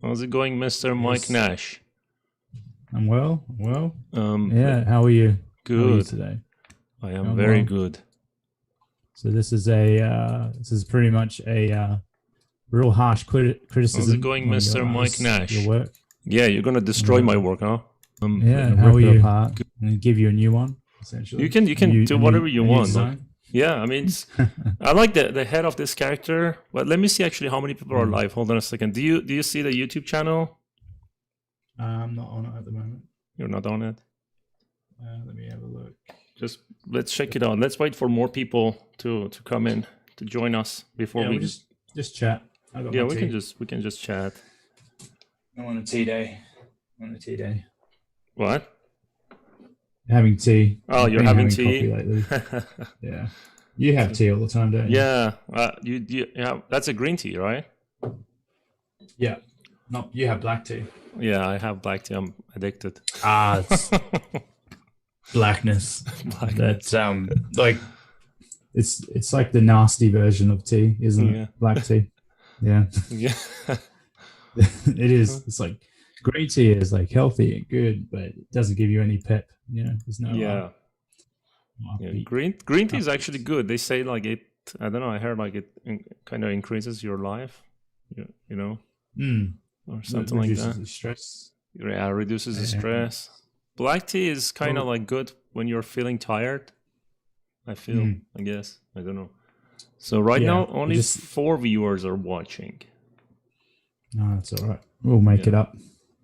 How's it going, Mr. Mike Nash? I'm well. Yeah, how are you? Good. How are you today? I am very good. So this is pretty much a real harsh criticism. How's it going, Mr. Mike Nash? Your work. Yeah, you're gonna destroy my work, huh? Yeah, how are you? Apart and give you a new one, essentially. You can do whatever you want. Yeah, I mean, I like the head of this character, but let me see actually how many people are live. Hold on a second. Do you see the YouTube channel? I'm not on it at the moment. You're not on it? Let me have a look. Let's check it out. Let's wait for more people to come in to join us before we just chat. Yeah, we can just chat. I'm on a tea day. What? Having tea. Oh, you're having tea? Coffee lately. Yeah. You have tea all the time, don't you? Yeah. Yeah. That's a green tea, right? Yeah. No, you have black tea. Yeah, I have black tea. I'm addicted. It's blackness. That's like it's like the nasty version of tea, isn't it? Black tea. Yeah. Yeah. It is. It's like green tea is like healthy and good, but it doesn't give you any pep. There's no. Yeah. Green tea is actually good. They say like it. I don't know. I heard like it kind of increases your life. You know. Or something like that. Reduces the stress. Yeah, reduces the stress. Black tea is kind of like good when you're feeling tired. I feel. I guess. I don't know. So right now, only 4 viewers are watching. No, that's all right. We'll make it up.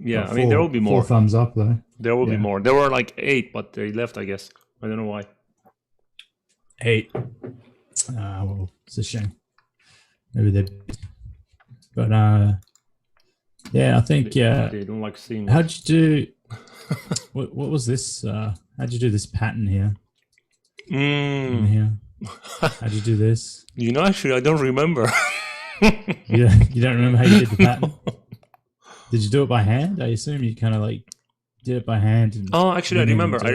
Yeah, I mean, there will be more. 4 thumbs up, though. There will be more. There were like 8, but they left, I guess. I don't know why. 8. Well, it's a shame. Maybe they. But yeah, I think they don't like seeing. How'd you do? what was this? How'd you do this pattern here? In here. How'd you do this? Actually, I don't remember. You don't remember how you did the pattern? Did you do it by hand? I assume you kind of like did it by hand. Actually, I remember. I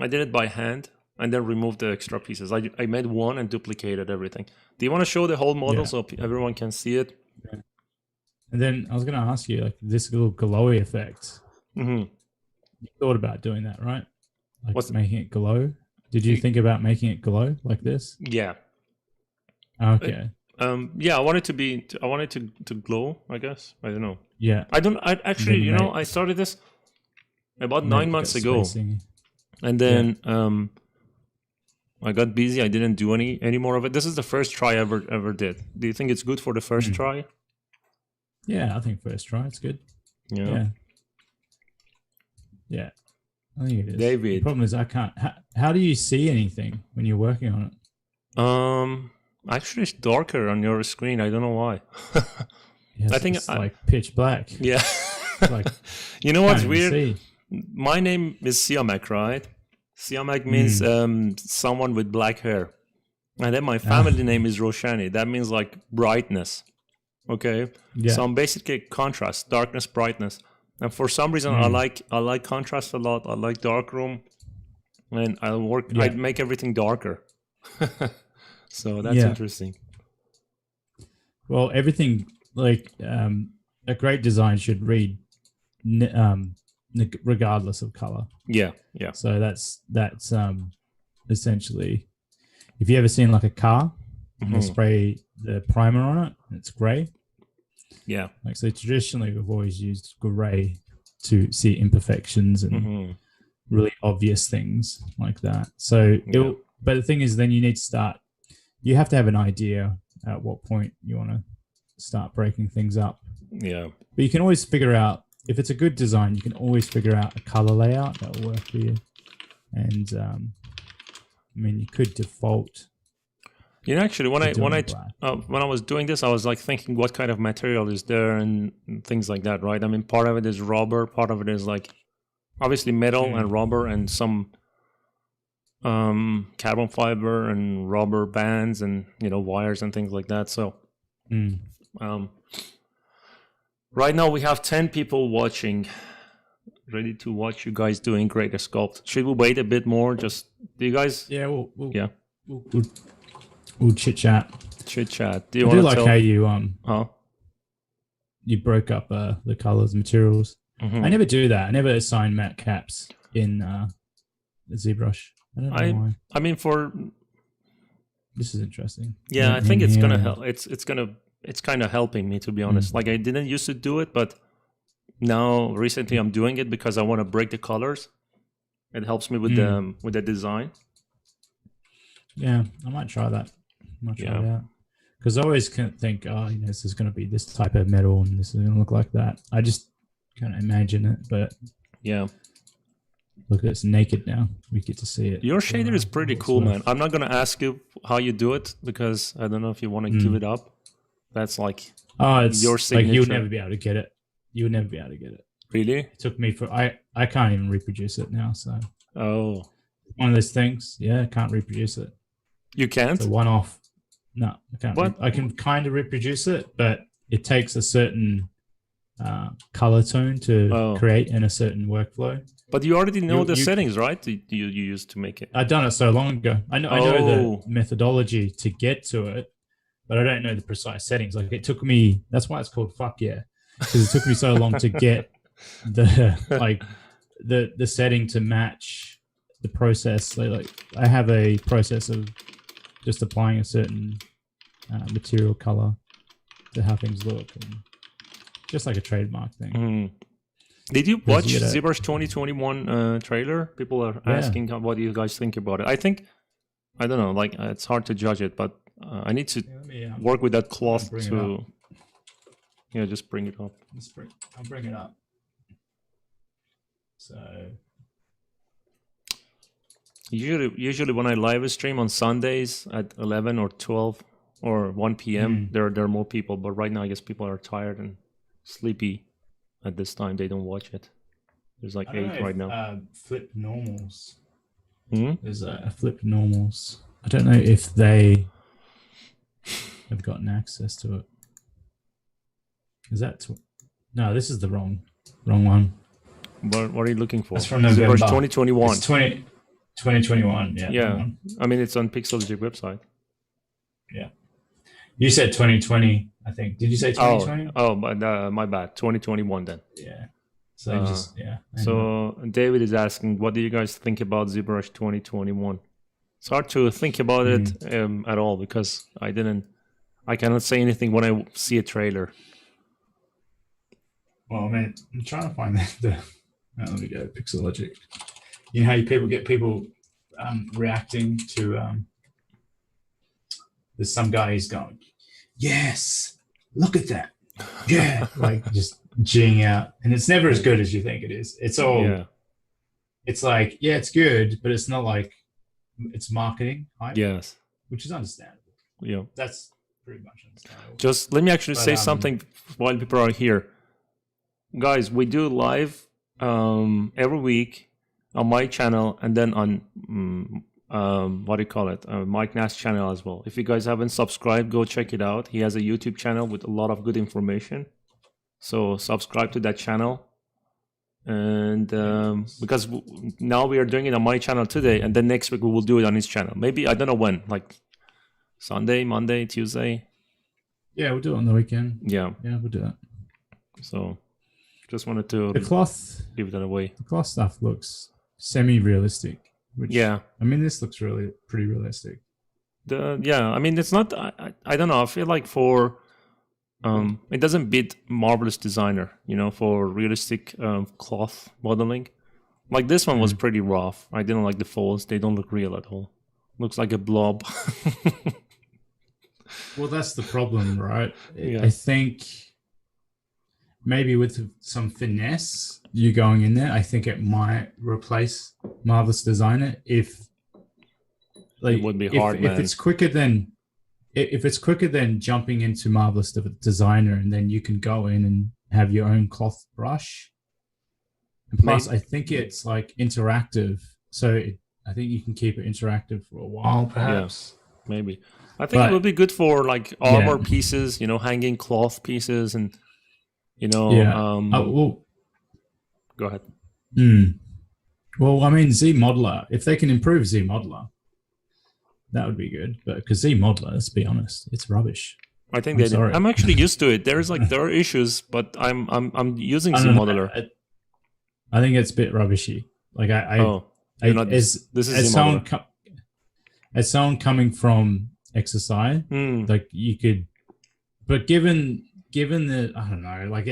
did it by hand and then removed the extra pieces. I made one and duplicated everything. Do you want to show the whole model so everyone can see it? Yeah. And then I was going to ask you, like this little glowy effect. You thought about doing that, right? Like making it glow. Did you think about making it glow like this? Yeah. Okay. Yeah, I want it to glow, I guess. I don't know. Yeah. I actually, I started this about 9 months ago. And then I got busy. I didn't do any more of it. This is the first try I ever did. Do you think it's good for the first try? Yeah, I think first try it's good. Yeah. I think it is. David. The problem is I can't. How do you see anything when you're working on it? Actually, it's darker on your screen. I don't know why. I think it's like pitch black. Yeah. Like, you know what's weird? My name is Siamak, right? Siamak means someone with black hair. And then my family name is Roshani. That means like brightness. Okay? Yeah. So I'm basically contrast, darkness, brightness. And for some reason I like contrast a lot. I like darkroom. And I make everything darker. So that's interesting. Well, everything like a great design should read regardless of color. Yeah. So that's essentially, if you ever seen like a car and they spray the primer on it, it's gray. Yeah. Like so, traditionally we've always used gray to see imperfections and really obvious things like that. So, but the thing is, then you need to start. You have to have an idea at what point you want to start breaking things up. Yeah. But you can always figure out, if it's a good design, you can always figure out a color layout that will work for you. And I mean, you could default. Actually, when I was doing this, I was like thinking, what kind of material is there and things like that, right? I mean, part of it is rubber, part of it is like obviously metal and rubber and some carbon fiber and rubber bands and wires and things like that. So right now we have 10 people watching, ready to watch you guys doing great sculpt. Should we wait a bit more? Just do you guys? Yeah, we'll chit chat. Chit chat. Do you I want do to like tell? how you Huh? you broke up the colors, materials. Mm-hmm. I never do that. I never assign matte caps in ZBrush. I don't know why. I mean, for This is interesting. yeah, I think In it's here gonna and- help. It's kind of helping me, to be honest. Like, I didn't used to do it, but now recently I'm doing it because I want to break the colors. It helps me with the design. Yeah, I might try that. It out. Because I always can't think, oh, you know, this is going to be this type of metal and this is going to look like that. I just can't imagine it, but yeah. Look, it's naked now. We get to see it. Your shader is pretty cool, man. I'm not going to ask you how you do it because I don't know if you want to give it up. That's like it's your signature. Like you'll never be able to get it. You'll never be able to get it. Really? It took me for I can't even reproduce it now. So one of those things. Yeah, I can't reproduce it. You can't? It's a one-off. No, I can't. What? I can kind of reproduce it, but it takes a certain color tone to create in a certain workflow. But you already know the settings, right? You used to make it. I've done it so long ago. I know the methodology to get to it, but I don't know the precise settings. Like it took me. That's why it's called fuck yeah, because it took me so long to get the setting to match the process. Like I have a process of just applying a certain material color to how things look, and just like a trademark thing. Did you watch ZBrush 2021 trailer? People are asking what do you guys think about it. I don't know, like it's hard to judge it, but I need to work with that cloth to just bring it up. I'll bring it up. So usually when I live stream on Sundays at 11 or 12 or 1 p.m. there are more people, but right now I guess people are tired and sleepy at this time. They don't watch it. There's like 8 right now. Flip normals. There's a flip normals. I don't know if they have gotten access to it. Is that no? This is the wrong one. What are you looking for? That's from November. ZBrush 2021. It's 2021. Yeah. Yeah. I mean, it's on Pixelgy website. Yeah. You said 2020. I think. Did you say 2020? Oh, but my bad. 2021 then. Yeah. So So David is asking, what do you guys think about ZBrush 2021? It's hard to think about it at all because I cannot say anything when I see a trailer. Well, man, I'm trying to find let me go Pixelogic. You know how people get reacting to there's some guy who's going, yes, look at that. Yeah. Like just G'ing out. And it's never as good as you think it is. It's all it's like, yeah, it's good, but it's not like it's marketing hype. Yes. Which is understandable. Yeah. That's pretty much understandable. Just let me actually say something while people are here. Guys, we do live every week on my channel and then on Mike Nash channel as well. If you guys haven't subscribed, go check it out. He has a YouTube channel with a lot of good information. So subscribe to that channel. And because now we are doing it on my channel today, and then next week we will do it on his channel. Maybe, I don't know when, like Sunday, Monday, Tuesday. Yeah, we'll do it on the weekend. Yeah, we'll do that. So just wanted to give that away. The cloth stuff looks semi-realistic. Which, I mean, this looks pretty realistic. I mean, it's not. I don't know. I feel like for it doesn't beat Marvelous Designer, for realistic cloth modeling. Like this one was pretty rough. I didn't like the folds. They don't look real at all. Looks like a blob. Well, that's the problem, right? I think maybe with some finesse, you going in there, I think it might replace Marvelous Designer if it would be hard, man. If it's quicker than jumping into Marvelous Designer, and then you can go in and have your own cloth brush. And plus, I think it's like interactive, so I think you can keep it interactive for a while, perhaps. Yeah, maybe. I think it would be good for like armor pieces, hanging cloth pieces, and well, go ahead. Well, I mean, Z Modeler. If they can improve Z Modeler, That would be good. But because ZModeler, let's be honest, it's rubbish. I think I'm actually used to it. There are issues, but I'm using ZModeler. I think it's a bit rubbishy. Like this is ZModeler. As someone coming from XSI, like you could, but given the, I don't know, like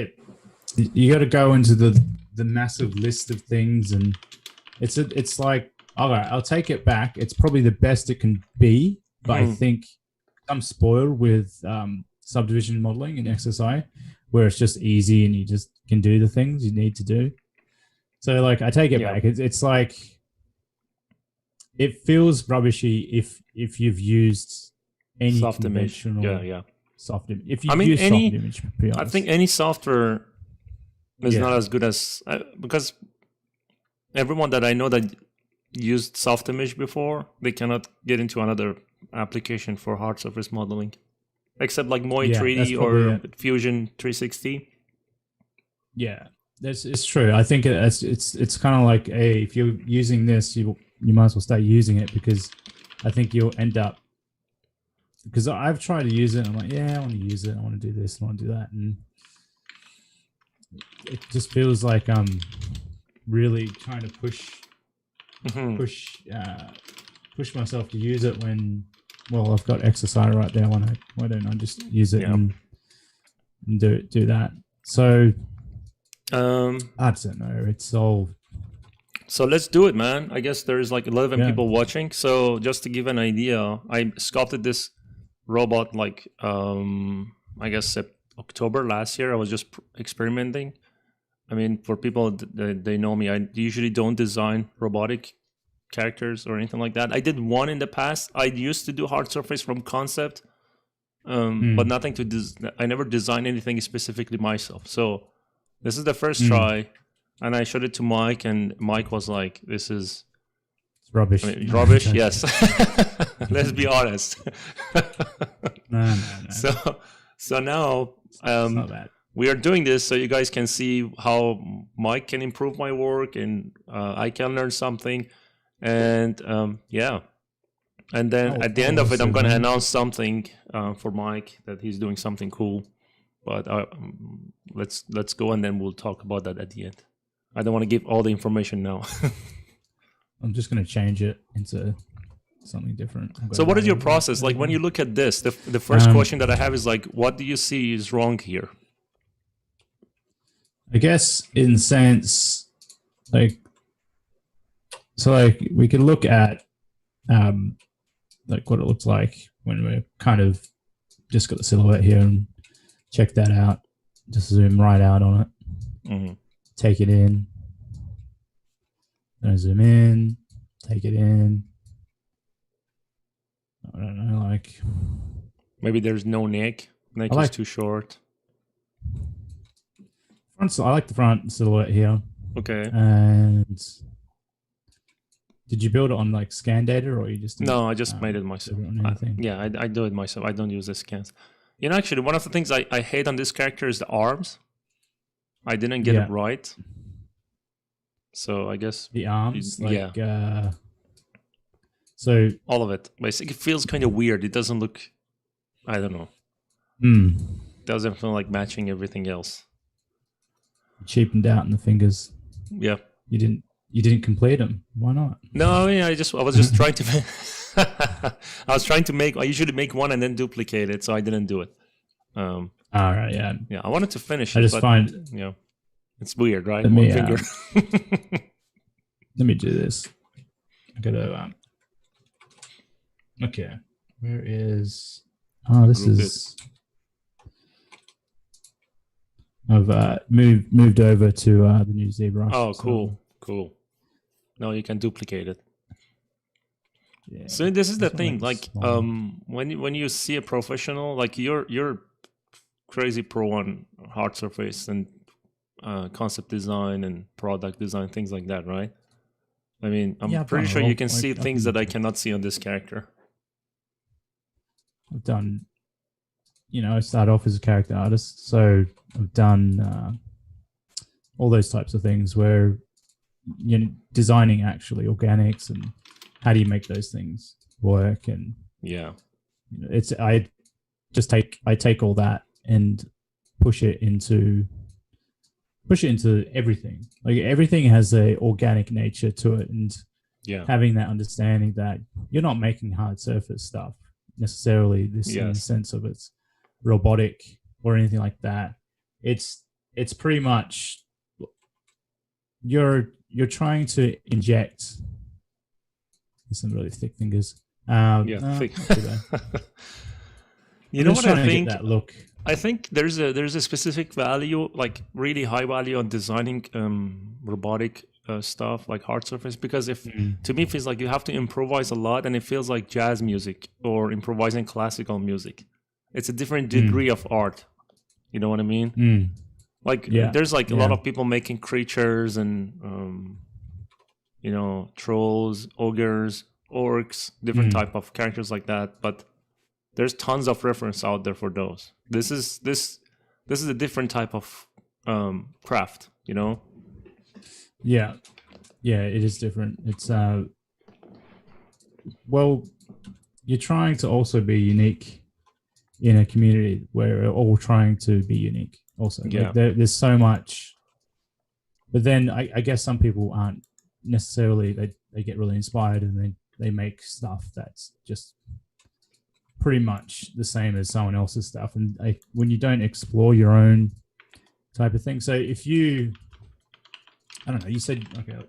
you got to go into the massive list of things, and it's like, all right, I'll take it back. It's probably the best it can be, but I think I'm spoiled with subdivision modeling in XSI, where it's just easy and you just can do the things you need to do. So like, I take it back. It's like, it feels rubbishy if you've used any soft conventional image. Soft image. If you use soft image, I think any software is not as good as because everyone that I know that used soft image before, they cannot get into another application for hard surface modeling, except like M.A.N 3D or Fusion 360. Yeah, it's true. I think it's kind of like, if you're using this, you might as well start using it, because I think you'll end up, because I've tried to use it and I'm like, yeah, I want to use it, I want to do this, I want to do that, and it just feels like I'm really trying to push myself to use it when, well, I've got XSI right there. Why don't I just use it and do that? So I don't know. It's all. So let's do it, man. I guess there's like 11 people watching. So just to give an idea, I sculpted this robot like I guess October last year. I was just experimenting. I mean, for people that they know me, I usually don't design robotic characters or anything like that. I did one in the past. I used to do hard surface from concept, but nothing I never designed anything specifically myself. So this is the first try, and I showed it to Mike, and Mike was like, "This is rubbish." Rubbish, yes. Let's be honest. No. So now it's not bad. We are doing this so you guys can see how Mike can improve my work, and I can learn something. And and then at the end of it, I'm going to announce something for Mike, that he's doing something cool. But let's go, and then we'll talk about that at the end. I don't want to give all the information now. I'm just going to change it into something different. So what is your process? Like when you look at this, the first question that I have is like, what do you see is wrong here? I guess in the sense, like we can look at like what it looks like when we're kind of just got the silhouette here, and check that out. Just zoom right out on it. Take it in. Then zoom in. Take it in. I don't know, like maybe there's no neck. Neck is too short. I like the front silhouette here. Okay. And did you build it on like scan data, or you just? No, I just made it myself. I do it myself. I don't use the scans. You know, actually, one of the things I hate on this character is the arms. I didn't get it right. So I guess the arms, so all of it. Basically, it feels kind of weird. It doesn't look. I don't know. Doesn't feel like matching everything else. Cheapened out in the fingers. Yeah. You didn't complete them. Why not? No, I was just trying to. I was trying to make. I usually make one and then duplicate it, so I didn't do it. All right. Yeah. Yeah, I wanted to finish it. I just find it's weird, right? One finger. Let me do this. I gotta. Okay. Where is? Oh, this is. I've moved over to the new ZBrush. Oh, cool. No, you can duplicate it. Yeah. So this is the thing, like when you see a professional, like you're crazy pro on hard surface and concept design and product design, things like that, right? I mean, I'm pretty sure you can see things that I cannot see on this character. I've done, I started off as a character artist, so I've done all those types of things where designing actually organics and how do you make those things work, and yeah, it's I take all that and push it into everything. Like everything has a organic nature to it, and having that understanding that you're not making hard surface stuff necessarily in the sense of it's robotic or anything like that. It's pretty much you're trying to inject some really thick fingers. Thick. You know what I think? That look. I think there's a specific value, like really high value on designing robotic stuff like hard surface, because to me it feels like you have to improvise a lot, and it feels like jazz music or improvising classical music. It's a different degree of art. You know what I mean? Like there's like a lot of people making creatures and trolls, ogres, orcs, different type of characters like that, but there's tons of reference out there for those. This is a different type of craft, you know? Yeah, it is different. It's you're trying to also be unique in a community where we're all trying to be unique. Also, like there's so much, but then I guess some people aren't necessarily. They get really inspired and they make stuff that's just pretty much the same as someone else's stuff, and when you don't explore your own type of thing. So if you, I don't know, you said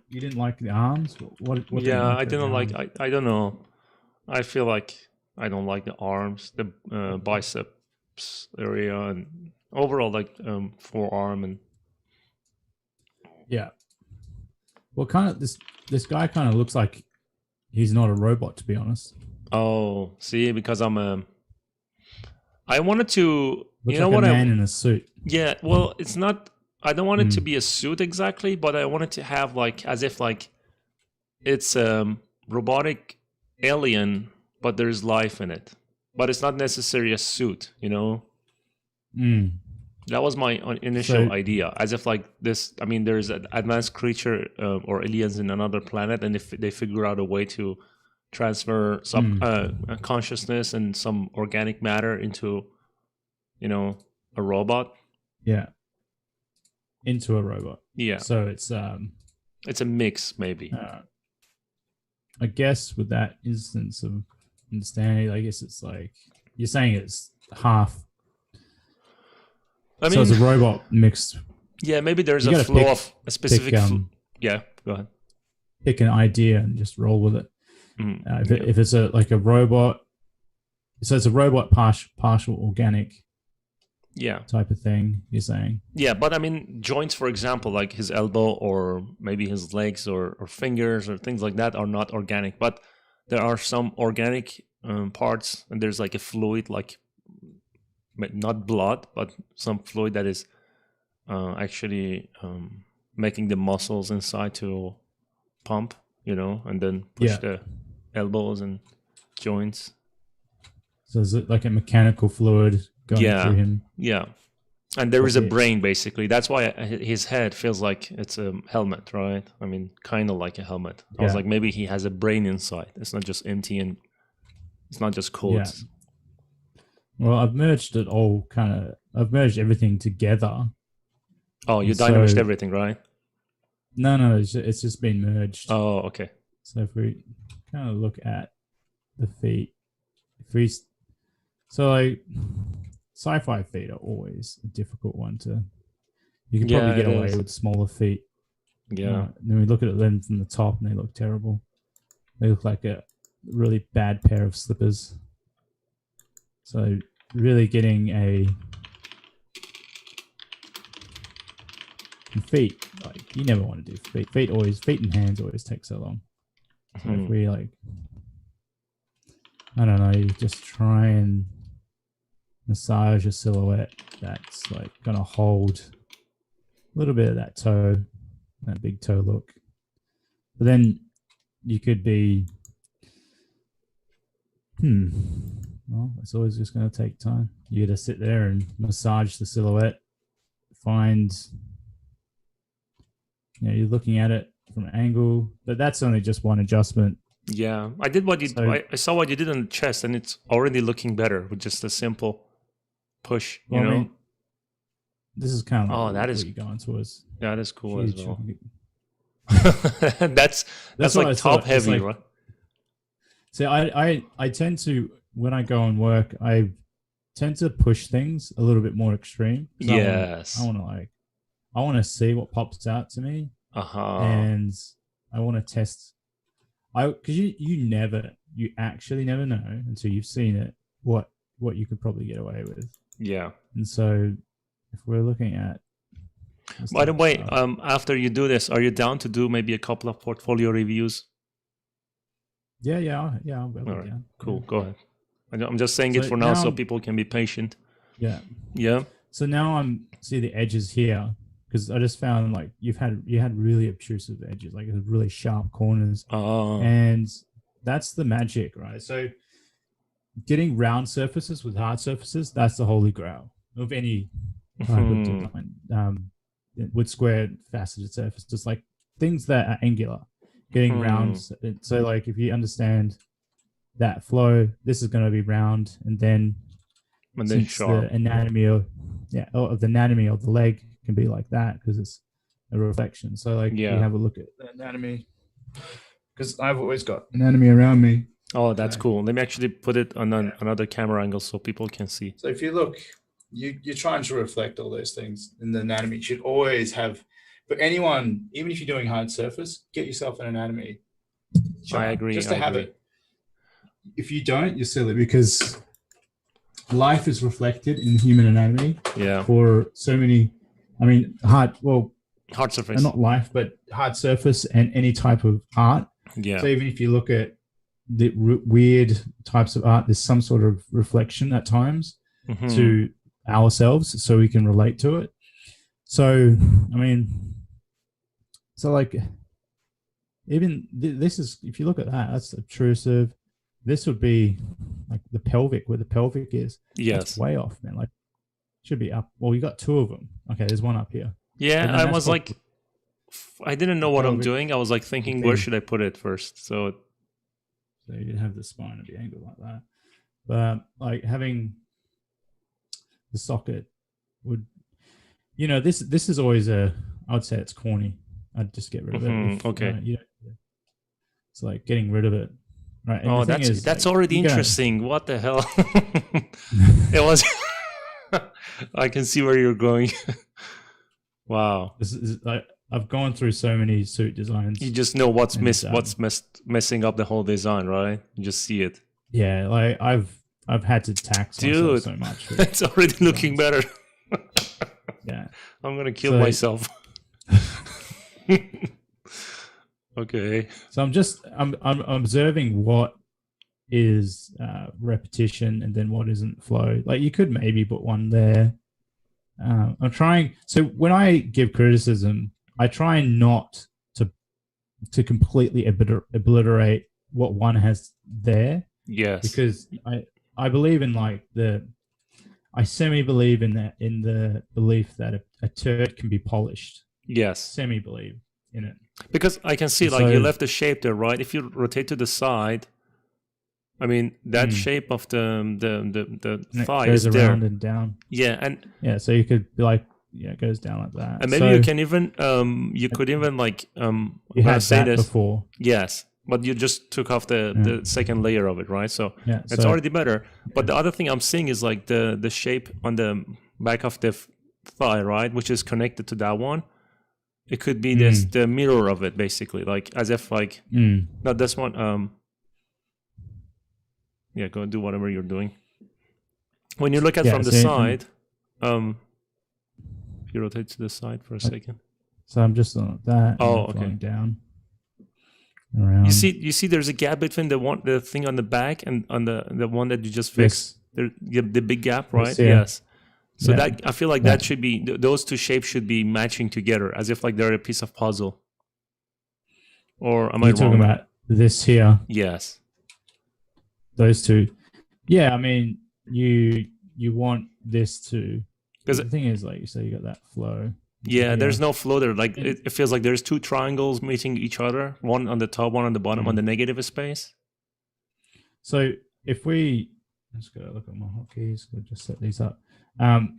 you didn't like the arms. What I didn't like. I don't know. I feel like I don't like the arms, the biceps area, and overall like forearm and Well, kind of this guy kind of looks like he's not a robot, to be honest. Oh, see, because I wanted to, looks like a man in a suit. Yeah, well, it's not. I don't want it to be a suit exactly, but I want it to have like as if like it's a robotic alien, but there's life in it. But it's not necessarily a suit, you know. That was my initial idea, as if like this. I mean, there's an advanced creature or aliens in another planet, and if they figure out a way to transfer some consciousness and some organic matter into, a robot. Yeah. Into a robot. Yeah. So it's a mix, maybe. I guess with that instance of understanding, I guess it's like you're saying it's half. So it's a robot mixed. Yeah, maybe there's a flow of a specific. Yeah, go ahead. Pick an idea and just roll with it. If it's a robot, so it's a robot partial organic. Yeah. Type of thing you're saying. Yeah, but I mean joints, for example, like his elbow or maybe his legs or fingers or things like that are not organic, but there are some organic parts, and there's like a fluid, like not blood, but some fluid that is actually making the muscles inside to pump, and then push the elbows and joints. So is it like a mechanical fluid going through him? Yeah. And there is a brain, basically. That's why his head feels like it's a helmet, right? I mean, kind of like a helmet. I was like, maybe he has a brain inside. It's not just empty and it's not just codes. Yeah. Well, I've merged it all I've merged everything together. Oh, you dynamished everything, right? No, it's just been merged. Oh, okay. So if we kind of look at the feet, sci-fi feet are always a difficult one to. You can probably get away with smaller feet. Yeah. And then we look at them from the top, and they look terrible. They look like a really bad pair of slippers. So really getting feet, like you never want to do feet. Feet and hands always take so long. So if we I don't know, you just try and massage a silhouette that's like gonna hold a little bit of that toe, that big toe look. But then you could be, well, it's always just gonna take time. You gotta sit there and massage the silhouette, find, you're looking at it from an angle, but that's only just one adjustment. Yeah, I did what you. I saw what you did on the chest, and it's already looking better with just a simple push. You know. I mean, this is kind of like what you're going towards. That is cool as well. that's like top heavy, like, right? So I tend to, when I go and work, I tend to push things a little bit more extreme. Yes. I want to see what pops out to me. And I want to test. Because you actually never know until you've seen it what you could probably get away with. Yeah. And so if we're looking at, by the way, after you do this, are you down to do maybe a couple of portfolio reviews? Yeah, I'll be right. down. Cool. Go ahead. I'm just saying it for now so people can be patient. Yeah. Yeah. So now see the edges here, because I just found like you had really obtrusive edges, like really sharp corners. And that's the magic, right? So getting round surfaces with hard surfaces, that's the holy grail of any type of design. With square faceted surfaces, like things that are angular, getting round. So like if you understand that flow, this is going to be round, and then the anatomy of the anatomy of the leg can be like that because it's a reflection. So like you have a look at the anatomy, because I've always got anatomy around me. Oh, that's cool. Let me actually put it on another camera angle so people can see. So if you look, you're trying to reflect all those things in the anatomy. You should always have, for anyone, even if you're doing hard surface, get yourself an anatomy chart. I agree. Just to have it. If you don't, you're silly, because life is reflected in human anatomy. Yeah. For so many, I mean, hard surface. Not life, but hard surface and any type of art. Yeah. So even if you look at the weird types of art, there's some sort of reflection at times to ourselves, so we can relate to it. So, I mean, like, even this is, if you look at that, that's obtrusive. This would be like the pelvic, where the pelvic is. Yes. That's way off, man. Like, should be up. Well, you got two of them. Okay, there's one up here. Yeah, I was like, I didn't know what I'm doing. I was like thinking, where should I put it first? So you have the spine to be angled like that. But like having the socket would, this is always I would say it's corny. I'd just get rid of it. Okay. It's like getting rid of it. Right. And that's already interesting. What the hell? It was. I can see where you're going. Wow. This is like, I've gone through so many suit designs. You just know what's messing up the whole design, right? You just see it. Yeah, like I've had to tax myself so much. It's already looking better. Yeah. I'm gonna kill myself. Okay. So I'm observing what is repetition and then what isn't flow. Like you could maybe put one there. I'm trying. So when I give criticism, I try not to completely obliterate what one has there. Yes. Because I believe in I semi-believe in the belief that a turd can be polished. Yes. Semi-believe in it. Because I can see you left the shape there, right? If you rotate to the side, I mean that shape of the thigh goes is around there. And down. Yeah, so you could be like, it goes down like that. And maybe you can even you could even you had that before. Yes. But you just took off the second layer of it, right? So it's already better. But the other thing I'm seeing is like the shape on the back of the thigh, right? Which is connected to that one. It could be the mirror of it, basically. Like as if not this one. Yeah, go and do whatever you're doing. When you look at from the side, you rotate to the side for a second. So I'm just on that. Oh, okay. Down. Around. You see there's a gap between the thing on the back and on the one that you just fixed. Yes. The big gap, right? Yes. So that I feel like that should be, those two shapes should be matching together as if like they're a piece of puzzle. Or am I wrong? Talking about this here? Yes. Those two. Yeah, I mean you want this to, because the thing is, like you say, you got that flow. Yeah, there's no flow there. Like it feels like there's two triangles meeting each other, one on the top, one on the bottom, on the negative space. So if we let's go look at my hotkeys, we'll just set these up.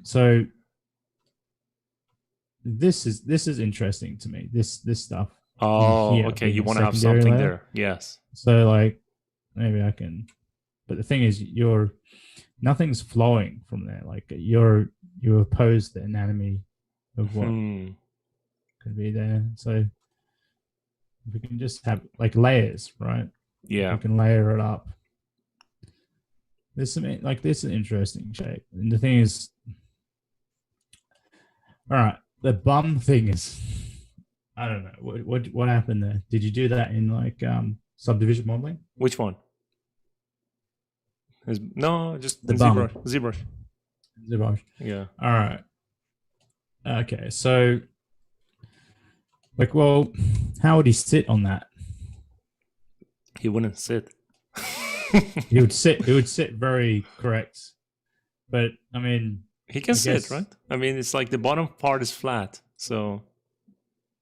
So this is interesting to me. This stuff. Oh, here, okay. You want to have secondary something layer. there. Yes. So like maybe I can, but the thing is, nothing's flowing from there. Like you oppose the anatomy of what could be there. So we can just have like layers, right? Yeah. We can layer it up. This is an interesting shape. And the thing is, all right, the bum thing is, I don't know what happened there. Did you do that in like subdivision modeling? Which one? No, just the ZBrush. bum. ZBrush. ZBrush. Yeah. All right. Okay, so like, well, how would he sit on that? He wouldn't sit. He would sit. It would sit very correct, but I mean, he can sit, right? I mean, it's like the bottom part is flat, so.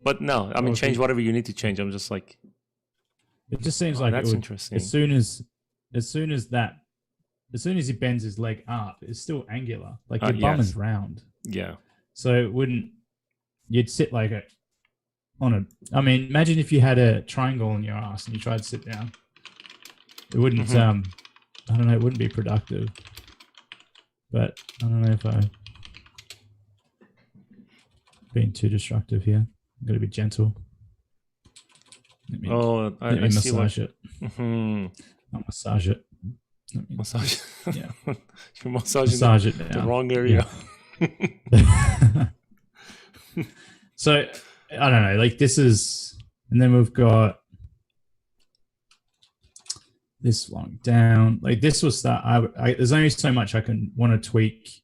But no, I mean, change whatever you need to change. I'm just like. It just seems like that's interesting. As soon as he bends his leg up, it's still angular. Like your bum is round. Yeah. So it wouldn't. You'd sit like I mean, imagine if you had a triangle on your ass and you tried to sit down. It wouldn't. I don't know. It wouldn't be productive. But I don't know if I'm being too destructive here. I'm gonna be gentle. Let me massage it. I'll massage it. Massage. Yeah. You're massaging it the wrong area. Yeah. So I don't know. Like this is, and then we've got this one down. Like this was that. There's only so much I can want to tweak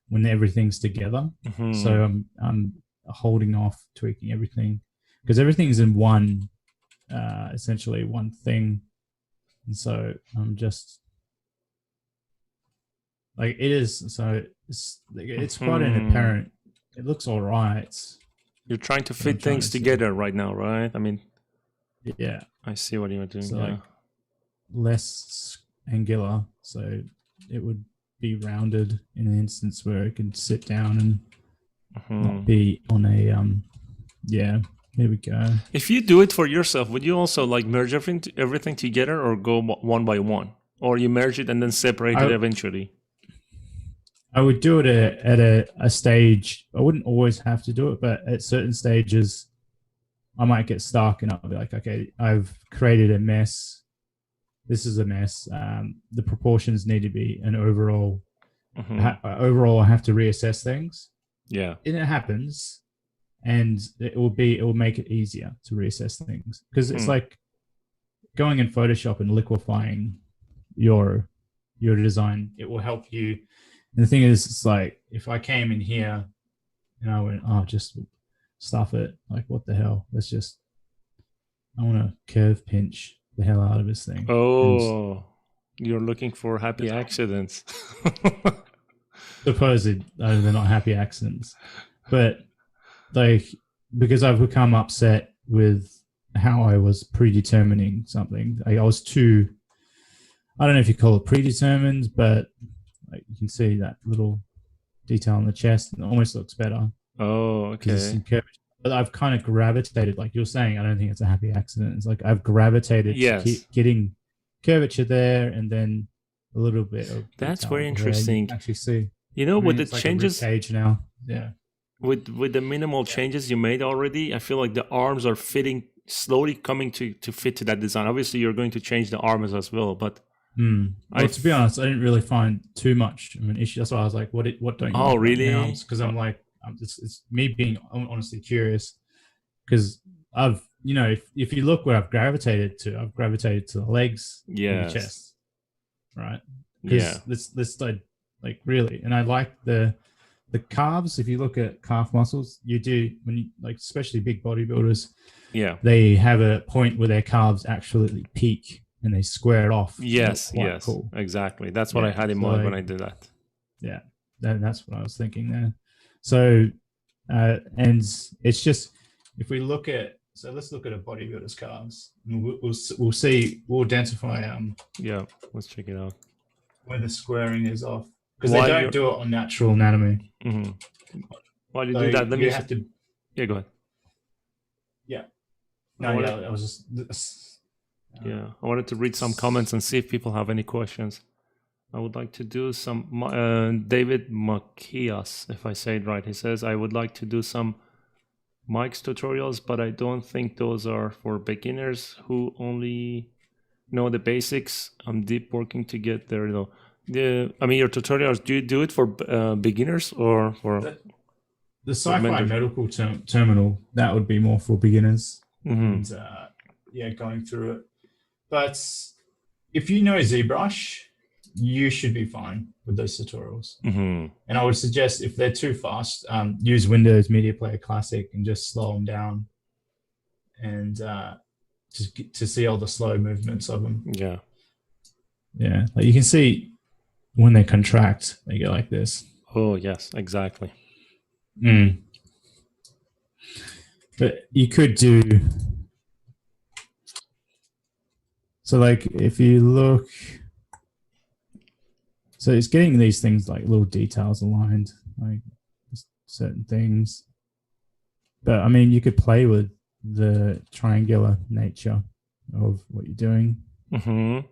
when everything's together. So I'm holding off tweaking everything because everything's in one, essentially one thing. And so I'm just like it is. So it's quite an apparent. It looks all right. You're trying to fit things together right now, right? I mean, yeah. I see what you're doing. So like less angular, so it would be rounded in an instance where it can sit down and not be on a yeah. There we go. If you do it for yourself, would you also like merge everything together, or go one by one, or you merge it and then separate it eventually? I would do it at a stage. I wouldn't always have to do it, but at certain stages, I might get stuck and I'll be like, okay, I've created a mess. This is a mess. The proportions need to be an overall. Overall, I have to reassess things. Yeah, and it happens, and it will make it easier to reassess things because it's like going in Photoshop and liquefying your design. It will help you. And the thing is, it's like if I came in here and I went, oh, just stuff it. Like, what the hell? I want to curve pinch the hell out of this thing. Oh, you're looking for happy accidents. Supposedly, they're not happy accidents. But, like, because I've become upset with how I was predetermining something. I was too, I don't know if you call it predetermined, but like you can see that little detail on the chest, and it almost looks better. Oh, okay. But I've kind of gravitated, like you're saying, I don't think it's a happy accident. It's like I've gravitated to getting curvature there, and then a little bit of. That's very interesting. Actually, see. You know, with the changes page now, yeah. With the minimal changes you made already, I feel like the arms are fitting slowly, coming to fit to that design. Obviously, you're going to change the arms as well, but. Well, to be honest, I didn't really find too much of an issue. That's why I was like, "What don't you?" Oh, really? Because I'm like, it's me being honestly curious. Because I've, if you look where I've gravitated to the legs, and the chest, right? Yeah. Let's like really, and I like the calves. If you look at calf muscles, you do when you like, especially big bodybuilders. Yeah. They have a point where their calves actually peak. And they square it off. Yes, cool. Exactly. That's what I had in mind when I did that. Yeah, that's what I was thinking there. So And it's just, if we look at, so let's look at a bodybuilder's calves. And we'll identify Yeah, let's check it out. where the squaring is off, because they don't do it on natural anatomy. Mm-hmm. While you So do that, let me have to. Yeah, go ahead. Yeah. No, I was just. Yeah, I wanted to read some comments and see if people have any questions. I would like to do some. David Macias, if I say it right, he says, I would like to do some Mike's tutorials, but I don't think those are for beginners who only know the basics. I'm deep working to get there, though. I mean, your tutorials, do you do it for beginners or for the sci-fi medical terminal? That would be more for beginners. Mm-hmm. And going through it. But if you know ZBrush, you should be fine with those tutorials. Mm-hmm. And I would suggest, if they're too fast, use Windows Media Player Classic and just slow them down, and to see all the slow movements of them. Yeah. Yeah, like you can see when they contract, they go like this. Oh, yes, exactly. But you could do, so like if you look, so it's getting these things like little details aligned, like certain things. But I mean, you could play with the triangular nature of what you're doing. Mm-hmm.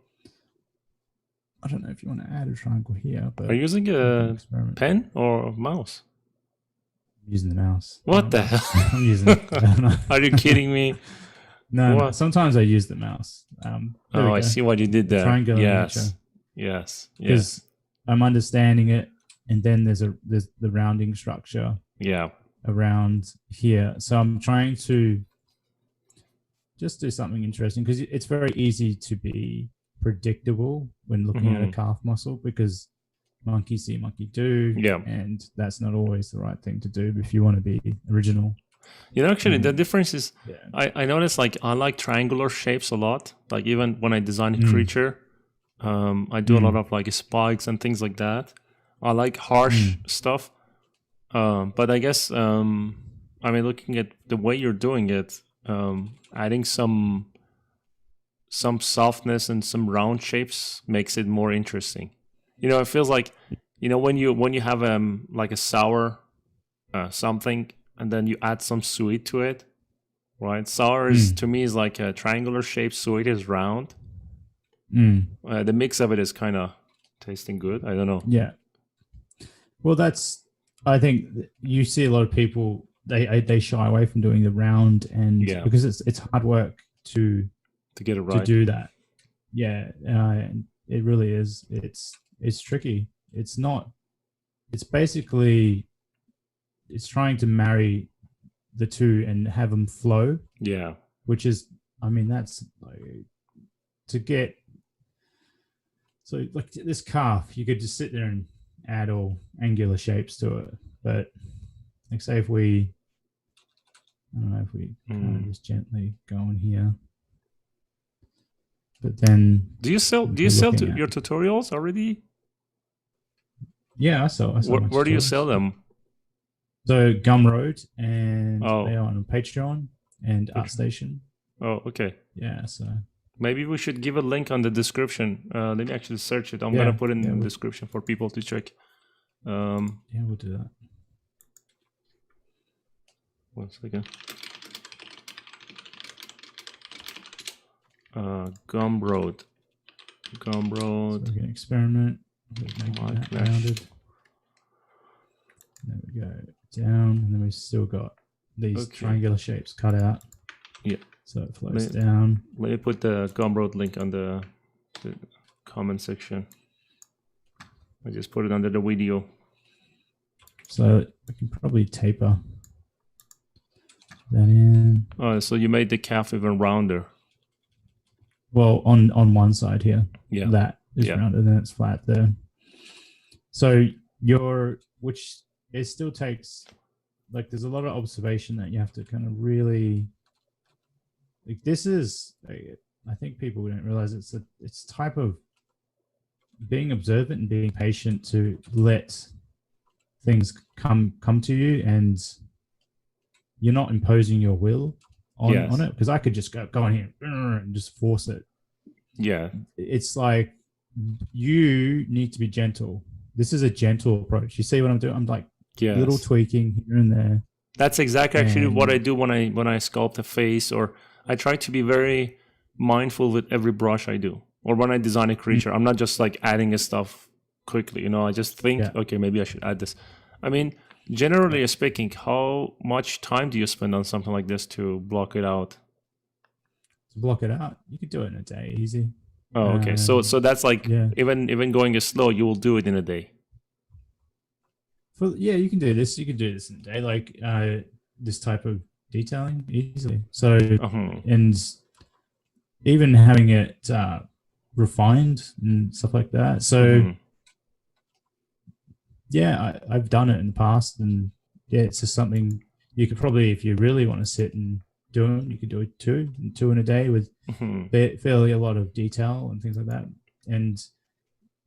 I don't know if you want to add a triangle here, but are you using a pen or a mouse? I'm using the mouse. What the hell? I'm using it. Are you kidding me? No, sometimes I use the mouse. I see what you did there. Triangular yes. nature. Yes. Because I'm understanding it, and then there's the rounding structure. Yeah. Around here. So I'm trying to just do something interesting, because it's very easy to be predictable when looking at a calf muscle, because monkey see, monkey do. Yeah. And that's not always the right thing to do if you want to be original. You know, actually, the difference is, I noticed, like, I like triangular shapes a lot. Like, even when I design a creature, I do a lot of, like, spikes and things like that. I like harsh stuff. But I guess, I mean, looking at the way you're doing it, adding some softness and some round shapes makes it more interesting. You know, it feels like, you know, when you have like a sour something, and then you add some sweet to it, right? Sour is, to me, is like a triangular shape. Sweet is round. The mix of it is kind of tasting good. I don't know. Yeah. Well, I think you see a lot of people, they shy away from doing the round, and because it's hard work to get it right, to do that. Yeah, it really is. It's tricky. It's not. It's basically, it's trying to marry the two and have them flow. Yeah. Which is, I mean, that's like, to get. So like this calf, you could just sit there and add all angular shapes to it. But like, say if we, I don't know, if we kind of just gently go in here. But then, do you sell your tutorials already? Yeah, I sell. Where do you sell them? So Gumroad, and they are on Patreon and ArtStation. Oh, okay. Yeah, so maybe we should give a link on the description. Let me actually search it. I'm gonna put it in the description for people to check. Yeah, we'll do that. 1 second. Gumroad. So we can experiment. That rounded. There we go. Down, and then we've still got these triangular shapes cut out. Yeah. So it flows down. Let me put the Gumroad link on the comment section. I just put it under the video. So I can probably taper that in. Oh, so you made the calf even rounder. Well, on one side here. Yeah. That is rounded, and then it's flat there. So which it still takes, like, there's a lot of observation that you have to kind of really, like, this is, I think people don't realize it's type of being observant and being patient to let things come to you, and you're not imposing your will on Yes. it, because I could just go in here and just force it. Yeah. It's like you need to be gentle. This is a gentle approach. You see what I'm doing? I'm like little Yes. tweaking here and there. That's exactly actually what I And do when I sculpt a face, or I try to be very mindful with every brush I do, or when I design a creature. I'm not just like adding a stuff quickly, you know. I just think, okay, maybe I should add this. I mean, generally speaking, how much time do you spend on something like this to block it out? to block it out, you could do it in a day, easy. Oh, okay. So that's like yeah. even going slow, you will do it in a day. You can do this. You can do this in a day, like this type of detailing easily. So and even having it refined and stuff like that. So yeah, I've done it in the past, and yeah, it's just something you could probably, if you really want to sit and do them, you could do it two in a day with fairly a lot of detail and things like that. And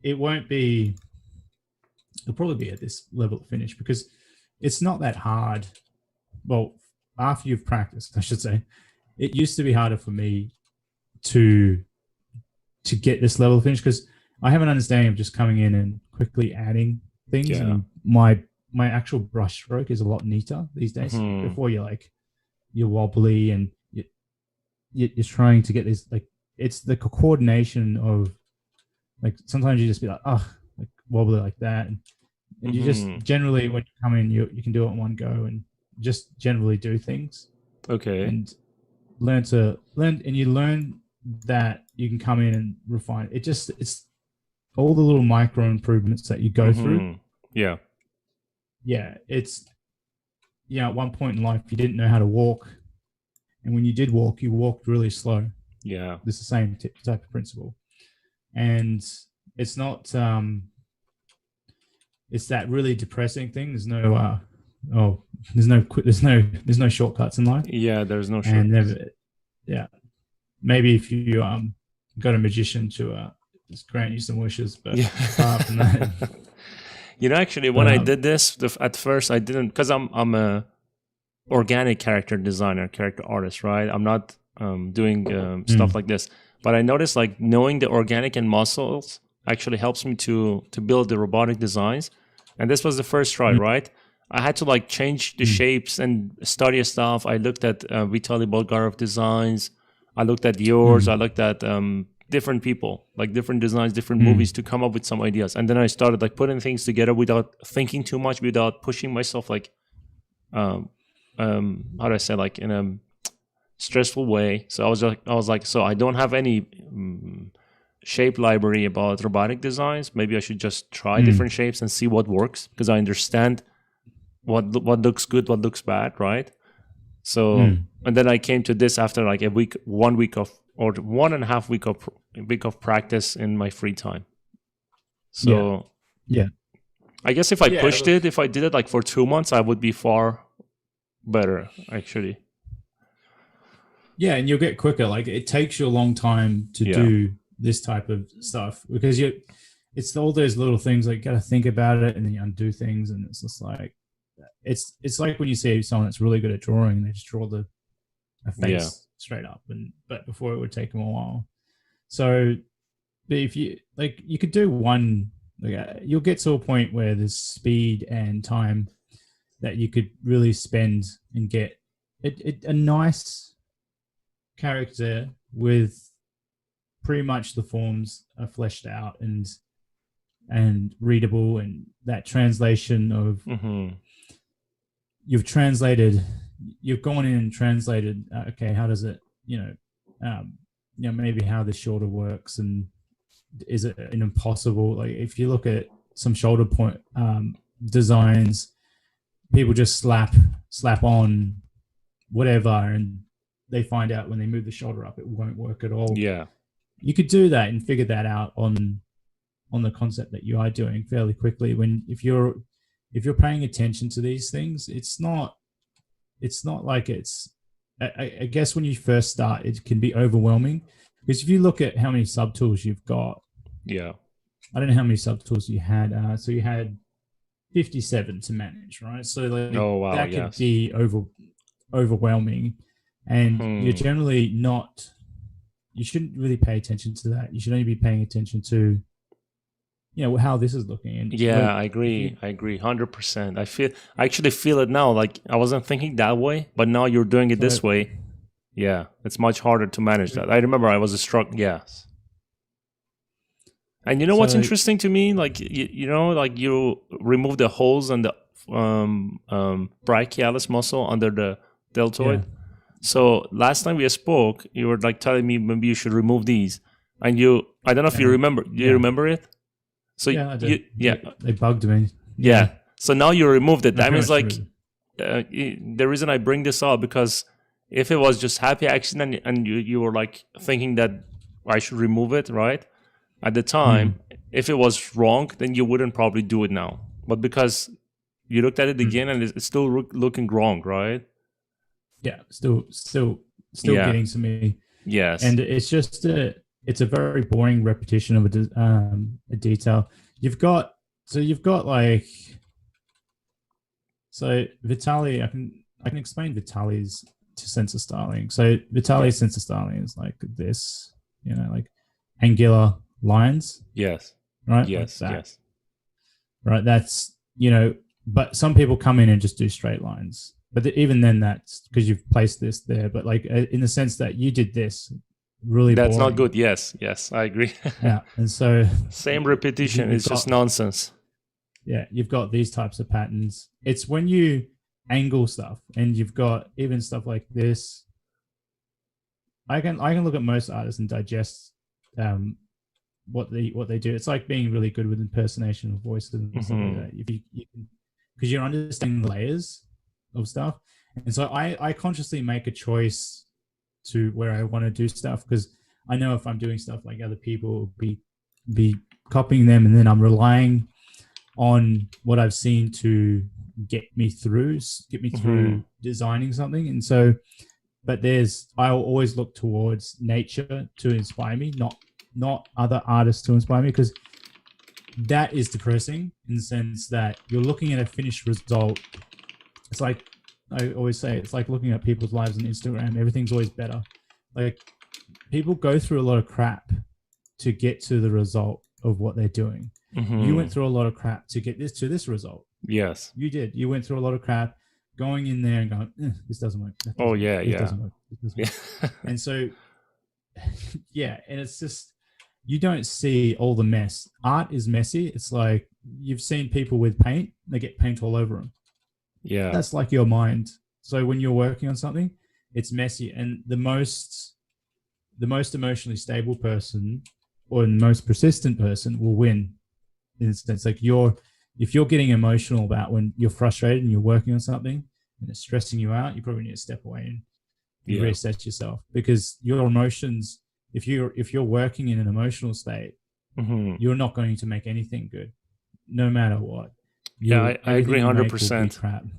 it won't be, it'll probably be at this level of finish, because it's not that hard. Well, after you've practiced, I should say, it used to be harder for me to get this level of finish, because I have an understanding of just coming in and quickly adding things. Yeah. And my actual brush stroke is a lot neater these days. Before you're wobbly and you're trying to get this, like, it's the coordination of, like, sometimes you just be like, like wobbly like that, and you just generally, when you come in, you can do it in one go and just generally do things. Okay. And learn, and you learn that you can come in and refine it. It's all the little micro improvements that you go through. Yeah. It's, at one point in life you didn't know how to walk, and when you did walk, you walked really slow. Yeah. It's the same type of principle. And it's not it's that really depressing thing. There's no there's no shortcuts in life. Yeah, there's no shortcuts. And maybe if you got a magician to just grant you some wishes, but apart from that, actually, when I did this at first, I didn't, because I'm a organic character designer, character artist, right? I'm not doing stuff like this, but I noticed, like, knowing the organic and muscles actually helps me to build the robotic designs. And this was the first try, right? I had to like change the shapes and study stuff. I looked at Vitaly Bulgarov designs. I looked at yours. I looked at different people, like different designs, different movies, to come up with some ideas. And then I started like putting things together without thinking too much, without pushing myself, like how do I say, like in a stressful way. So I was like, so I don't have any shape library about robotic designs. Maybe I should just try different shapes and see what works, because I understand what looks good, what looks bad, right? So and then I came to this after like 1 week of, or 1.5 week of practice in my free time. So I guess if I pushed it, if I did it like for 2 months, I would be far better, actually. Yeah, and you'll get quicker. Like, it takes you a long time to do this type of stuff, because it's all those little things, like, you got to think about it and then you undo things, and it's just like, it's like when you see someone that's really good at drawing, they just draw a face straight up, but before it would take them a while. So, but if you like, you could do one, like, you'll get to a point where there's speed and time that you could really spend and get a nice character with pretty much the forms are fleshed out and readable, and that translation of you've gone in and translated, okay, how does it, maybe how the shoulder works, and is it an impossible, like, if you look at some shoulder point designs, people just slap on whatever, and they find out when they move the shoulder up, it won't work at all. Yeah. You could do that and figure that out on the concept that you are doing fairly quickly. If you're paying attention to these things, it's not like I guess when you first start, it can be overwhelming, because if you look at how many subtools you've got, I don't know how many subtools you had. So you had 57 to manage, right? So like, that could be overwhelming, and you're generally not. You shouldn't really pay attention to that. You should only be paying attention to, how this is looking. And I agree. I agree 100%. I actually feel it now. Like I wasn't thinking that way, but now you're doing it this way. Yeah, it's much harder to manage that. I remember I was yes. And what's interesting to me? Like like you remove the holes and the brachialis muscle under the deltoid. Yeah. So last time we spoke, you were like telling me maybe you should remove these, and I don't know if you remember. Do you remember it? So I do. They bugged me. Yeah. So now you removed it. That means like the reason I bring this up, because if it was just happy accident and you were like thinking that I should remove it, right? At the time, if it was wrong, then you wouldn't probably do it now. But because you looked at it again and it's still looking wrong, right? Yeah, still getting to me. Yes. And it's just it's a very boring repetition of a detail. You've got Vitali. I can explain Vitali's sensor styling. So Vitali's sensor styling is like this, like angular lines. Yes. Right. Yes. Like yes. Right. That's but some people come in and just do straight lines. But even then, that's because you've placed this there. But like in the sense that you did this, really that's boring. Not good. Yes, I agree. Yeah, and so same repetition. It's just nonsense. Yeah, you've got these types of patterns. It's when you angle stuff, and you've got even stuff like this. I can look at most artists and digest what they do. It's like being really good with impersonation of voices and stuff like that. If you can, because you're understanding the layers of stuff. And so I consciously make a choice to where I want to do stuff, because I know if I'm doing stuff like other people will be copying them, and then I'm relying on what I've seen to get me through designing something. And so, but I'll always look towards nature to inspire me, not other artists to inspire me, because that is depressing in the sense that you're looking at a finished result. It's like I always say, it's like looking at people's lives on Instagram. Everything's always better. Like people go through a lot of crap to get to the result of what they're doing. You went through a lot of crap to get this result. Yes, you did. You went through a lot of crap going in there and going, this doesn't work. This doesn't work. And so, yeah, and it's just, you don't see all the mess. Art is messy. It's like you've seen people with paint, they get paint all over them. Yeah. That's like your mind. So when you're working on something, it's messy. And the most emotionally stable person or the most persistent person will win. In a sense, like if you're getting emotional about when you're frustrated and you're working on something and it's stressing you out, you probably need to step away and reassess yourself, because your emotions, if you're working in an emotional state, you're not going to make anything good, no matter what. I agree 100%.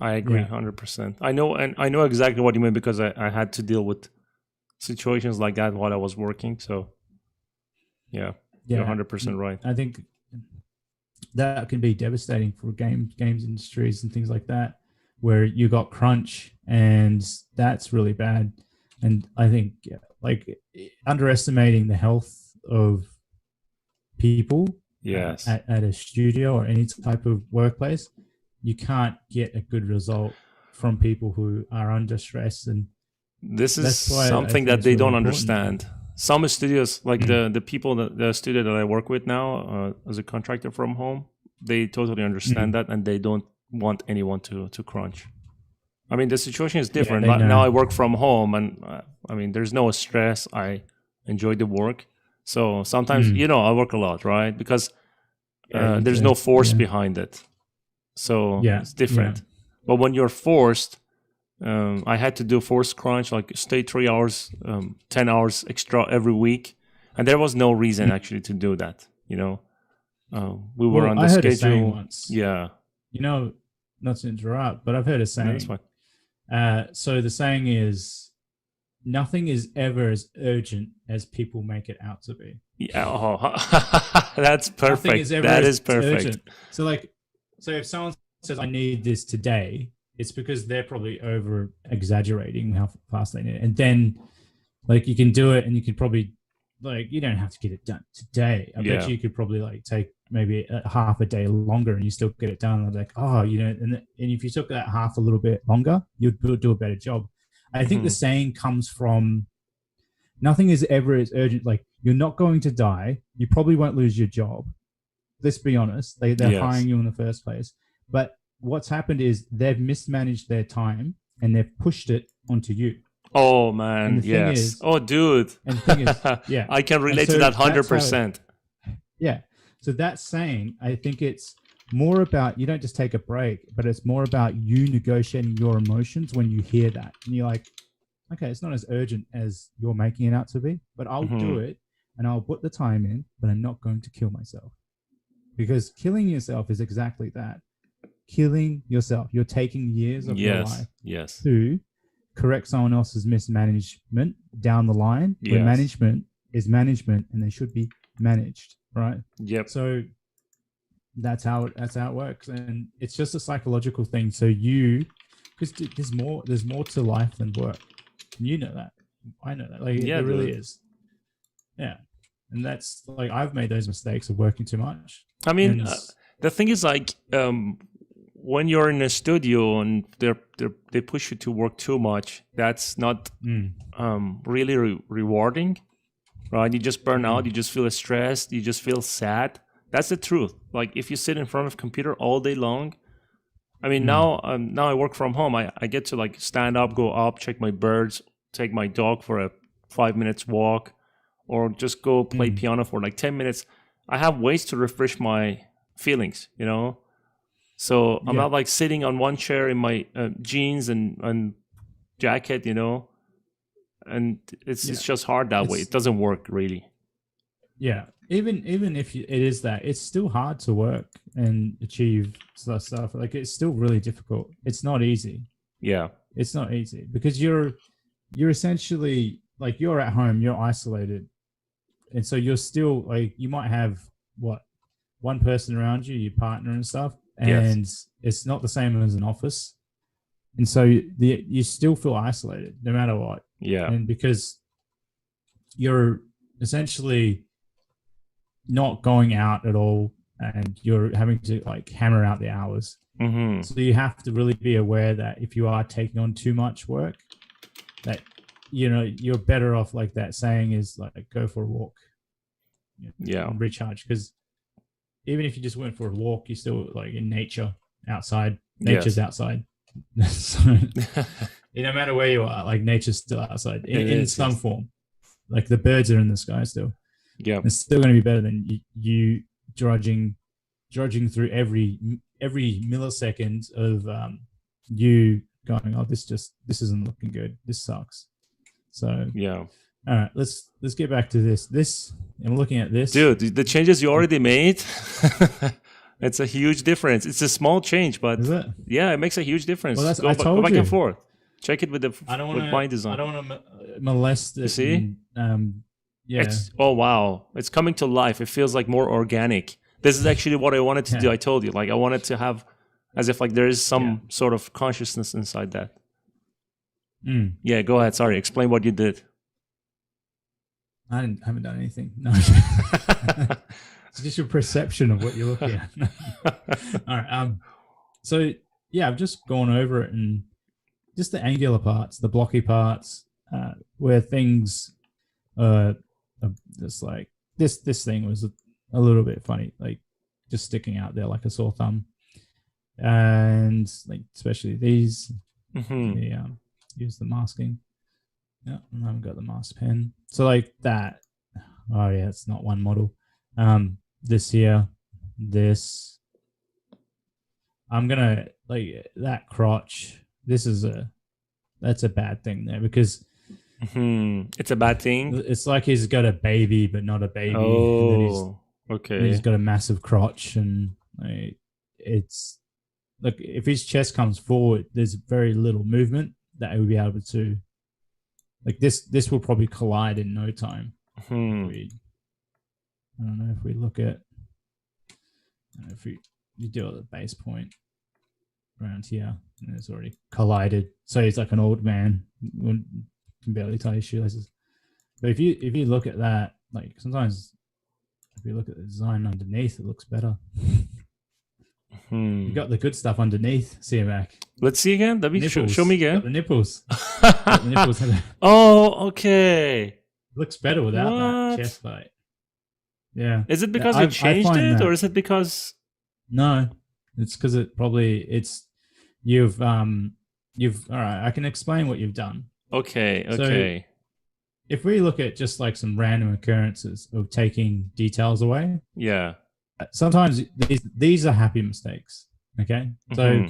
I agree 100%. I know exactly what you mean, because I had to deal with situations like that while I was working. So you're 100% right. I think that can be devastating for games industries and things like that, where you got crunch, and that's really bad. And I think like underestimating the health of people at a studio or any type of workplace, you can't get a good result from people who are under stress. And this is something that they don't understand. Some studios, like the studio that I work with now as a contractor from home, they totally understand that, and they don't want anyone to crunch. I mean, the situation is different. Now I work from home, and I mean, there's no stress. I enjoy the work. So sometimes, I work a lot, right? Because there's no force behind it. So it's different. Yeah. But when you're forced, I had to do forced crunch, like stay 3 hours, 10 hours extra every week. And there was no reason actually to do that, We were on the schedule. I heard a saying once. Yeah. Not to interrupt, but I've heard a saying. No, that's fine. So the saying is, nothing is ever as urgent as people make it out to be. Yeah, that's perfect. That is perfect. Urgent. So if someone says, I need this today, it's because they're probably over exaggerating how fast they need it. And then like you can do it and you can probably like, you don't have to get it done today. I bet you could probably like take maybe half a day longer and you still get it done. Like, oh, you know, and if you took that half a little bit longer, you'd do a better job. I think the saying comes from nothing is ever as urgent. Like you're not going to die. You probably won't lose your job. Let's be honest. They're hiring you in the first place. But what's happened is they've mismanaged their time and they've pushed it onto you. Oh man, yes. Is, oh dude. And the thing is, yeah. I can relate to that 100%. Yeah. So that's saying, I think it's more about, you don't just take a break, but it's more about you negotiating your emotions when you hear that. And you're like, okay, it's not as urgent as you're making it out to be, but I'll do it and I'll put the time in, but I'm not going to kill myself. Because killing yourself is exactly that. Killing yourself. You're taking years of your life to correct someone else's mismanagement down the line. Where management is management and they should be managed, right? Yep. So that's how it works. And it's just a psychological thing. So because there's more to life than work. And you know that. I know that. Like it really is. Yeah. And that's like I've made those mistakes of working too much. I mean, the thing is like when you're in a studio and they push you to work too much, that's not really rewarding, right? You just burn out, you just feel stressed, you just feel sad. That's the truth. Like if you sit in front of a computer all day long, I mean, now I work from home. I get to like stand up, go up, check my birds, take my dog for a 5 minutes walk, or just go play piano for like 10 minutes. I have ways to refresh my feelings, you know? So I'm not like sitting on one chair in my jeans and jacket, you know? And it's just hard that way. It doesn't work really. Yeah. Even if it is that, it's still hard to work and achieve stuff. Like it's still really difficult. It's not easy. Yeah. It's not easy because you're essentially like you're at home, you're isolated. And so you're still like, you might have one person around you, your partner and stuff. And it's not the same as an office. And so you still feel isolated no matter what. Yeah. And because you're essentially not going out at all and you're having to like hammer out the hours. Mm-hmm. So you have to really be aware that if you are taking on too much work, that, you know, you're better off, like that saying is like, go for a walk. And recharge. Because even if you just went for a walk, you're still like in nature, outside. Nature's outside. So, no matter where you are, like nature's still outside in some form. Like the birds are in the sky still. Yeah, it's still going to be better than you drudging through every millisecond of you going, oh, this isn't looking good. This sucks. So yeah. All right, let's get back to this. I'm looking at this. Dude, the changes you already made, it's a huge difference. It's a small change, but it makes a huge difference. Well, go back and forth. Check it with my design. I don't want to molest it. You see? Yeah. Oh, wow. It's coming to life. It feels like more organic. This is actually what I wanted to do. I told you. Like I wanted to have as if like there is some sort of consciousness inside that. Yeah, go ahead. Sorry. Explain what you did. I haven't done anything. No. It's just your perception of what you're looking at. All right. So yeah, I've just gone over it and just the angular parts, the blocky parts, where things just like this thing was a little bit funny, like just sticking out there like a sore thumb, and like especially these. Use the masking. Yeah, I haven't got the mask pen. So like that. Oh yeah, it's not one model. This here, this. I'm gonna like that crotch. That's a bad thing there because it's a bad thing. It's like he's got a baby, but not a baby. Oh, and he's got a massive crotch, and like, it's like if his chest comes forward, there's very little movement that he would be able to. Like this will probably collide in no time. I don't know if we look at, if you do it at the base point. around here, and it's already collided. So he's like an old man, can barely tie his shoelaces. But if you look at that, like sometimes if you look at the design underneath, it looks better. You got the good stuff underneath, C-Mac. Let's see again. Show me again. Got the nipples. Got the nipples. Oh, okay. Looks better without that chest plate. Yeah. Is it because you changed it, or is it because? No, it's because you've all right. I can explain what you've done. Okay. So if we look at just like some random occurrences of taking details away, yeah. Sometimes these are happy mistakes. Okay, so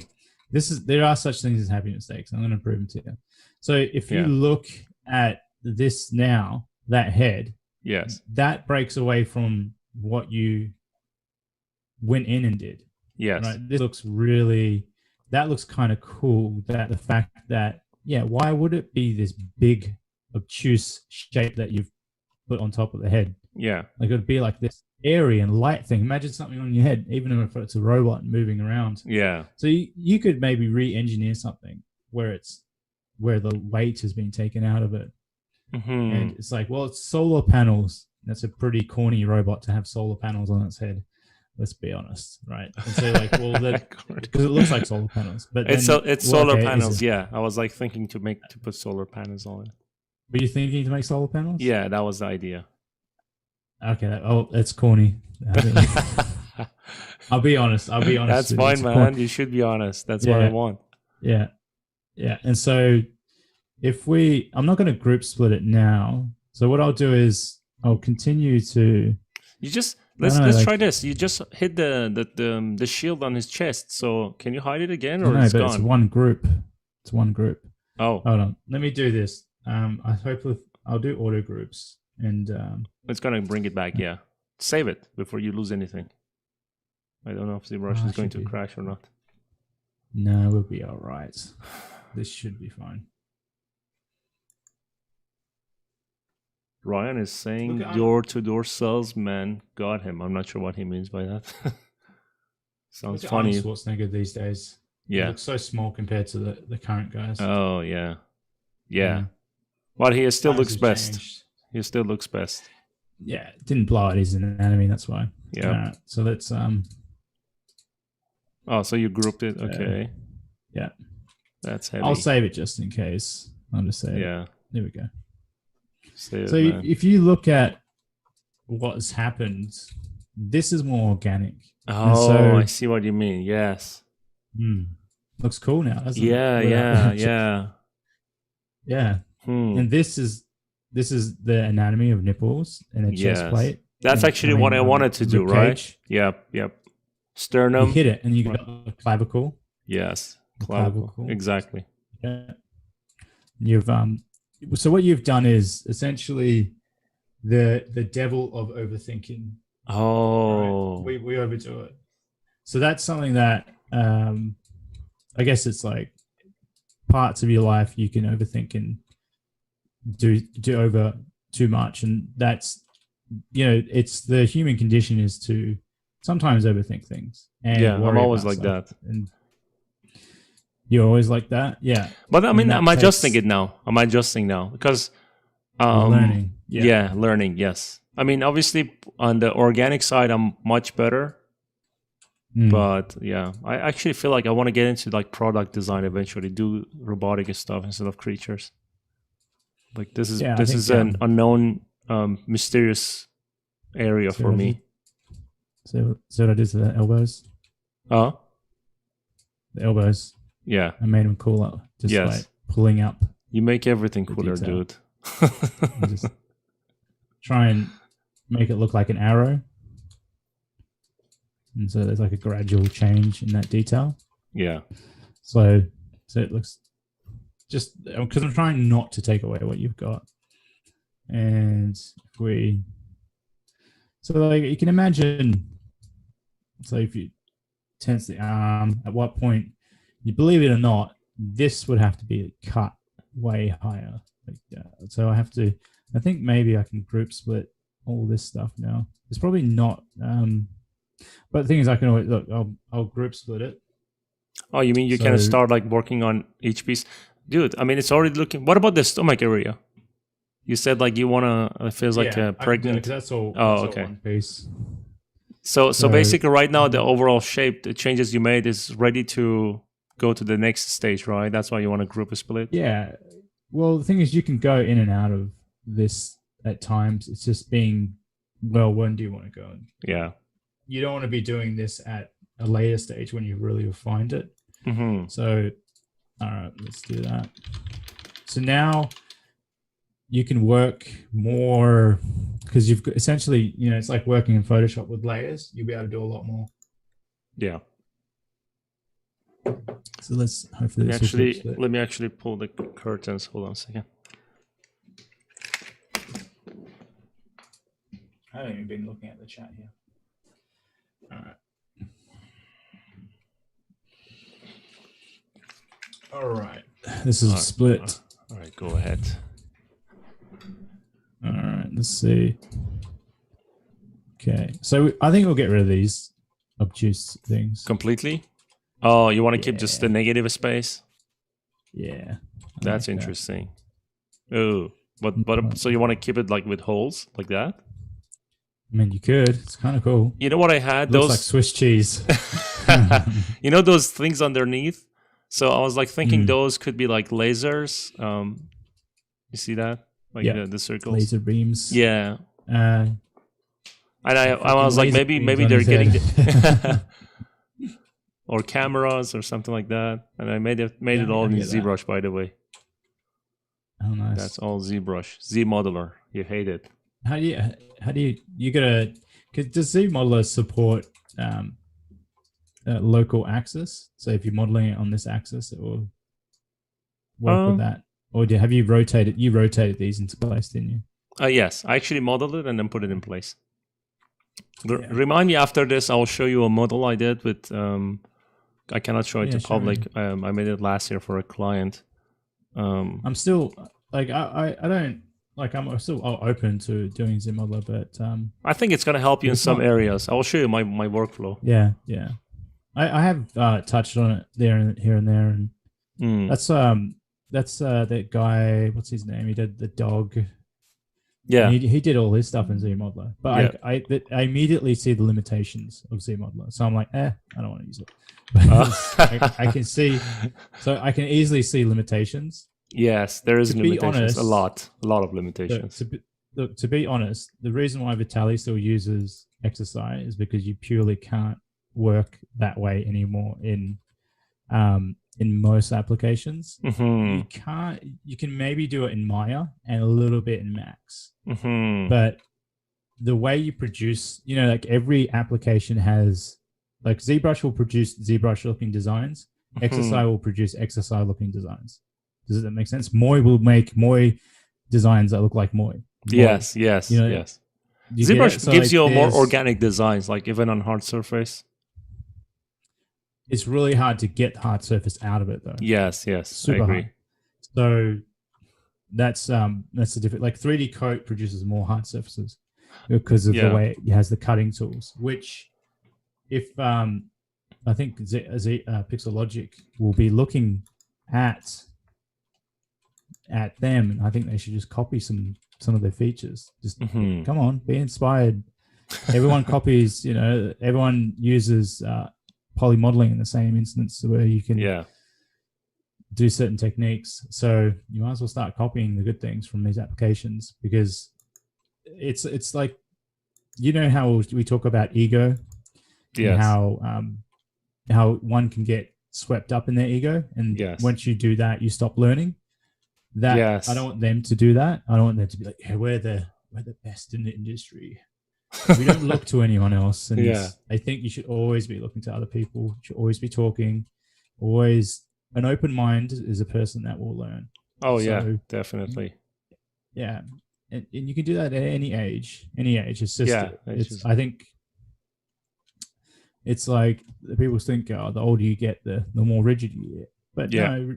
there are such things as happy mistakes. I'm going to prove them to you. So if you look at this now, that head, yes, that breaks away from what you went in and did. Yes, right. This looks kind of cool. That the fact that why would it be this big obtuse shape that you've put on top of the head? Yeah, like it would be like this airy and light thing. Imagine something on your head, even if it's a robot moving around. Yeah. So you could maybe re-engineer something where the weight has been taken out of it. And it's like, well, it's solar panels. That's a pretty corny robot to have solar panels on its head. Let's be honest, right? And so like, well, because it looks like solar panels, but it's solar panels. Yeah, I was like thinking to put solar panels on it. Were you thinking to make solar panels? Yeah, that was the idea. Okay. It's corny. I'll be honest. That's fine, man. Corny. You should be honest. That's what I want. Yeah. Yeah. And so I'm not going to group split it now. So what I'll do is I'll continue to. Let's try this. You just hit the shield on his chest. So can you hide it again, or it's gone? It's one group. It's one group. Oh, hold on. Let me do this. I'll do auto groups. And it's gonna bring it back. Yeah, save it before you lose anything. I don't know if ZBrush is going to crash or not. No, we'll be all right. This should be fine. Ryan is saying door-to-door salesman got him. I'm not sure what he means by that. Sounds funny. Schwarzenegger these days. Yeah, he looks so small compared to the current guys. Oh yeah. Well, he still looks best. He still looks best. Yeah, it didn't blow out his anatomy, that's why. Yeah. So let's Oh, so you grouped it. Okay. Yeah. That's heavy. I'll save it just in case. I'll just save it. There we go. Save if you look at what's happened, this is more organic. Oh, I see what you mean. Yes. Looks cool now, doesn't it? Yeah. And this is the anatomy of nipples and a chest plate. That's actually what I wanted to do, right? Yep. Sternum. You hit it and you got a clavicle. Yes. Clavicle. Exactly. Yeah. You've so what you've done is essentially the devil of overthinking. Oh. Right? We overdo it. So that's something that I guess it's like parts of your life you can overthink and do over too much, and that's it's the human condition is to sometimes overthink things. And I'm always like that. And you're always like that, yeah. But I mean, I'm adjusting it now. I'm adjusting now because learning. Yeah, learning. Yes, I mean, obviously on the organic side, I'm much better. But yeah, I actually feel like I want to get into like product design eventually, do robotic stuff instead of creatures. Like this is an unknown, mysterious area for me. So what I did to the elbows? The elbows. Yeah. I made them cooler. Just like pulling up. You make everything cooler, dude. Just try and make it look like an arrow. And so there's like a gradual change in that detail. Yeah. So it looks just because I'm trying not to take away what you've got. And you can imagine, so if you tense the arm, at what point, you believe it or not, this would have to be cut way higher. So I think maybe I can group split all this stuff now. It's probably not, but the thing is I can always, look, I'll group split it. Oh, you mean you can start like working on each piece? Dude, I mean, it's already looking... What about the stomach area? You said like you want to... It feels like a pregnant... That's all, okay. All one piece. So basically right now, the overall shape, the changes you made is ready to go to the next stage, right? That's why you want to group a split? Yeah. Well, the thing is, you can go in and out of this at times. It's just being, well, when do you want to go? Yeah. You don't want to be doing this at a later stage when you really refined it. Mm-hmm. So, all right, let's do that. So now you can work more because you've got, essentially, it's like working in Photoshop with layers. You'll be able to do a lot more. Yeah. So let's hopefully let me actually pull the curtains. Hold on a second. I haven't even been looking at the chat here. All right. All right. This is a split. All right, go ahead. All right, let's see. Okay, so I think we'll get rid of these obtuse things completely. Oh, you want to keep just the negative space? Yeah, that's like interesting. That. Oh, but so you want to keep it like with holes like that? I mean, you could. It's kind of cool. You know what I had? It looks like Swiss cheese. You know those things underneath? So I was like thinking those could be like lasers. You see that? Like the circles. Laser beams. Yeah. And I was like, maybe they're getting or cameras or something like that. And I made it all in ZBrush, by the way. Oh, nice. That's all ZBrush. Z modeler. You hate it. How do you gotta? Does Z modeler support local axis? So if you're modeling it on this axis, it will work with that. Or have you rotated? You rotated these into place, didn't you? Yes, I actually modeled it and then put it in place. Remind me after this. I will show you a model I did with. I cannot show it to public. I made it last year for a client. I'm still like I don't like I'm still open to doing Z modeler, but I think it's going to help you in some areas. I will show you my workflow. Yeah. I have touched on it here and there, and that's that guy. What's his name? He did the dog. Yeah, he did all his stuff in Z modeler, but I immediately see the limitations of Z modeler, so I'm like, I don't want to use it. I can see, so I can easily see limitations. Yes, there is limitations. A lot of limitations. To be honest, the reason why Vitaly still uses XSI is because you purely can't work that way anymore in most applications. You can't. You can maybe do it in Maya and a little bit in Max, but the way you produce, like every application has, like ZBrush will produce ZBrush looking designs. XSI will produce XSI looking designs. Does that make sense? Moi will make Moi designs that look like Moi. Yes. ZBrush gives you more organic designs, like even on hard surface. It's really hard to get hard surface out of it, though. Yes, super I agree. Hard. So that's the different. Like 3D Coat produces more hard surfaces because of the way it has the cutting tools. Which, if I think Pixelogic will be looking at them, and I think they should just copy some of their features. Just come on, be inspired. Everyone copies. Everyone uses poly modeling in the same instance where you can do certain techniques. So you might as well start copying the good things from these applications, because it's like, how we talk about ego, and how one can get swept up in their ego, and once you do that, you stop learning. I don't want them to do that. I don't want them to be like, we're the best in the industry. We don't look to anyone else. And I think you should always be looking to other people. You should always be talking. Always an open mind is a person that will learn. Oh, so, definitely. Yeah. And you can do that at any age. It's just, I think it's like people think, the older you get, the more rigid you get. But no,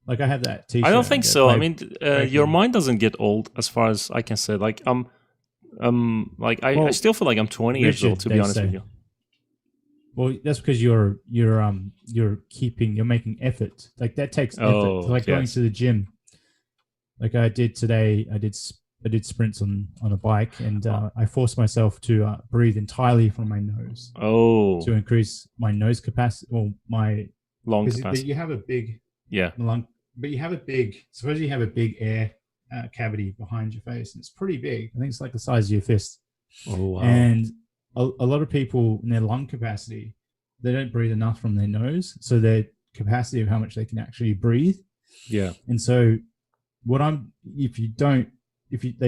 like I have that t-shirt. I don't think so. I mean, your mind doesn't get old, as far as I can say. Like I still feel like I'm 20 years old, to be honest with you. Well, that's because you're making effort. Like that takes effort. Oh, So like going to the gym. Like I did today, I did sprints on a bike, and I forced myself to breathe entirely from my nose. Oh, to increase my nose capacity. Well, my lung capacity. You have a big lung, but you have a big. Suppose you have a big air cavity behind your face, and it's pretty big. I think it's like the size of your fist. Oh wow! And a lot of people in their lung capacity, they don't breathe enough from their nose, so their capacity of how much they can actually breathe. Yeah. And so, they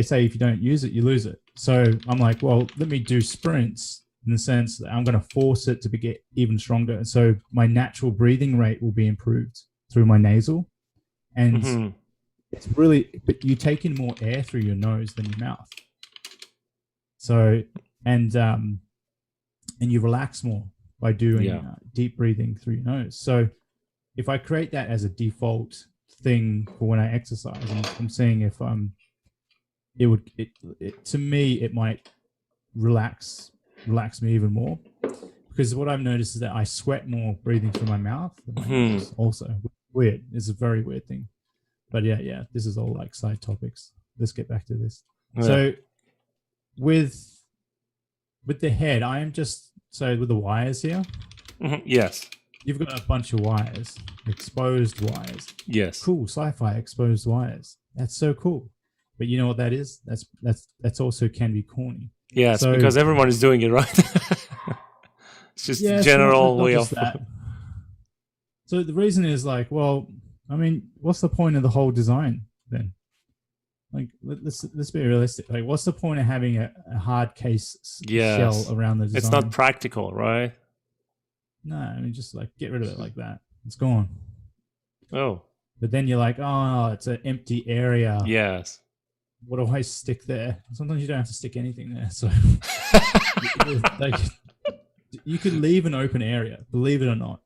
say if you don't use it, you lose it. So I'm like, well, let me do sprints in the sense that I'm going to force it to get even stronger. So my natural breathing rate will be improved through my nasal, and it's really, but you take in more air through your nose than your mouth. So, and you relax more by doing deep breathing through your nose. So if I create that as a default thing for when I exercise, I'm seeing if to me, it might relax me even more, because what I've noticed is that I sweat more breathing through my mouth than my nose. Also weird. It's a very weird thing, but yeah, this is all like side topics. Let's get back to this. So with the head, I am just with the wires here. Yes, you've got a bunch of wires, exposed wires. Yes, cool. Sci-fi exposed wires. That's so cool. But you know what that is? That's also can be corny. Yes, so, because everyone is doing it, right? It's just general way of that. So the reason is like, well, I mean, what's the point of the whole design then? Like, let's be realistic. Like, what's the point of having a hard case shell around the design? It's not practical, right? No, I mean, just like get rid of it like that. It's gone. Oh. But then you're like, oh, it's an empty area. Yes. What do I stick there? Sometimes you don't have to stick anything there. So like, you could leave an open area, believe it or not.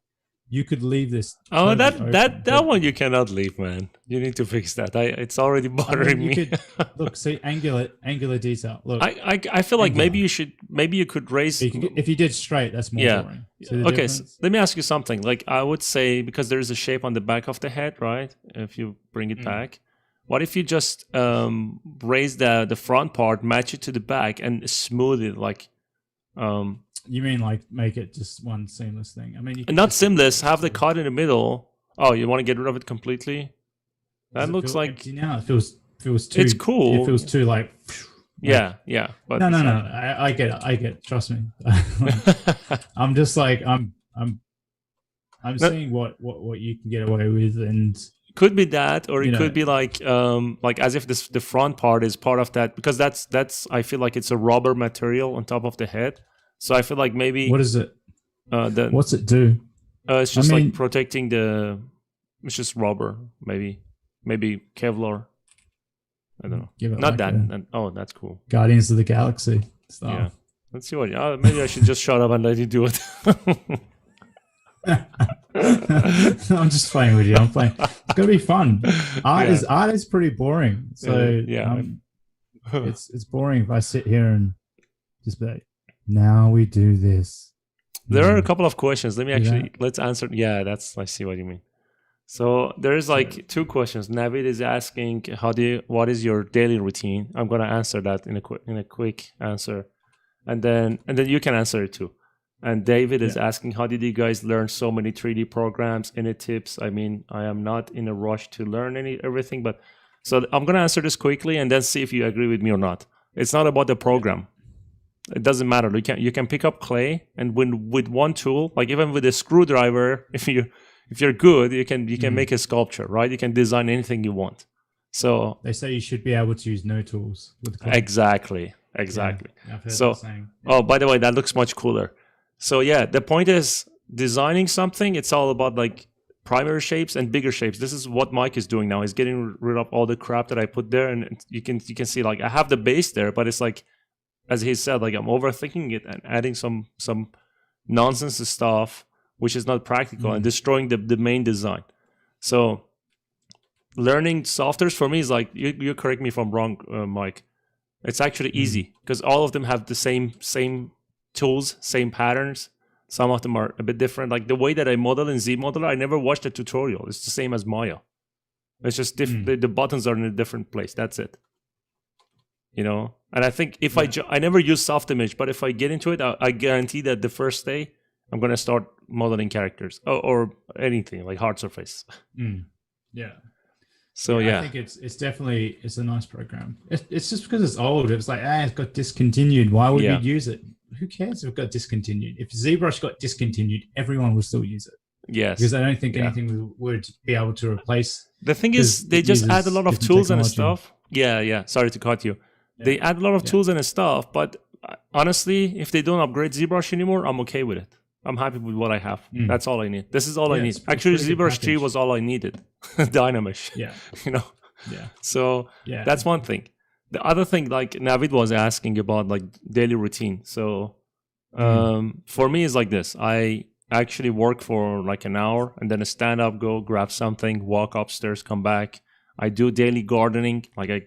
You could leave this. Oh, that one you cannot leave, man. You need to fix that. It's already bothering me. Look, see, angular detail. Look, I feel like maybe you could raise. If you did straight, that's more boring. Okay, so let me ask you something. Like I would say, because there is a shape on the back of the head, right? If you bring it back, what if you just raise the front part, match it to the back, and smooth it like. You mean like make it just one seamless thing? I mean, not seamless. Have the cut in the middle. Oh, you want to get rid of it completely? That looks like now it feels too. It's cool. It feels too like. Yeah. But no. I get it. Trust me. I'm just like I'm seeing what you can get away with, and could be that, or it could be like as if the front part is part of that, because that's I feel like it's a rubber material on top of the head. So I feel like maybe what is it? What's it do? It's just like protecting the. It's just rubber, maybe Kevlar. I don't know. Not like that. Oh, that's cool. Guardians of the Galaxy stuff. Yeah. Let's see what. Maybe I should just shut up and let you do it. I'm just playing with you. I'm playing. It's gonna be fun. Art is pretty boring. So it's boring if I sit here and just be like, now we do this. There are a couple of questions. Let's answer. Yeah, I see what you mean. So there is like two questions. Navid is asking, what is your daily routine? I'm gonna answer that in a quick answer, and then you can answer it too. And David is asking, how did you guys learn so many 3D programs? Any tips? I mean, I am not in a rush to learn everything, but so I'm gonna answer this quickly and then see if you agree with me or not. It's not about the program. It doesn't matter. You can pick up clay, and with one tool, like even with a screwdriver, if you're good, you can make a sculpture, right? You can design anything you want. So they say you should be able to use no tools with clay. Exactly. Yeah, I've heard So, that saying. Oh, by the way, that looks much cooler. So yeah, the point is designing something. It's all about like primary shapes and bigger shapes. This is what Mike is doing now. He's getting rid of all the crap that I put there, and you can see like I have the base there, but it's like, as he said, like I'm overthinking it and adding some nonsense stuff which is not practical and destroying the main design. So learning softwares for me is like, you correct me if I'm wrong, Mike. It's actually easy because all of them have the same tools, same patterns. Some of them are a bit different. Like the way that I model in ZModeler, I never watched a tutorial. It's the same as Maya. It's just the buttons are in a different place. That's it. You know? And I think if I never use soft image, but if I get into it, I guarantee that the first day I'm going to start modeling characters or anything like hard surface. Yeah. So I think it's definitely a nice program. It's just because it's old. It's like, it got discontinued. Why would we use it? Who cares if it got discontinued? If ZBrush got discontinued, everyone will still use it. Yes. Because I don't think anything would be able to replace. The thing is, they just add a lot of tools and stuff. Yeah. Sorry to cut you. Yeah. They add a lot of tools and stuff, but honestly, if they don't upgrade ZBrush anymore, I'm okay with it. I'm happy with what I have. That's all I need. This is all I need. Actually, ZBrush 3 was all I needed. Dynamesh. Yeah. You know? Yeah. So that's one thing. The other thing, like Navid was asking about like daily routine. So for me, it's like this. I actually work for like an hour and then stand up, go grab something, walk upstairs, come back. I do daily gardening. Like I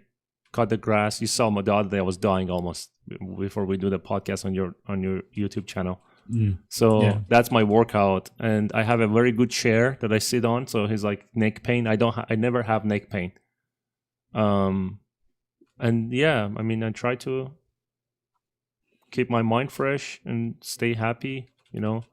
cut the grass. You saw my dad there was dying almost before we do the podcast on your YouTube channel. So that's my workout, and I have a very good chair that I sit on. So he's like neck pain. I never have neck pain. And yeah, I mean, I try to keep my mind fresh and stay happy. You know,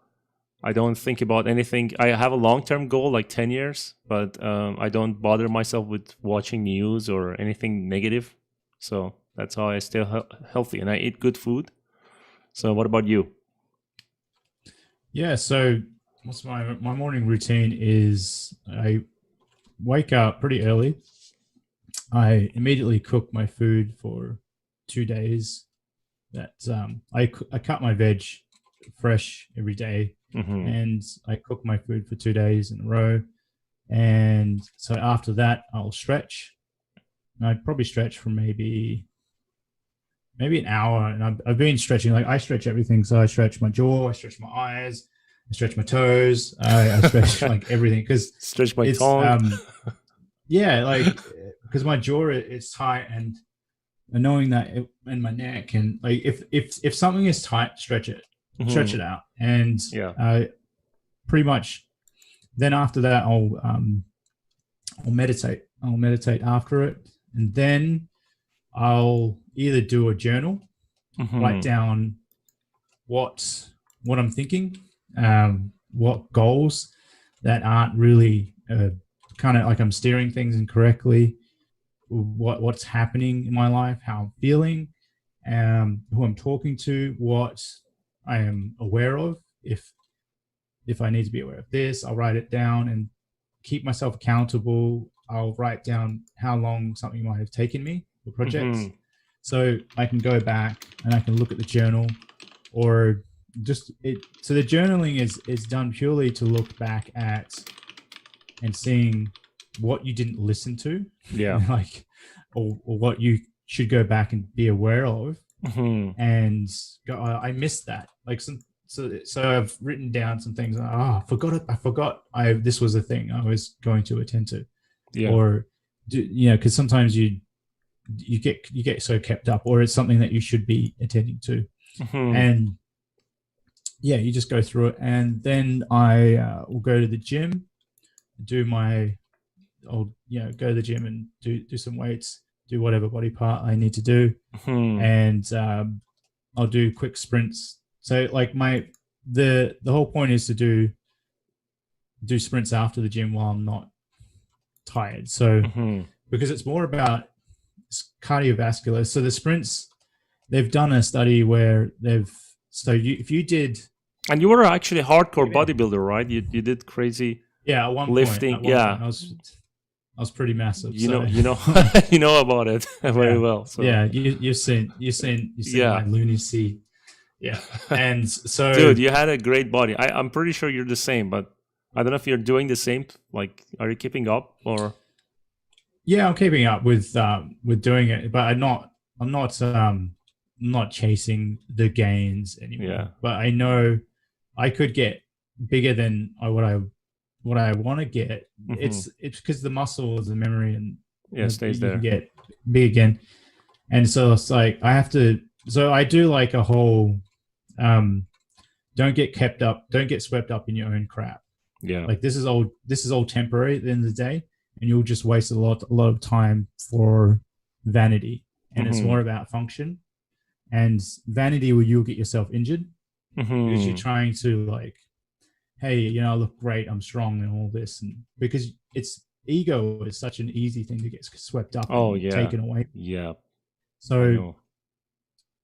I don't think about anything. I have a long-term goal, like 10 years, but I don't bother myself with watching news or anything negative. So that's how I stay healthy, and I eat good food. So what about you? Yeah, so what's my morning routine is I wake up pretty early. I immediately cook my food for 2 days. That I cut my veg fresh every day, and I cook my food for 2 days in a row. And so after that, I'll stretch. And I'd probably stretch for maybe an hour, and I've been stretching. Like I stretch everything, so I stretch my jaw, I stretch my eyes, I stretch my toes, I stretch like everything because stretch my tongue. Like because my jaw is tight, and knowing that in my neck, and like if something is tight, stretch it out, and pretty much. Then after that, I'll meditate. I'll meditate after it, and then I'll either do a journal, write down what I'm thinking, what goals that aren't really kind of like I'm steering things incorrectly, what's happening in my life, how I'm feeling, who I'm talking to, what I am aware of. If I need to be aware of this, I'll write it down and keep myself accountable. I'll write down how long something might have taken me, the projects. So I can go back and I can look at the journal, or just it. So the journaling is done purely to look back at and seeing what you didn't listen to, like, or what you should go back and be aware of, and go, I missed that. Like so I've written down some things. I forgot. This was a thing I was going to attend to, or because sometimes you get so kept up, or it's something that you should be attending to, and you just go through it. And then I will go to the gym, I'll go to the gym and do some weights, do whatever body part I need to do, and I'll do quick sprints. So like the whole point is to do sprints after the gym while I'm not tired. So because it's more about cardiovascular. So the sprints, they've done a study where if you did, and you were actually a hardcore bodybuilder, right? You did crazy at one lifting. Point, I was pretty massive. You know about it very well. So. Yeah, you've seen my lunacy. Yeah, and so dude, you had a great body. I'm pretty sure you're the same, but I don't know if you're doing the same. Like, are you keeping up or? Yeah, I'm keeping up with doing it, but I'm not chasing the gains anymore. Yeah. But I know I could get bigger than what I want to get. It's because the muscle is the memory, and stays there. You can get big again, and so it's like I have to. So I do like a whole don't get swept up in your own crap. Yeah. Like this is all temporary at the end of the day, and you'll just waste a lot of time for vanity. And it's more about function. And vanity, where you'll get yourself injured because you're trying to like, hey, I look great, I'm strong and all this. And because ego is such an easy thing to get swept up and taken away. Yeah. So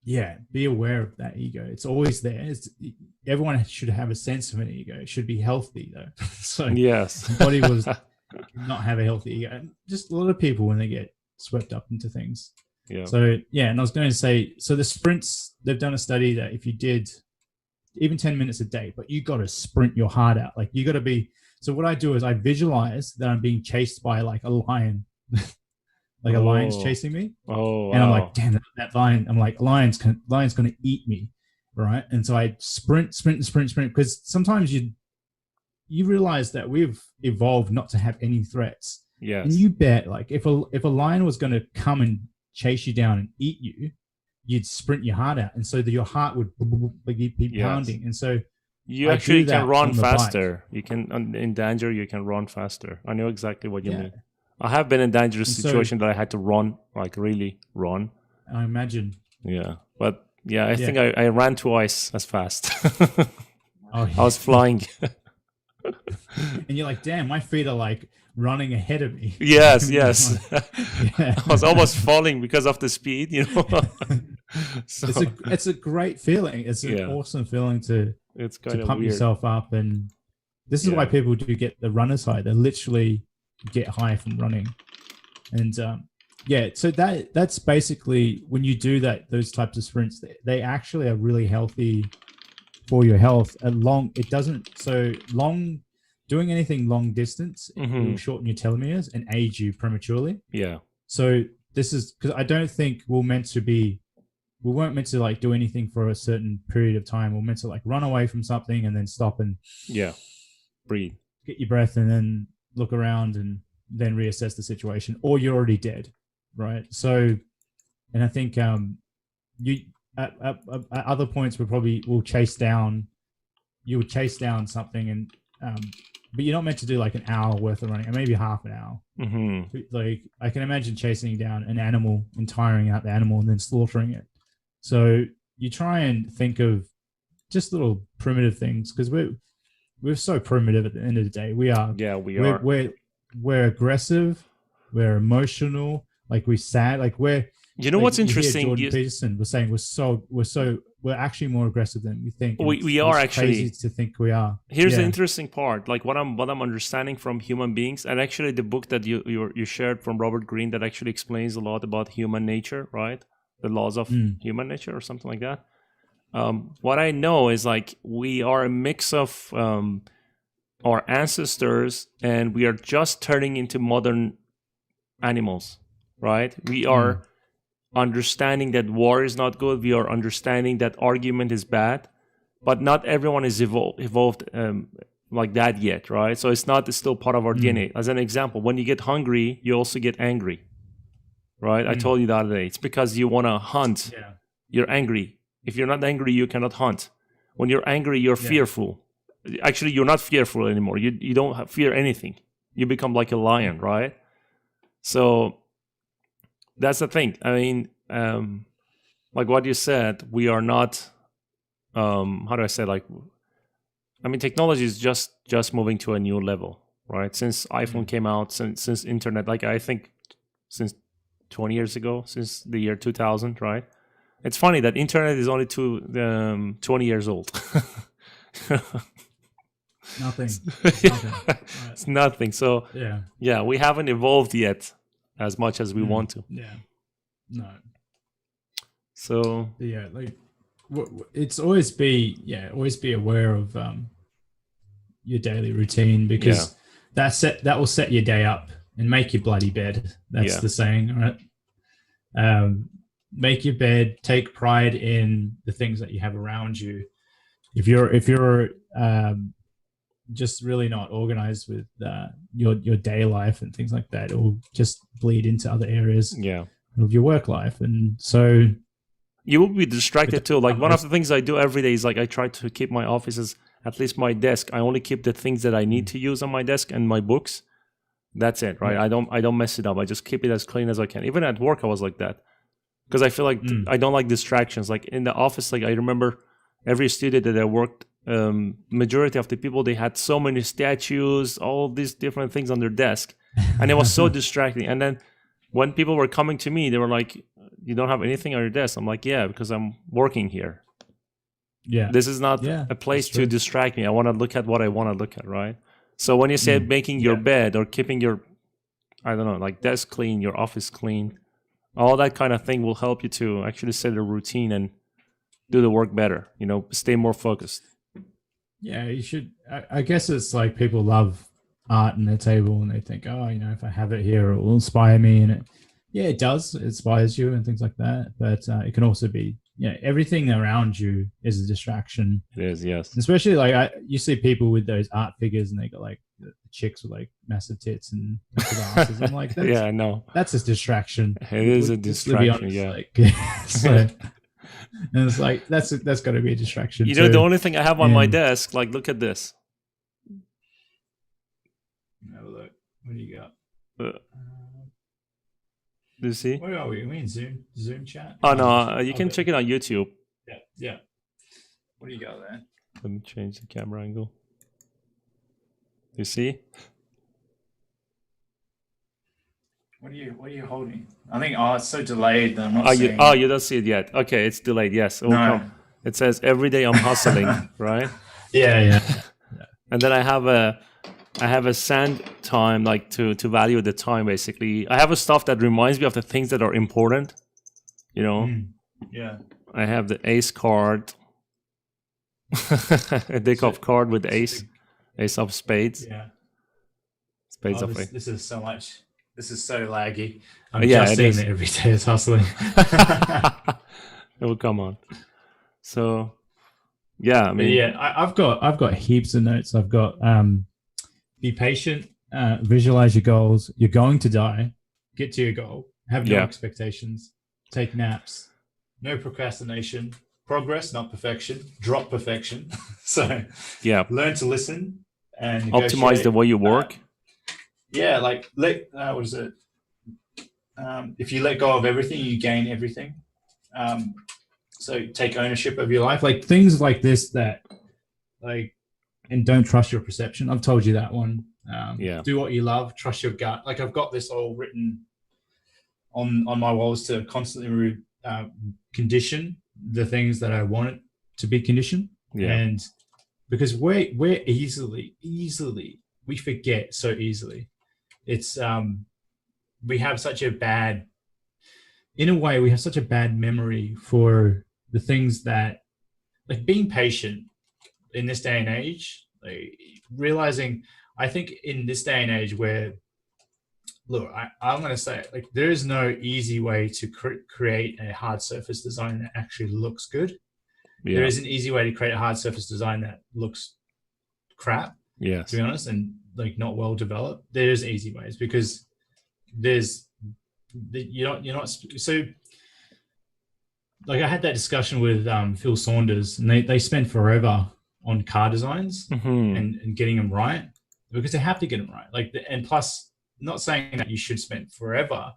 yeah, be aware of that ego. It's always there. Everyone should have a sense of an ego. It should be healthy though. So yes, body was not have a healthy ego. And just a lot of people when they get swept up into things. Yeah. So yeah, and I was going to say, so the sprints, they've done a study that if you did even 10 minutes a day, but you got to sprint your heart out. Like you got to be. So what I do is I visualize that I'm being chased by like a lion. Like a lion's chasing me. Oh, wow. And I'm like, damn, that lion. I'm like, lion's going to eat me, right? And so I sprint, because sometimes you realize that we've evolved not to have any threats. Yes. And you bet, like, if a lion was going to come and chase you down and eat you, you'd sprint your heart out, and so that your heart would be pounding, and so you actually can run faster. You can in danger. You can run faster. I know exactly what you mean. I have been in dangerous situation that I had to run, like really run. I imagine. Yeah, but I think I ran twice as fast. I was flying. And you're like, damn, my feet are like running ahead of me. Yes. I was almost falling because of the speed, So, it's a great feeling. It's an awesome feeling to pump weird. yourself up, and this is why people do get the runner's high. They literally get high from running, and so that's basically when you do those types of sprints, they actually are really healthy for your health. Doing anything long distance will shorten your telomeres and age you prematurely. Yeah. So this is because I don't think we weren't meant to like do anything for a certain period of time. We're meant to like run away from something and then stop and breathe, get your breath, and then look around and then reassess the situation, or you're already dead, right? So, and I think you at other points will chase down something, and but you're not meant to do like an hour worth of running, or maybe half an hour. Like I can imagine chasing down an animal and tiring out the animal and then slaughtering it. So you try and think of just little primitive things, because we're so primitive at the end of the day. We are. Yeah, we are. We're aggressive. We're emotional. Like we're sad. Like we're. What's interesting? Jordan Peterson was saying we're actually more aggressive than we think. We are actually crazy to think we are. Here's the interesting part. Like what I'm understanding from human beings, and actually the book that you shared from Robert Greene that actually explains a lot about human nature, right? The laws of human nature or something like that. What I know is like we are a mix of our ancestors, and we are just turning into modern animals, right? We are understanding that war is not good. We are understanding that argument is bad, but not everyone is evolved like that yet, right? So it's still part of our DNA. As an example, when you get hungry, you also get angry, right? I told you the other day. It's because you want to hunt. Yeah. You're angry. If you're not angry, you cannot hunt. When you're angry, you're fearful. Actually, you're not fearful anymore. You don't fear anything. You become like a lion, right? So that's the thing. I mean, like what you said, we are not. How do I say? Like, I mean, technology is just moving to a new level, right? Since iPhone came out, since internet, like I think since 20 years ago, since the year 2000, right? It's funny that internet is only 20 years old. Nothing. It's nothing. So we haven't evolved yet as much as we want to. Yeah. No. So like it's always be aware of your daily routine, because that will set your day up and make your bloody bed. That's the saying, right? Make your bed. Take pride in the things that you have around you. If you're just really not organized with your day life and things like that, it will just bleed into other areas of your work life. And so You will be distracted too. Like one of the things I do every day is like I try to keep my offices, at least my desk. I only keep the things that I need to use on my desk and my books. That's it, right? Yeah. I don't mess it up. I just keep it as clean as I can. Even at work, I was like that because I feel like I don't like distractions. Like in the office, like I remember every studio that I worked, majority of the people, they had so many statues, all these different things on their desk, and it was so distracting. And then when people were coming to me, they were like, "You don't have anything on your desk?" I'm like, "Yeah, because I'm working here. Yeah, This is not a place to distract me. I want to look at what I want to look at, right?" So when you said making your bed or keeping your, I don't know, like desk clean, your office clean, all that kind of thing will help you to actually set a routine and do the work better, you know, stay more focused. Yeah, you should. I guess it's like people love art in their table and they think, oh, you know, if I have it here, it will inspire me. And it does. It inspires you and things like that. But it can also be, everything around you is a distraction. It is, yes. Especially like you see people with those art figures and they got like the chicks with like massive tits and massive asses. I'm like, that's, yeah, no, that's a distraction. It is a distraction. Honest, yeah. Like, so, and it's like that's got to be a distraction. You know, the only thing I have on my desk, like, look at this. Have a look. What do you got? Do you see? Where are we? Are we in Zoom chat? Oh no, you can check it on YouTube. Yeah. What do you got there? Let me change the camera angle. You see? What are you holding? I think it's so delayed that I'm not seeing. You don't see it yet. Okay, it's delayed. Yes, it will come. It says every day I'm hustling, right? Yeah. And then I have a sand time, like to value the time. Basically, I have a stuff that reminds me of the things that are important. You know. Yeah. I have the ace card, a deck of card with ace of spades. Yeah. Spades of ace. This is so much. This is so laggy. I'm just seeing it every day is hustling. It will come on. So, yeah, I mean, I've got heaps of notes. I've got be patient, visualize your goals. You're going to die. Get to your goal. Have no expectations. Take naps. No procrastination. Progress, not perfection. Drop perfection. So, learn to listen and optimize the way you work. Like what is it? If you let go of everything, you gain everything. So take ownership of your life, like things like this that, like, and don't trust your perception. I've told you that one. Do what you love. Trust your gut. Like I've got this all written on my walls to constantly condition the things that I want it to be conditioned. And because we're easily we forget so easily. It's we have such a bad memory for the things that, like, being patient in this day and age, like realizing, I think in this day and age where, look, I'm going to say it, like, there is no easy way to create a hard surface design that actually looks good. There is an easy way to create a hard surface design that looks crap, to be honest, and like not well developed. There's easy ways because you're not so, like, I had that discussion with Phil Saunders, and they spend forever on car designs and getting them right, because they have to get them right. Like, and plus, not saying that you should spend forever,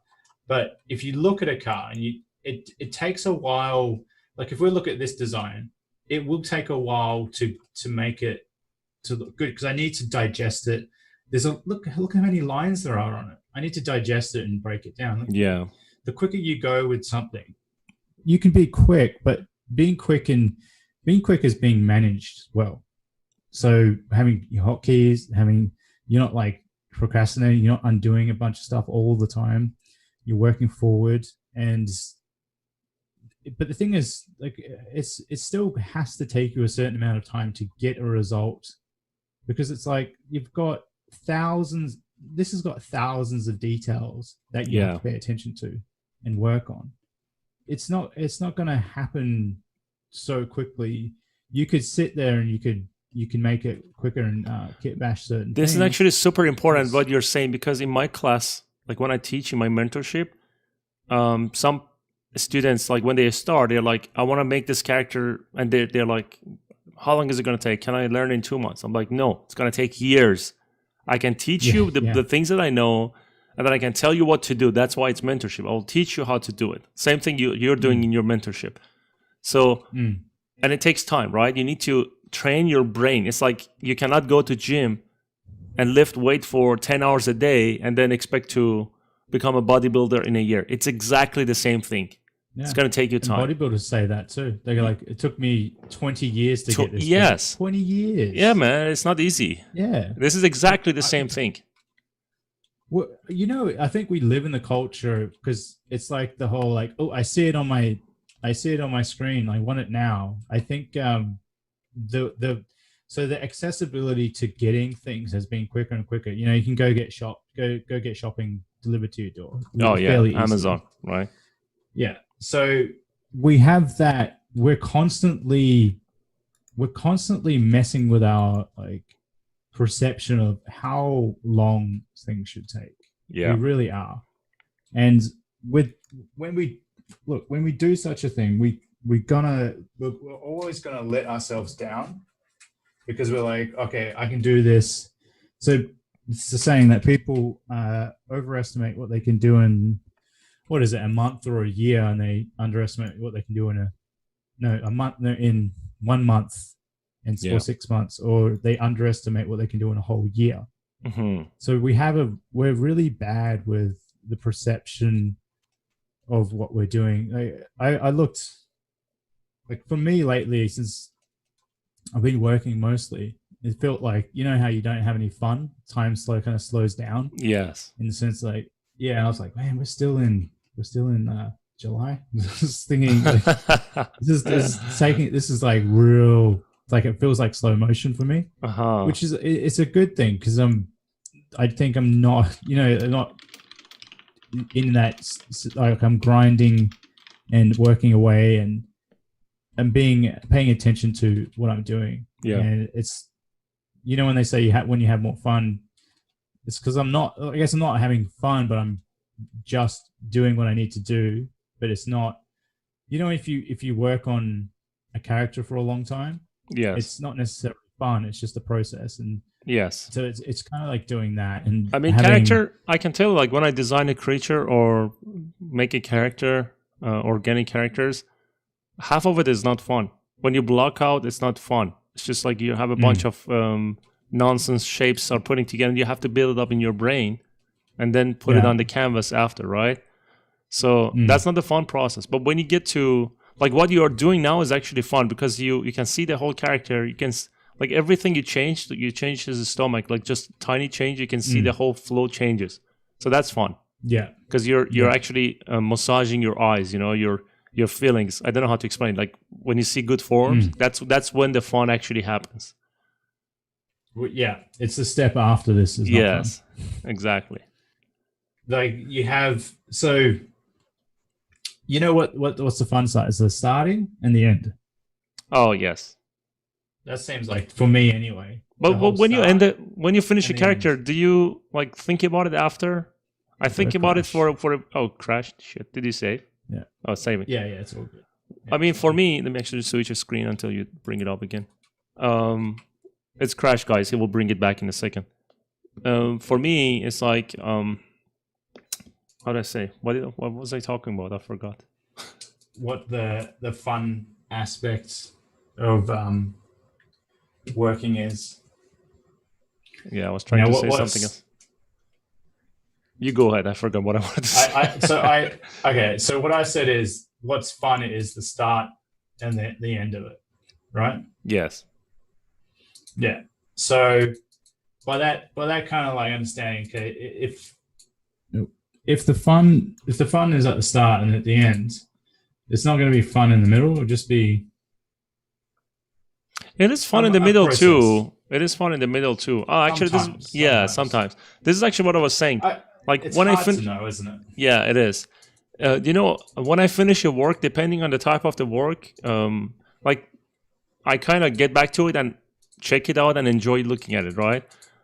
but if you look at a car and it takes a while. Like, if we look at this design, it will take a while to make it to look good, because I need to digest it. There's look how many lines there are on it. I need to digest it and break it down. The quicker you go with something, you can be quick, but being quick is being managed well. So having your hotkeys, you're not like procrastinating, you're not undoing a bunch of stuff all the time. You're working forward, but the thing is, like, it still has to take you a certain amount of time to get a result, because it's like you've got thousands. This has got thousands of details that you have to pay attention to and work on. It's not going to happen so quickly. You could sit there and you can make it quicker and kit bash certain things. This is actually super important what you're saying, because in my class, like when I teach in my mentorship, some students, like when they start, they're like, I want to make this character, and they're like, how long is it going to take? Can I learn in 2 months? I'm like, no, it's going to take years. I can teach you the things that I know, and then I can tell you what to do. That's why it's mentorship. I will teach you how to do it. Same thing you're doing in your mentorship. So, and it takes time, right? You need to train your brain. It's like you cannot go to gym and lift weight for 10 hours a day and then expect to become a bodybuilder in a year. It's exactly the same thing. Yeah. It's going to take you time. And bodybuilders say that too. They're like, it took me 20 years to get this. Yes. 20 years. Yeah, man. It's not easy. Yeah. This is exactly the same thing. Well, you know, I think we live in the culture because it's like the whole like, oh, I see it on my screen. I want it now. I think the accessibility to getting things has been quicker and quicker. You know, you can go get shopping delivered to your door. Oh yeah, Amazon, right? Yeah. So we have that. We're constantly messing with our like perception of how long things should take. Yeah, we really are. And when we do such a thing, we're always gonna let ourselves down because we're like, okay, I can do this. So it's the saying that people overestimate what they can do in a month or a year, and they underestimate what they can do in in 1 month and for 6 months, or they underestimate what they can do in a whole year. So we're really bad with the perception of what we're doing. I looked, like for me lately, since I've been working mostly, it felt like, you know how you don't have any fun, time kind of slows down. Yes. In the sense like, and I was like, man, we're still in July. Just thinking like, this is like real, like it feels like slow motion for me, which is, it's a good thing because I think I'm not, not in that, like I'm grinding and working away and paying attention to what I'm doing. Yeah. And it's, when they say when you have more fun, it's because I'm not having fun, but I'm just doing what I need to do. But it's not, if you work on a character for a long time, yes, it's not necessarily fun. It's just a process. And yes, so it's kind of like doing that. And I mean, character, I can tell, like when I design a creature or make a character, organic characters, half of it is not fun. When you block out, it's not fun. It's just like you have a bunch of nonsense shapes are putting together, and you have to build it up in your brain and then put it on the canvas after, right? So that's not the fun process. But when you get to, like what you are doing now is actually fun because you can see the whole character. You can, like everything you change his stomach, like just tiny change, you can see the whole flow changes. So that's fun. Yeah. Because you're actually massaging your eyes, your feelings. I don't know how to explain. Like when you see good forms, that's when the fun actually happens. Well, yeah, it's the step after this. Is yes, exactly. Like you have, so what's the fun side? Is the starting and the end. Oh yes, that seems like for me anyway. But when you finish a character, do you like think about it after? I think about it for crashed. Shit, did you save? Yeah. Oh, save it. Yeah, it's all good. Yeah, I mean, for me, let me actually switch a screen until you bring it up again. It's crashed, guys. He will bring it back in a second. For me, it's like, how do I say? What was I talking about? I forgot. What the fun aspects of working is. Yeah, I was trying to say something else. You go ahead. I forgot what I wanted to say. Okay. So what I said is, what's fun is the start and the end of it, right? Yes. Yeah. So by that kind of like understanding, okay, if the fun is at the start and at the end, it's not going to be fun in the middle. It'll just be. It is fun in the middle too. It is fun in the middle too. Oh, actually, sometimes. This is actually what I was saying. It's hard to know, isn't it? Yeah, it is. When I finish a work, depending on the type of the work, like I kind of get back to it and check it out and enjoy looking at it, right?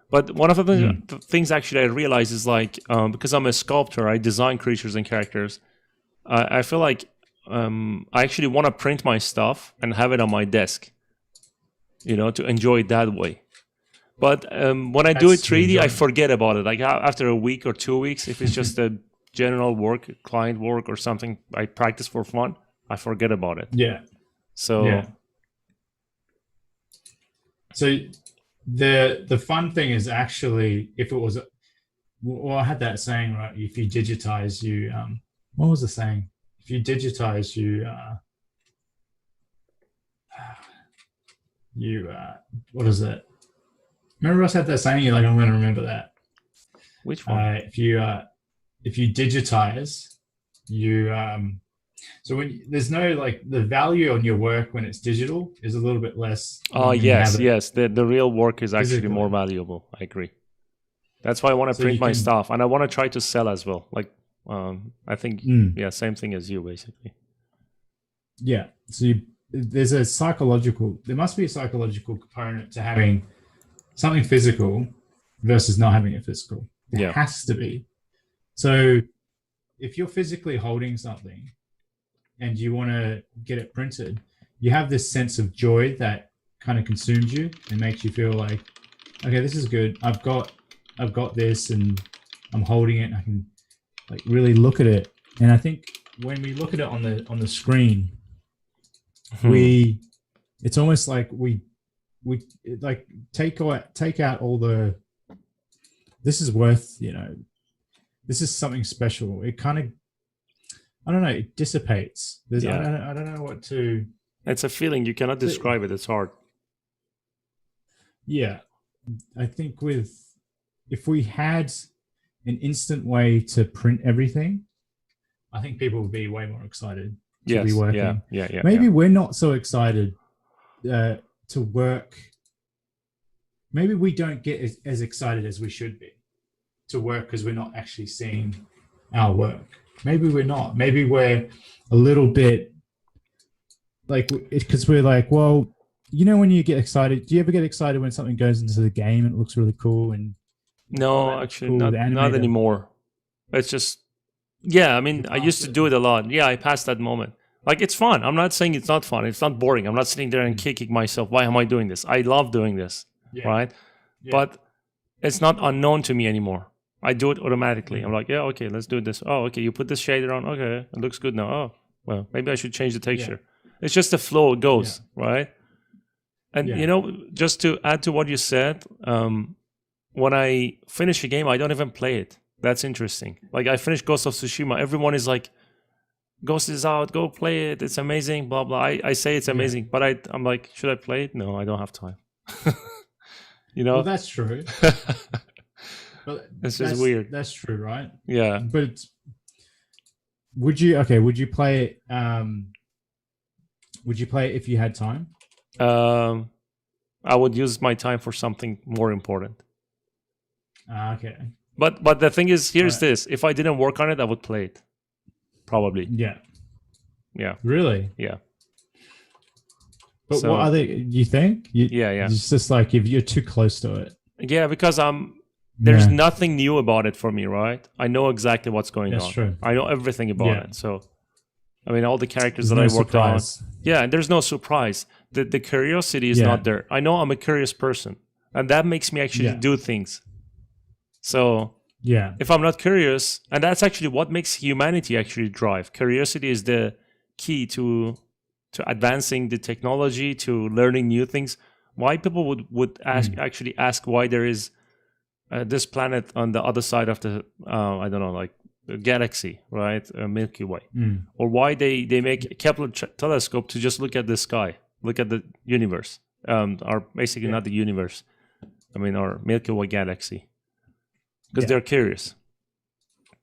But one of the things actually I realize is like, because I'm a sculptor, I design creatures and characters. I feel like I actually want to print my stuff and have it on my desk, to enjoy it that way. But when I do it 3D, I forget about it. Like after a week or 2 weeks, if it's just a general work, client work or something I practice for fun, I forget about it. Yeah. So yeah. So the fun thing is actually, if it was, well, I had that saying, right? If you digitize, you what was the saying? If you digitize, what is it? Remember us had that saying? You're like, I'm going to remember that. Which one? If you digitize, you so when there's no, like, the value on your work when it's digital is a little bit less. Oh yes. The real work is actually physically more valuable. I agree. That's why I want to print my stuff, and I want to try to sell as well. Like I think same thing as you basically. Yeah. So there must be a psychological component to having something physical versus not having it physical. There has to be. So if you're physically holding something and you want to get it printed, you have this sense of joy that kind of consumes you and makes you feel like, okay, this is good. I've got this and I'm holding it and I can, like, really look at it. And I think when we look at it on the screen, it's almost like we like take out all the, this is worth, this is something special. It kind of, I don't know, it dissipates. I don't know what to. It's a feeling, you cannot describe it. It's hard. Yeah, I think if we had an instant way to print everything, I think people would be way more excited to be working. Yeah. Maybe we're not so excited to work. Maybe we don't get as excited as we should be to work because we're not actually seeing our work. Maybe we're not. Maybe we're a little bit like, because we're like, well, when you get excited, do you ever get excited when something goes into the game and it looks really cool? And no, actually, not anymore. It's just, I mean, I used to do it a lot. Yeah, I passed that moment. Like, it's fun. I'm not saying it's not fun. It's not boring. I'm not sitting there and kicking myself. Why am I doing this? I love doing this, right? Yeah. But it's not unknown to me anymore. I do it automatically. I'm like, okay, let's do this. Oh, okay, you put this shader on. Okay, it looks good now. Oh, well, maybe I should change the texture. Yeah. It's just the flow. It goes, right? And, just to add to what you said, when I finish a game, I don't even play it. That's interesting. Like, I finished Ghost of Tsushima. Everyone is like, Ghost is out, go play it. It's amazing, blah, blah. I say it's amazing, but I'm like, should I play it? No, I don't have time. Well, that's true. But it's just weird. That's true, right? Yeah. But would you play it? Would you play it if you had time? I would use my time for something more important. Okay. But the thing is, here's this. If I didn't work on it, I would play it. Probably. Yeah. Yeah. Really? Yeah. But what are they, you think? Yeah. It's just like if you're too close to it. Yeah, because there's nothing new about it for me, right? I know exactly what's going on. That's true. I know everything about it. So, I mean, all the characters that I worked on. Yeah, and there's no surprise. The curiosity is not there. I know I'm a curious person, and that makes me actually do things. So, if I'm not curious, and that's actually what makes humanity actually drive. Curiosity is the key to advancing the technology, to learning new things. Why people would actually ask why there is this planet on the other side of the I don't know, like the galaxy, right? Milky Way, or why they make a Kepler telescope to just look at the sky, look at the universe, or basically not the universe. I mean, our Milky Way galaxy, because they're curious,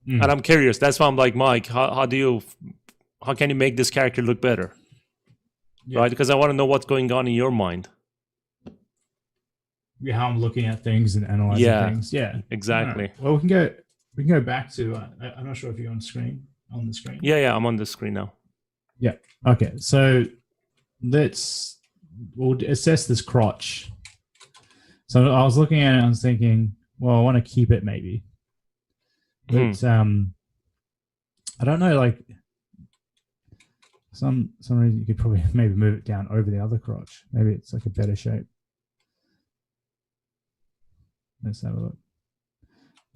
and I'm curious. That's why I'm like, Mike, how can you make this character look better, right? Because I want to know what's going on in your mind. How I'm looking at things and analyzing things. Yeah, exactly. Right. Well, we can go back to. I'm not sure if you're on the screen. Yeah, I'm on the screen now. Yeah. Okay. So we'll assess this crotch. So I was looking at it and I was thinking, well, I want to keep it maybe, but I don't know. Like, some reason you could probably maybe move it down over the other crotch. Maybe it's like a better shape. Let's have a look.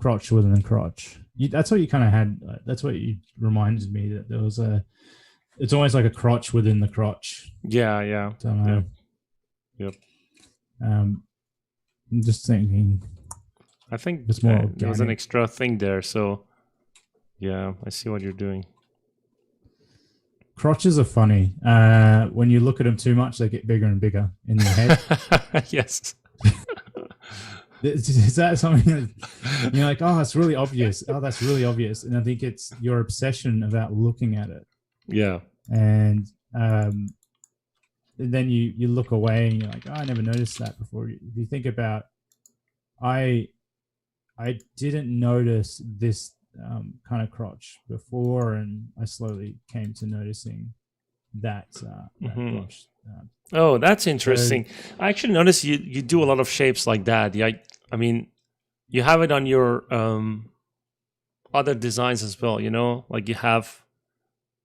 Crotch within the crotch. That's what you kind of had. That's what you reminded me that there was a. It's almost like a crotch within the crotch. Yeah. Don't know. Yep. I'm just thinking. I think it's more there's an extra thing there. So, yeah, I see what you're doing. Crotches are funny. When you look at them too much, they get bigger and bigger in your head. Yes. Is that something that you're like, oh, it's really obvious. Oh, that's really obvious. And I think it's your obsession about looking at it. Yeah. And then you look away and you're like, oh, I never noticed that before. If you think about, I didn't notice this kind of crotch before, and I slowly came to noticing that crotch. Oh, that's interesting. I actually noticed you do a lot of shapes like that. Yeah, I mean, you have it on your other designs as well, you know? Like you have,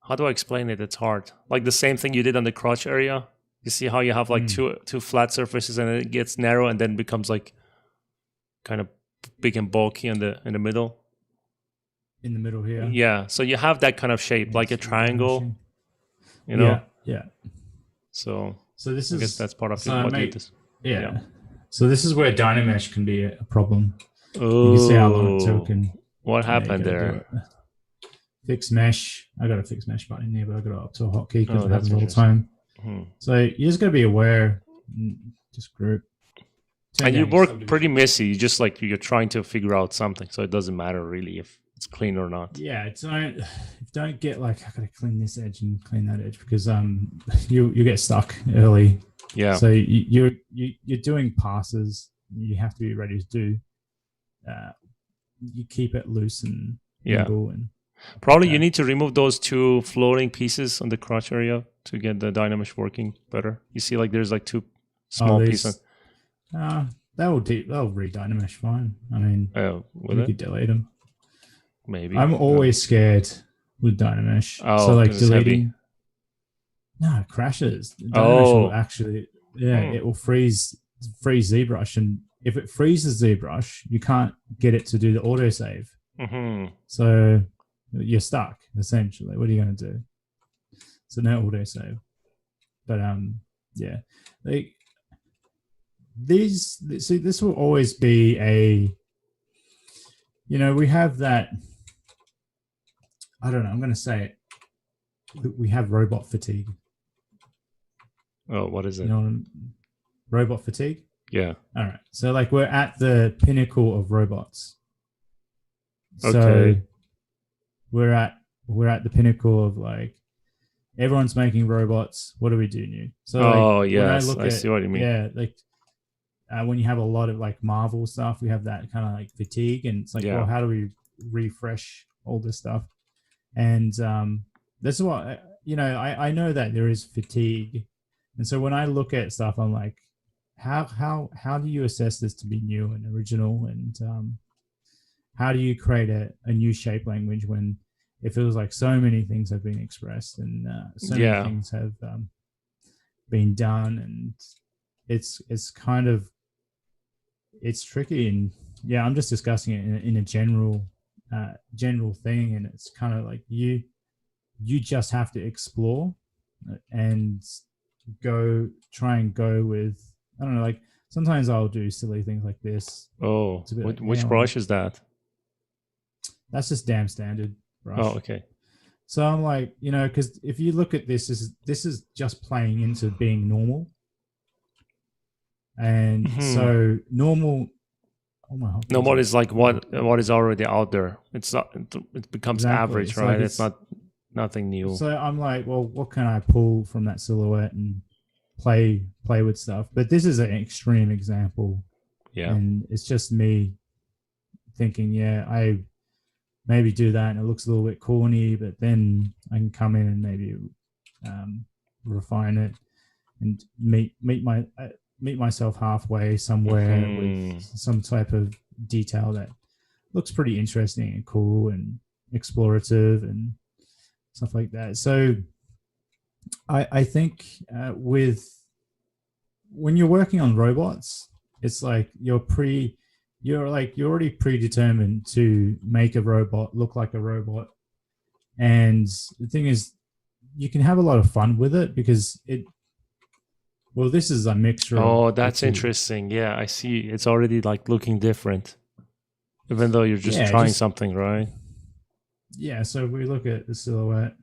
how do I explain it? It's hard. Like the same thing you did on the crotch area. You see how you have like two flat surfaces and it gets narrow and then becomes like kind of big and bulky in the middle. In the middle here. Yeah. So you have that kind of shape, like a triangle. You know? Yeah. So this I guess that's part of so what you do. Yeah. So this is where Dynamesh can be a problem. Oh, you can see how long it took. And what happened there? Fix mesh. I got a fix mesh button here, but I got it up to a hotkey because it happens all the time. So you just got to be aware. Just group. And you work pretty messy. You just like you're trying to figure out something, so it doesn't matter really if it's clean or not. Yeah, don't get like I gotta clean this edge and clean that edge because you get stuck early. Yeah. So you're doing passes. You have to be ready to do. You keep it loose and nimble and probably you need to remove those two floating pieces on the crotch area to get the Dynamesh working better. You see, like there's like two small pieces. They'll re-Dynamesh fine. I mean, you could delete them. Maybe. I'm always scared with Dynamesh. Oh, so like deleting. No, it crashes. Dynamesh will actually, it will freeze ZBrush, and if it freezes ZBrush, you can't get it to do the autosave. So you're stuck essentially. What are you going to do? So no autosave. But like this will always be a. We have that. I don't know. I'm going to say it. We have robot fatigue. Oh, what is it? Robot fatigue? Yeah. All right. So like we're at the pinnacle of robots. Okay. So we're at the pinnacle of like everyone's making robots. What do we do new? So yes, I see what you mean. Yeah, like when you have a lot of like Marvel stuff, we have that kind of like fatigue, and it's like, well, how do we refresh all this stuff? And this is what I know that there is fatigue, and so when I look at stuff, I'm like, how do you assess this to be new and original, and how do you create a new shape language when it feels like so many things have been expressed and so many things have been done, and it's kind of it's tricky, and I'm just discussing it in a general thing, and it's kind of like you just have to explore and try and go with, I don't know, like sometimes I'll do silly things like this. Oh, which brush is that? That's just damn standard brush. Oh, okay. So I'm like, because if you look at this is just playing into being normal. And so normal is like what is already out there. It's not. It becomes average, right? Like it's not nothing new. So I'm like, well, what can I pull from that silhouette and play with stuff? But this is an extreme example. Yeah. And it's just me thinking, I maybe do that, and it looks a little bit corny, but then I can come in and maybe refine it and meet myself halfway somewhere with some type of detail that looks pretty interesting and cool and explorative and stuff like that. So I think with when you're working on robots, it's like you're already predetermined to make a robot look like a robot. And the thing is, you can have a lot of fun with it because this is a mixture of Oh, that's interesting. Yeah, I see. It's already like looking different, even though you're just trying something, right? Yeah. So we look at the silhouette,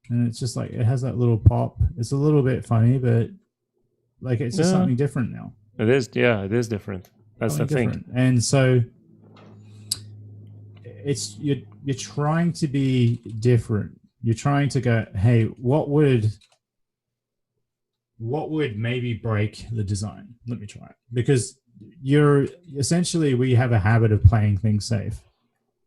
and it's just like it has that little pop. It's a little bit funny, but like it's just something different now. It is. Yeah, it is different. That's something the thing. And so it's you're trying to be different. You're trying to go, hey, what would maybe break the design? Let me try it. Because we have a habit of playing things safe.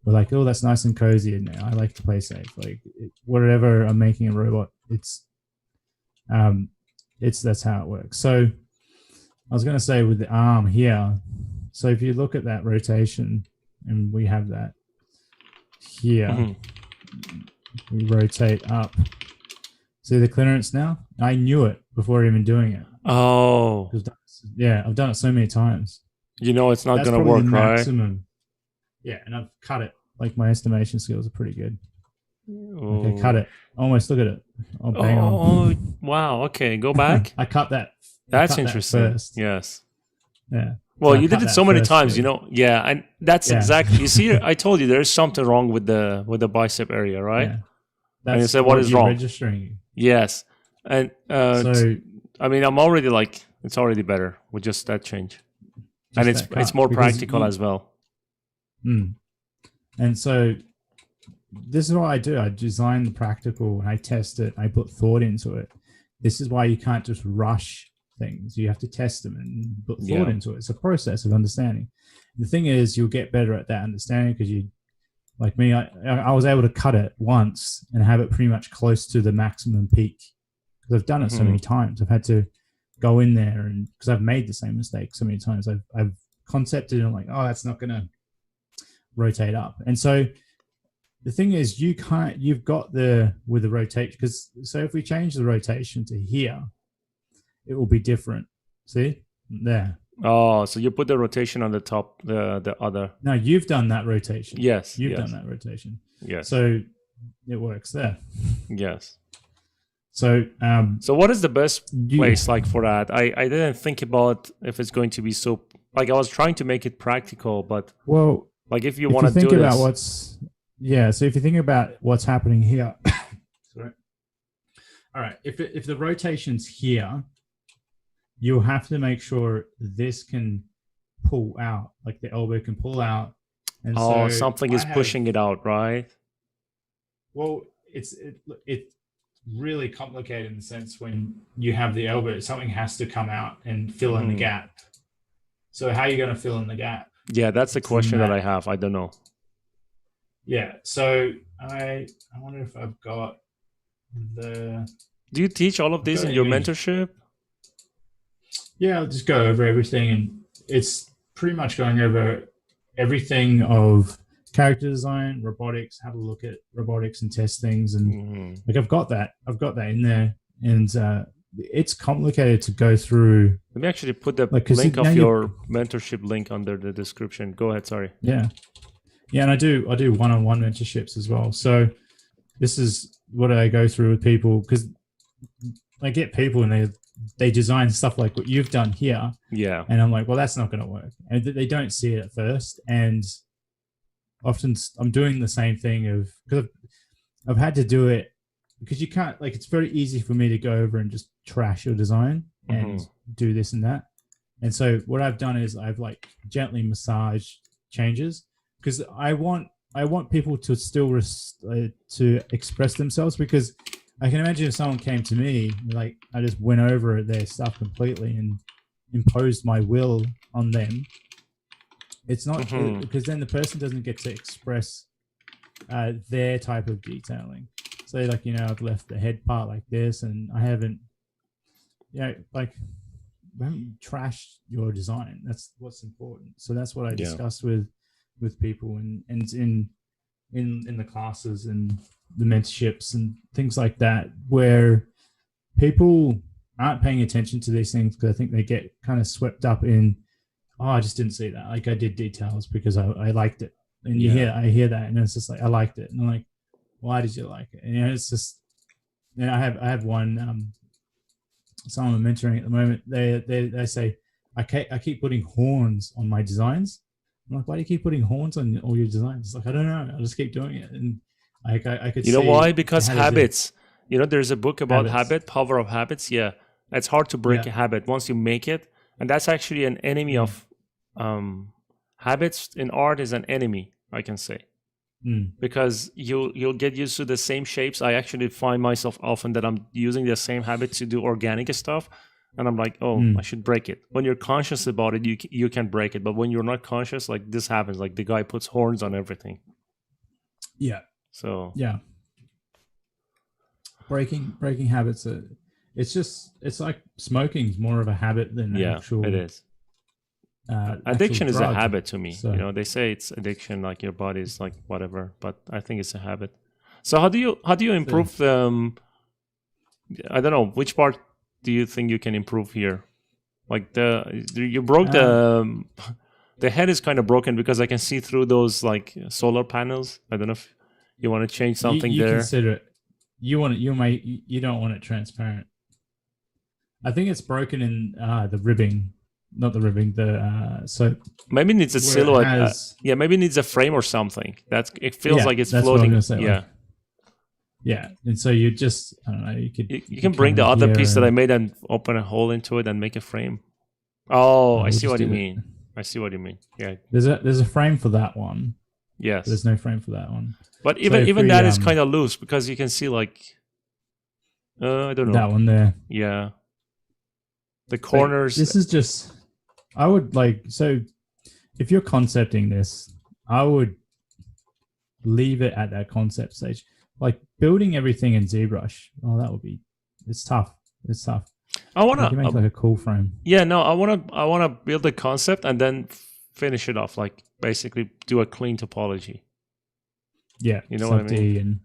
We're like, oh, that's nice and cozy in there. I like to play safe. Like whatever I'm making a robot, that's how it works. So I was going to say with the arm here. So if you look at that rotation, and we have that here, we rotate up. See the clearance now? I knew it before even doing it. Oh. I've done it so many times. You know it's not going to work, right? Yeah, and I've cut it. Like my estimation skills are pretty good. Okay, cut it. Almost look at it. Oh, bang on. Oh, wow. Okay, go back. I cut that. That's interesting. Yes. Yeah. Well, you did it so many times, you know. Yeah, and that's exactly. You see, I told you there's something wrong with the bicep area, right? Yeah. That's and you said, what is wrong? Registering. Yes, and so I mean, I'm already like it's already better with just that change, and it's more practical as well. And so this is what I do. I design the practical and I test it. I put thought into it. This is why you can't just rush things. You have to test them and put thought into it. It's a process of understanding. The thing is, you'll get better at that understanding because you, like me, I was able to cut it once and have it pretty much close to the maximum peak because I've done it so many times. I've had to go in there and because I've made the same mistake so many times. I've concepted and I'm like, oh, that's not going to rotate up. And so the thing is, you've got with the rotation because so if we change the rotation to here, it will be different. See there. Oh, so you put the rotation on the top, the other. No, you've done that rotation. Yes, you've done that rotation. Yes. So it works there. Yes. So what is the best place like for that? I didn't think about if it's going to be so like I was trying to make it practical, but like if you want to do think about so if you think about what's happening here, sorry. All right, if the rotation's here, you'll have to make sure this can pull out, like the elbow can pull out. And so something is pushing it out, right? Well, it's really complicated in the sense when you have the elbow, something has to come out and fill in the gap. So how are you going to fill in the gap? Yeah, that's the question that I have. I don't know. Yeah, so I wonder if I've got the... Do you teach all of this in your mentorship? Yeah, I'll just go over everything, and it's pretty much going over everything of character design, robotics, how to look at robotics and test things, and like I've got that in there, and it's complicated to go through. Let me actually put the link of your mentorship link under the description. Go ahead, sorry. Yeah, and I do one-on-one mentorships as well. So this is what I go through with people because I get people and they design stuff like what you've done here. Yeah. And I'm like, well, that's not going to work. And they don't see it at first. And often I'm doing the same thing because I've had to do it because you can't, like, it's very easy for me to go over and just trash your design and do this and that. And so what I've done is I've like gently massaged changes because I want people to still to express themselves because I can imagine if someone came to me, like I just went over their stuff completely and imposed my will on them. It's not because then the person doesn't get to express their type of detailing. So like, I've left the head part like this and I haven't, we haven't trashed your design. That's what's important. So that's what I discussed with people and in the classes and the mentorships and things like that, where people aren't paying attention to these things because I think they get kind of swept up in, oh, I just didn't see that. Like I did details because I liked it. And I hear that, and it's just like I liked it, and I'm like, why did you like it? And it's just, I have one someone I'm mentoring at the moment. They say I keep putting horns on my designs. I'm like, why do you keep putting horns on all your designs? It's like, I don't know. I just keep doing it, and I could. You know why? Because habits. There's a book about power of habits. Yeah, it's hard to break a habit once you make it, and that's actually an enemy of habits. In art is an enemy, I can say, because you'll get used to the same shapes. I actually find myself often that I'm using the same habit to do organic stuff, and I'm like, I should break it. When you're conscious about it, you can break it, but when you're not conscious, like this happens. Like the guy puts horns on everything. Yeah. So breaking habits. It's like smoking is more of a habit than actual. It is. Addiction is a habit to me. So. They say it's addiction, like your body is like whatever, but I think it's a habit. So how do you improve the? I don't know, which part do you think you can improve here? Like you broke the head is kind of broken because I can see through those like solar panels. I don't know if you want to change something you there. Consider it. You don't want it transparent. I think it's broken in the ribbing, not the ribbing. So maybe it needs a silhouette. Maybe it needs a frame or something. It feels like it's floating. Yeah, and so you just, I don't know. You can bring the other piece that I made and open a hole into it and make a frame. Oh, I see what you mean. I see what you mean. Yeah, there's a frame for that one. Yes, there's no frame for that one. But even that is kind of loose because you can see like, I don't know. That one there. Yeah. The corners. This is just, I would like, so if you're concepting this, I would leave it at that concept stage. Like building everything in ZBrush. It's tough. It's tough. I want to make like a cool frame. Yeah, no, I want to build the concept and then finish it off. Like basically do a clean topology. Yeah, you know what I mean.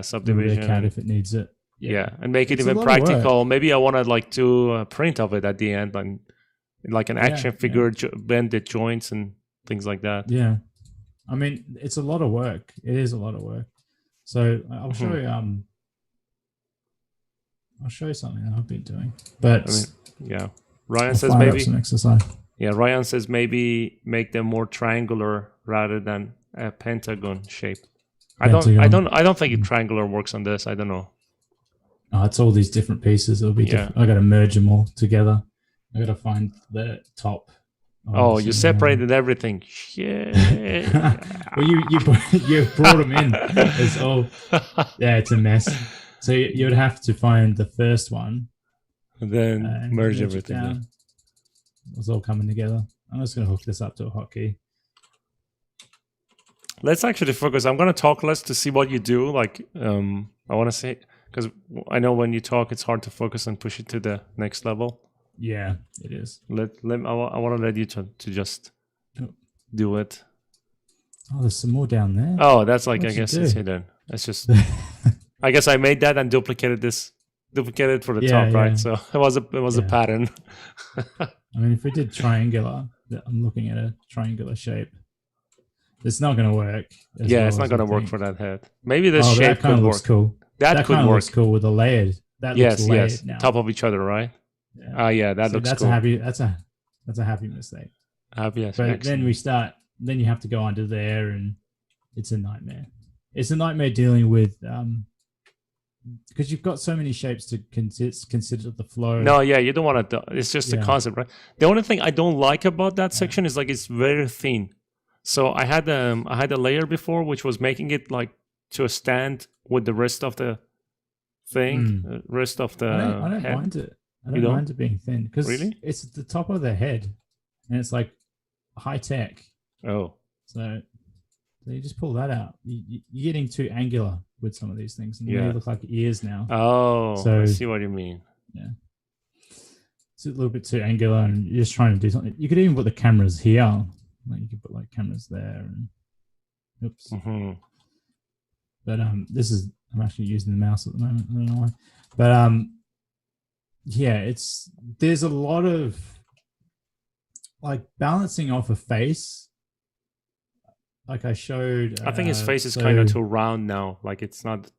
Subdivision. CAD if it needs it. Yeah, and make it even practical. Maybe I want to like do a print of it at the end, and like an action figure, bended joints and things like that. Yeah, I mean it's a lot of work. It is a lot of work. So I'll show you. I'll show you something that I've been doing. But Ryan says maybe some exercise. Yeah, Ryan says maybe make them more triangular rather than a pentagon shape. I don't think triangular works on this. I don't know. Oh, it's all these different pieces. It'll be different. I got to merge them all together. I got to find the top. Oh, you separated everything. Yeah. Well, you brought them in. It's all. Yeah, it's a mess. So you would have to find the first one, and then merge everything. It's all coming together. I'm just going to hook this up to a hotkey. Let's actually focus. I'm going to talk less to see what you do. Like, I want to say, because I know when you talk, it's hard to focus and push it to the next level. Yeah, it is. I want to let you to just do it. Oh, there's some more down there. Oh, that's like, I guess it's hidden. It's just, I guess I made that and duplicated it for the top, right? So it was a pattern. I mean, if we did triangular, I'm looking at a triangular shape. It's not going to work. It's not going to work for that head. Maybe this shape could work. Looks cool. That could work. Looks cool with the layered. That looks layered now. Top of each other, right? Yeah. That looks cool. That's a happy mistake. But excellent. Then you have to go under there, and it's a nightmare. It's a nightmare dealing with because you've got so many shapes to consider the flow. No, you don't want to. It's just a concept, right? The only thing I don't like about that section is like it's very thin. So I had a layer before which was making it like to a stand with the rest of the thing, rest of the. I don't head. mind it. I don't mind it being thin because it's at the top of the head, and it's like high tech. Oh, so you just pull that out. You're getting too angular with some of these things, and they look like ears now. Oh, so I see what you mean. Yeah, it's a little bit too angular, and you're just trying to do something. You could even put the cameras here. Like you could put like cameras there, and oops. Mm-hmm. But I'm actually using the mouse at the moment. I don't know why, but yeah, there's a lot of like balancing off a face. Like I showed. I think his face is kind of too round now. Like it's not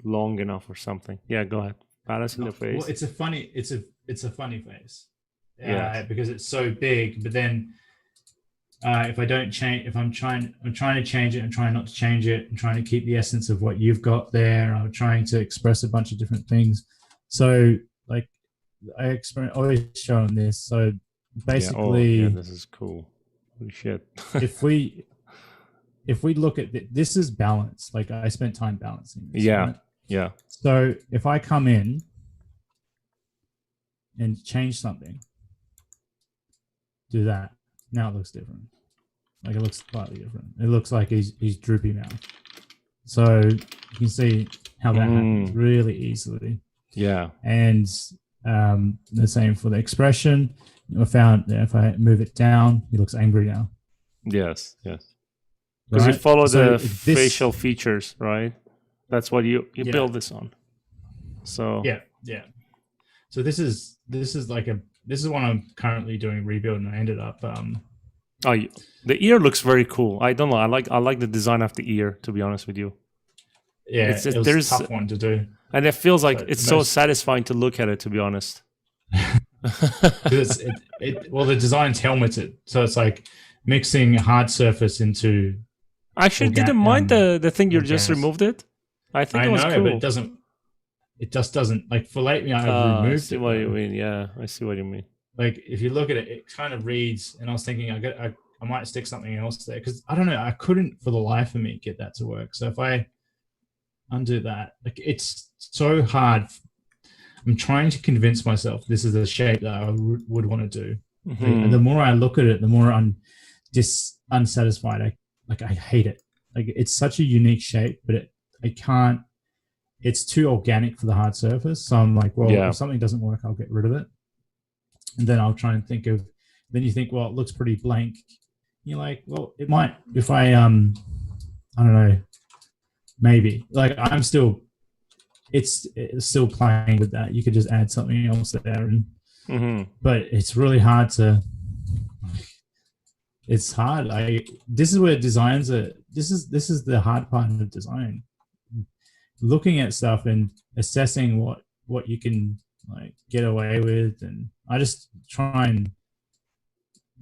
long enough or something. Yeah, go ahead. Balancing the face. Well, it's a funny face. Yeah, because it's so big. But then if I don't change, if I'm trying to change it and trying not to change it, and trying to keep the essence of what you've got there. I'm trying to express a bunch of different things. So like I always show them this. So basically, this is cool. Holy shit. if we look at this is balance. Like I spent time balancing this. Yeah. Right? Yeah. So if I come in and change something, do that. Now it looks different. Like it looks slightly different. It looks like he's droopy now. So you can see how that happens really easily. Yeah. And the same for the expression. I found that if I move it down, he looks angry now. Yes. Yes. Because you follow the facial features, right? That's what you build this on. So yeah. So this is what I'm currently doing rebuild, and I ended up. The ear looks very cool. I don't know. I like the design of the ear. To be honest with you. Yeah, it was a tough one to do, and it feels like it's so satisfying to look at it. To be honest. Well, the design's helmeted, so it's like mixing hard surface into. I actually didn't mind the thing you just removed it. I think it was cool. But it doesn't. It just doesn't, like for lately I've removed it. I see what you mean. Yeah, I see what you mean. Like if you look at it, it kind of reads, and I was thinking I might stick something else there because I don't know, I couldn't for the life of me get that to work. So if I undo that, like it's so hard. I'm trying to convince myself this is the shape that I would want to do. And the more I look at it, the more I'm just unsatisfied. I hate it. Like it's such a unique shape, but I can't. It's too organic for the hard surface. So I'm like, well, if something doesn't work, I'll get rid of it. And then I'll try and think of, then you think, well, it looks pretty blank. You're like, well, it might, if I don't know, maybe. Like it's still playing with that. You could just add something else there. But it's really hard to, it's hard. This is where designs are, this is the hard part of design. Looking at stuff and assessing what you can like get away with, and I just try and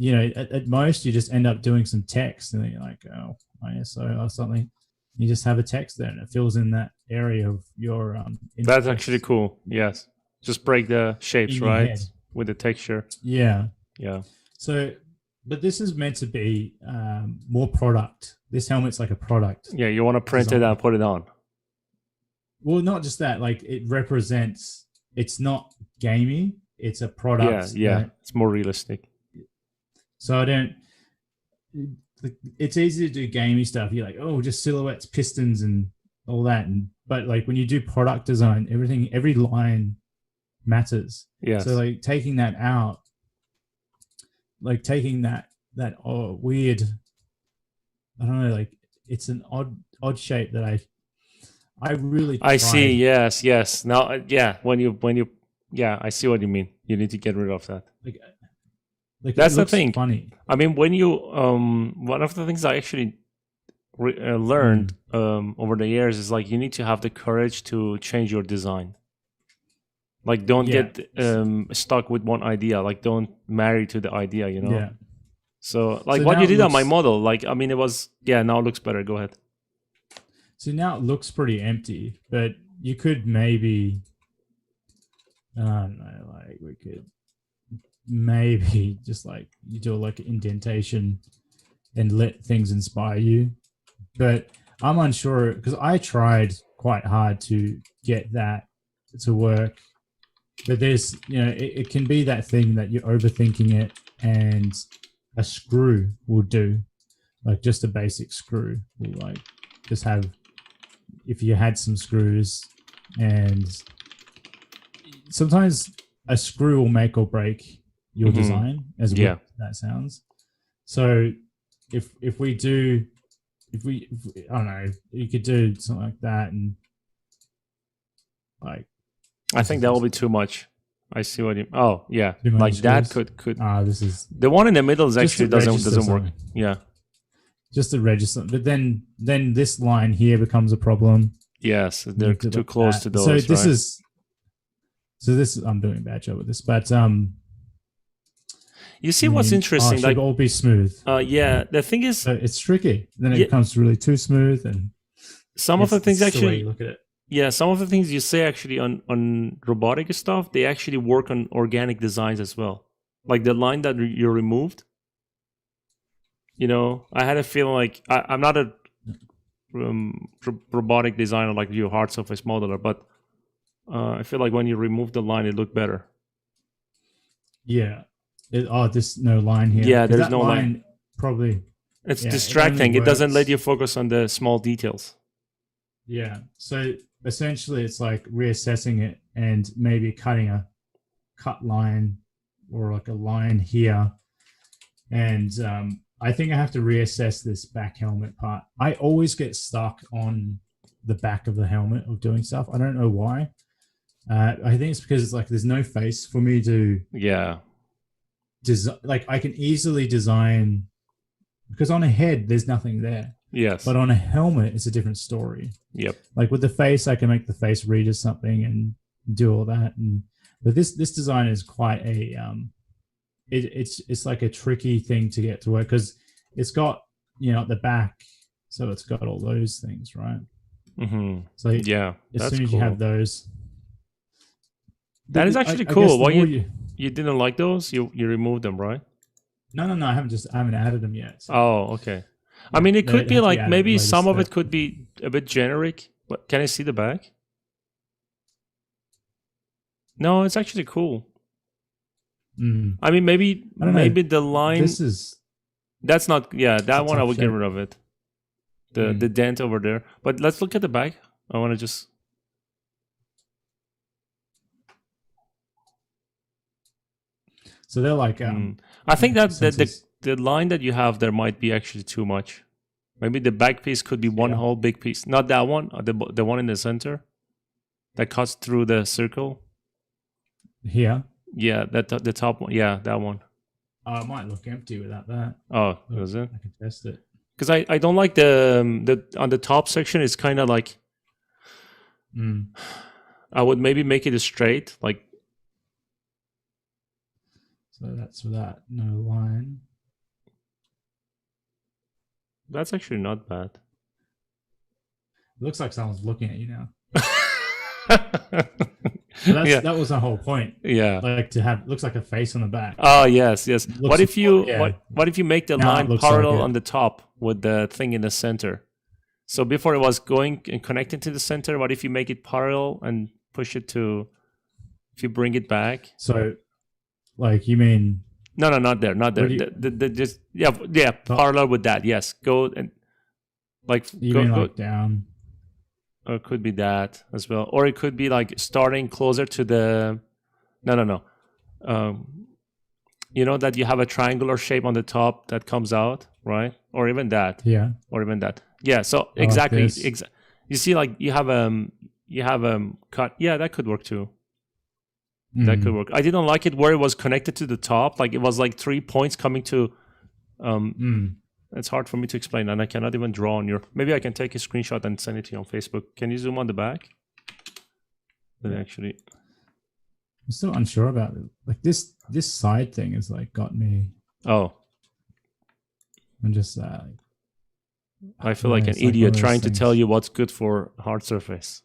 at most you just end up doing some text, and then you're like, oh, ISO or something. You just have a text there, and it fills in that area of your. That's actually cool. Yes, just break the shapes right with the texture. Yeah. So, but this is meant to be more product. This helmet's like a product. Yeah, you want to print it and put it on. Well, not just that. Like it represents. It's not gamey. It's a product. Yeah. Right? It's more realistic. So I don't. It's easy to do gamey stuff. You're like, oh, just silhouettes, pistons, and all that. But like when you do product design, every line matters. Yeah. So like taking that out, like taking that weird. I don't know. Like it's an odd shape that I really. I see. Yes. Now, when you, I see what you mean. You need to get rid of that. Like that's the thing. Funny. I mean, when you one of the things I actually learned over the years is like you need to have the courage to change your design. Like don't get stuck with one idea. Like don't marry to the idea. Yeah. So like what you did on my model, like I mean, it was now it looks better. Go ahead. So now it looks pretty empty, but you could maybe, I don't know, like we could maybe just like you do like an indentation and let things inspire you. But I'm unsure because I tried quite hard to get that to work. But there's, it can be that thing that you're overthinking it, and a screw will do, like just a basic screw will like just have, if you had some screws, and sometimes a screw will make or break your design, as weird as that sounds. So if we I don't know, you could do something like that, and like I think that will be too much. I see what you. Oh, yeah, Too many like that screws. could. This is The one in the middle is just actually to register doesn't work. something. Yeah. Just to register, but then this line here becomes a problem. Yes, they're too close to those. So this right? is I'm doing a bad job with this, but you see what's interesting? It should all be smooth. Yeah. The thing is, so it's tricky. Then it becomes really too smooth, and some of the things actually. The way you look at it. Yeah, some of the things you say actually on robotic stuff, they actually work on organic designs as well. Like the line that you removed. You know, I had a feeling like I'm not a robotic designer like you, hard surface modeler, but I feel like when you remove the line, it looked better. Yeah. There's no line here. Yeah, there's no line. Probably. It's distracting. It doesn't let you focus on the small details. Yeah. So essentially, it's like reassessing it and maybe cutting a cut line or like a line here. And I think I have to reassess this back helmet part. I always get stuck on the back of the helmet of doing stuff. I don't know why. I think it's because it's like there's no face for me to like I can easily design, because on a head there's nothing there. Yes. But on a helmet it's a different story. Yep. Like with the face, I can make the face read as something and do all that. But this design is quite a it's like a tricky thing to get to work, because it's got, you know, at the back, so it's got all those things, right? Mm-hmm. So yeah, as soon as you have those, that is actually cool. Why you didn't like those? You removed them, right? No, I haven't added them yet. So. Oh, okay. I mean, it could be like maybe some of it could be a bit generic. But can I see the back? No, it's actually cool. I mean, maybe the line. That's not. Yeah, that one I would get rid of it. The dent over there. But let's look at the back. I want to just. So they're like. I think that the line that you have there might be actually too much. Maybe the back piece could be one whole big piece. Not that one. The one in the center. That cuts through the circle. Here. Yeah, the top one. Yeah, that one. It might look empty without that. Oh, is it? I can test it. Because I don't like the on the top section. It's kind of like. I would maybe make it a straight, like. So that's for that. No line. That's actually not bad. It looks like someone's looking at you now. That was the whole point. Yeah. Like to have, looks like a face on the back. Oh, yes. What if you what if you make the line parallel on the top with the thing in the center? So before it was going and connecting to the center, what if you make it parallel and push it to, if you bring it back? So, like, you mean... No, not there. Just parallel with that. Yes, go and like go down. Or it could be that as well, or it could be like starting closer to the. No. You know that you have a triangular shape on the top that comes out, right? Or even that. Yeah. Or even that. Yeah. So exactly. You see, like you have cut. Yeah, that could work too. That could work. I didn't like it where it was connected to the top. Like it was like 3 points coming to. It's hard for me to explain, and I cannot even draw on your. Maybe I can take a screenshot and send it to you on Facebook. Can you zoom on the back? Actually, I'm still unsure about it. Like this side thing has like got me. Oh. I'm just. I feel like an idiot trying to tell you what's good for hard surface.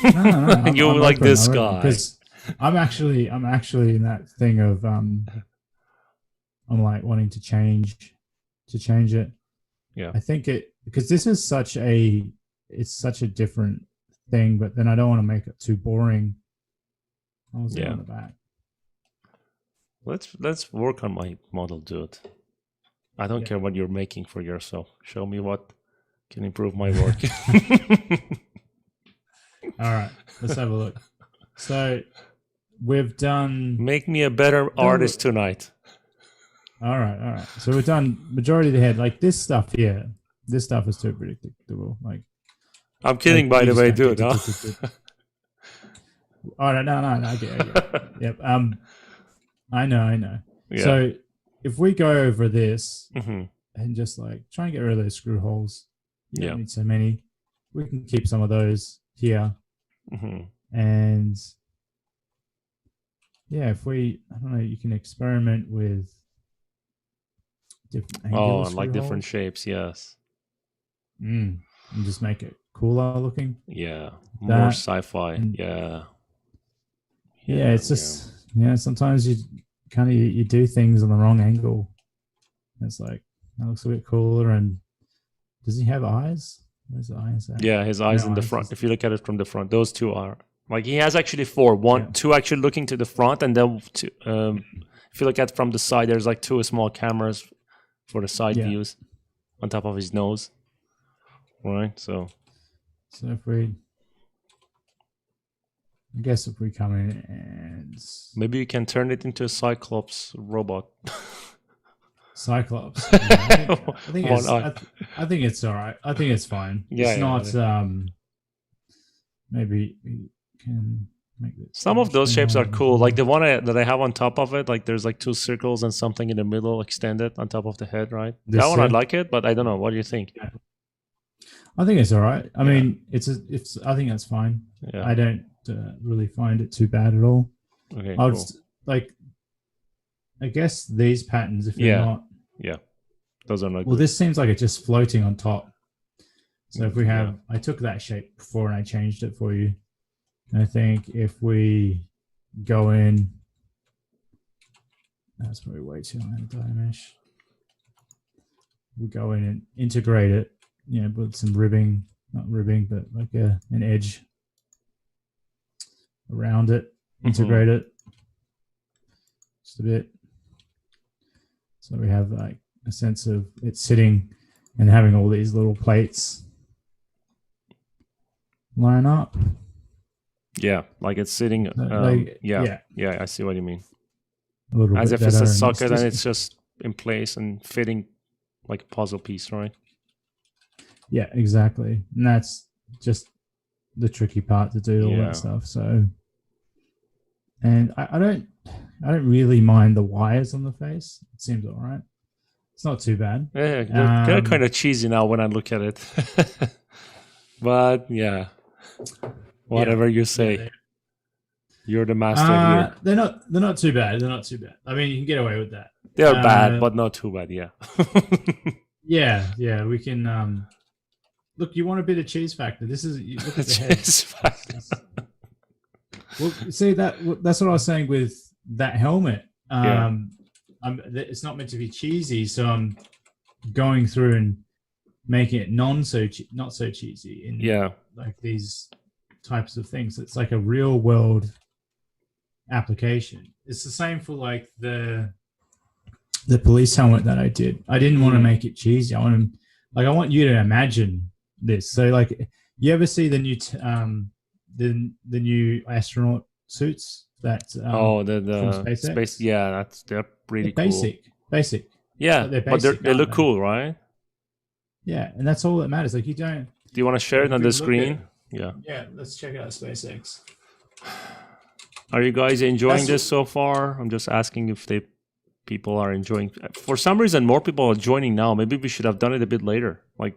No. And you're like this guy. Because I'm actually in that thing of I'm like wanting to change it. Yeah. I think because this is such a different thing, but then I don't want to make it too boring. On the back. Let's work on my model, dude. I don't care what you're making for yourself. Show me what can improve my work. All right, let's have a look. So we've done. Make me a better artist tonight. All right. So we've done majority of the head. Like this stuff here. This stuff is too predictable. Like I'm kidding, by the way, dude. Oh no, I get it. Yep. I know. Yeah. So if we go over this Mm-hmm. and just like try and get rid of those screw holes, you Yeah. don't need so many. We can keep some of those here, Mm-hmm. and yeah, if we, I don't know, you can experiment with different angular Oh, screw like different holes. shapes. Yes. And just make it cooler looking. Yeah. More That, sci-fi. and Yeah. yeah, it's just sometimes you kind of you do things on the wrong angle. It's like that looks a bit cooler. And does he have eyes? Where's the eyes at? Yeah, his eyes No in the eyes. front. If you look at it from the front, those two are like he has actually four. One, two actually looking to the front, and then two, if you look at from the side, there's like two small cameras for the side views on top of his nose. Right. So if we, I guess if we come in and maybe you can turn it into a Cyclops robot. Cyclops. Yeah, I think it's all right. I think it's fine. Yeah, it's not. Maybe we can make it. Some of those shapes are cool. Like the one that I have on top of it, like there's like two circles and something in the middle extended on top of the head, right? That one I like it, but I don't know. What do you think? I think it's all right. I mean, it's. I think that's fine. Yeah. I don't really find it too bad at all. Okay. I'll cool. just like. I guess these patterns, if they're not. Yeah. Those are not. Well, good. this seems like it's just floating on top. So if we have, I took that shape before and I changed it for you. And I think if we go in, that's probably way too high dye mesh. We go in and integrate it, with some ribbing, not ribbing, but like an edge around it, integrate it just a bit. So we have like a sense of it sitting and having all these little plates line up. Yeah, like it's sitting. Yeah, I see what you mean. As if it's a socket and it's just in place and fitting like a puzzle piece, right? Yeah, exactly. And that's just the tricky part to do all that stuff. So, and I don't really mind the wires on the face. It seems all right. It's not too bad. Yeah, they're kind of cheesy now when I look at it. But yeah, whatever you say. You're the master here. They're not too bad. They're not too bad. I mean, you can get away with that. They're bad, but not too bad. Yeah. Yeah. We can. Look, you want a bit of cheese factor. This is look at the cheese factor. Well, see that's what I was saying with that helmet. It's not meant to be cheesy, so I'm going through and making it not so cheesy in like these types of things. It's like a real world application. It's the same for like the police helmet that I did. I didn't want to make it cheesy. I want you to imagine this. So like, you ever see the new the new astronaut suits that the space? Yeah, they're pretty cool. Basic. Yeah, but they look cool, right? Yeah, and that's all that matters. Like, you don't. Do you want to share it on the screen? Yeah, let's check out SpaceX. Are you guys enjoying this so far? I'm just asking if people are enjoying. For some reason, more people are joining now. Maybe we should have done it a bit later. Like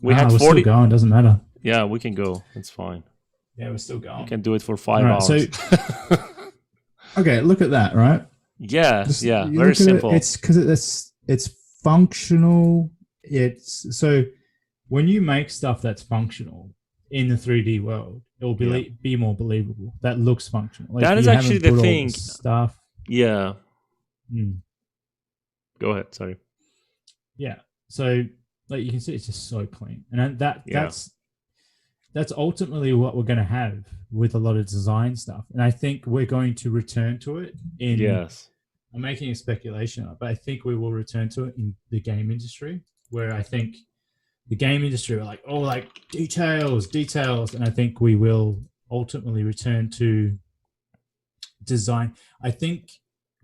we had 40. We're still going. Doesn't matter. Yeah, we can go. It's fine. Yeah, we're still going. We can do it for 5 hours. So, okay, look at that, right? Yeah, very simple. It's because it's functional. It's so when you make stuff that's functional in the 3D world, it will be more believable. That looks functional. Like, that is actually the thing. Stuff. Yeah. Go ahead. Sorry. Yeah. So, like, you can see, it's just so clean, and that's ultimately what we're going to have with a lot of design stuff. And I think we're going to return to it in. Yes. I'm making a speculation, but I think we will return to it in the game industry, where I think the game industry are like, details. And I think we will ultimately return to design. I think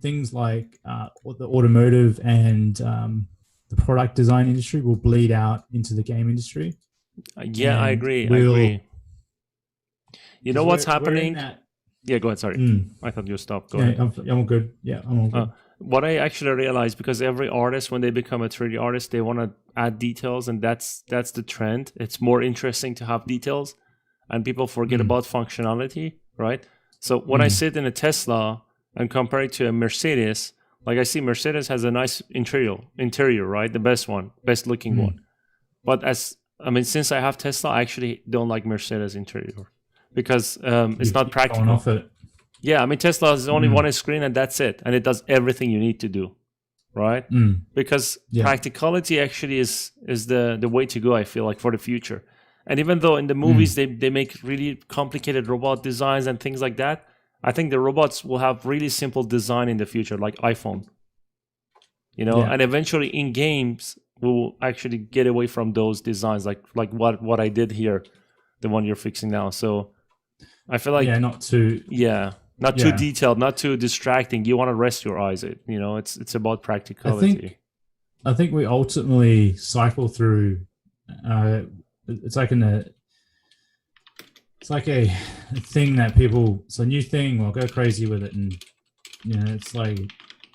things like the automotive and the product design industry will bleed out into the game industry. I agree. You know what's happening? Yeah, go ahead. Sorry, I thought you stopped. Go ahead. I'm all good. Yeah, I'm all good. What I actually realized, because every artist, when they become a 3D artist, they want to add details, and that's the trend. It's more interesting to have details, and people forget about functionality, right? So when I sit in a Tesla and compare it to a Mercedes, like I see Mercedes has a nice interior, right? The best looking one. But since I have Tesla, I actually don't like Mercedes interior because it's not practical. Going off it. Yeah, Tesla is only one screen and that's it. And it does everything you need to do, right? Because practicality actually is the way to go, I feel like, for the future. And even though in the movies they make really complicated robot designs and things like that, I think the robots will have really simple design in the future, like iPhone. And eventually in games, we'll actually get away from those designs, like what I did here, the one you're fixing now. So I feel like not too detailed, not too distracting. You want to rest your eyes. It's about practicality. I think we ultimately cycle through. It's like a thing that people. It's a new thing. We'll go crazy with it, and it's like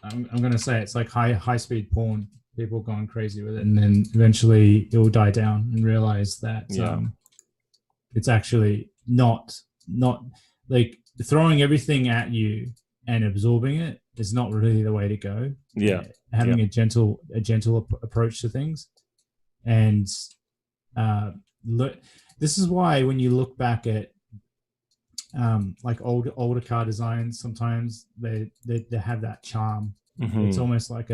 I'm going to say it's like high speed porn. People going crazy with it, and then eventually it will die down and realize that it's actually not like throwing everything at you and absorbing it is not really the way to go. Having a gentle approach to things, and this is why when you look back at like older car designs, sometimes they have that charm. It's almost like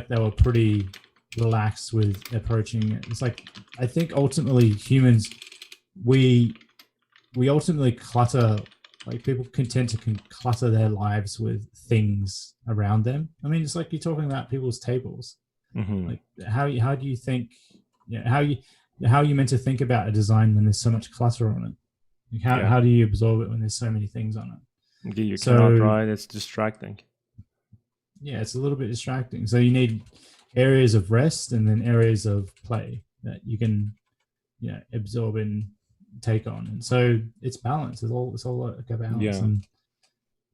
they were pretty relaxed with approaching it. It's like, I think ultimately humans, we ultimately clutter, like people tend to clutter their lives with things around them. It's like you're talking about people's tables. Like how do you think, how are you meant to think about a design when there's so much clutter on it? Like how do you absorb it when there's so many things on it? You cannot, right? It's distracting. Yeah, it's a little bit distracting. So you need areas of rest and then areas of play that you can, absorb and take on. And so it's balance. It's all like a balance. And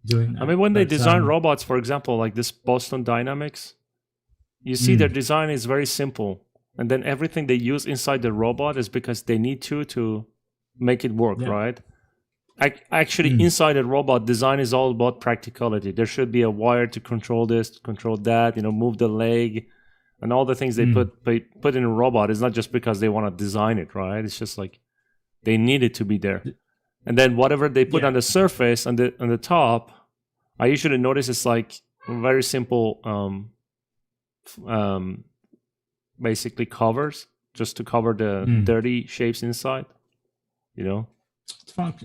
doing that. When they design robots, for example, like this Boston Dynamics, you see their design is very simple, and then everything they use inside the robot is because they need to make it work, right? Actually, inside a robot, design is all about practicality. There should be a wire to control this, to control that, move the leg, and all the things they put in a robot is not just because they want to design it, right? It's just like they need it to be there. And then whatever they put on the surface, on the top, I usually notice it's like very simple, basically covers, just to cover the dirty shapes inside, It's fun.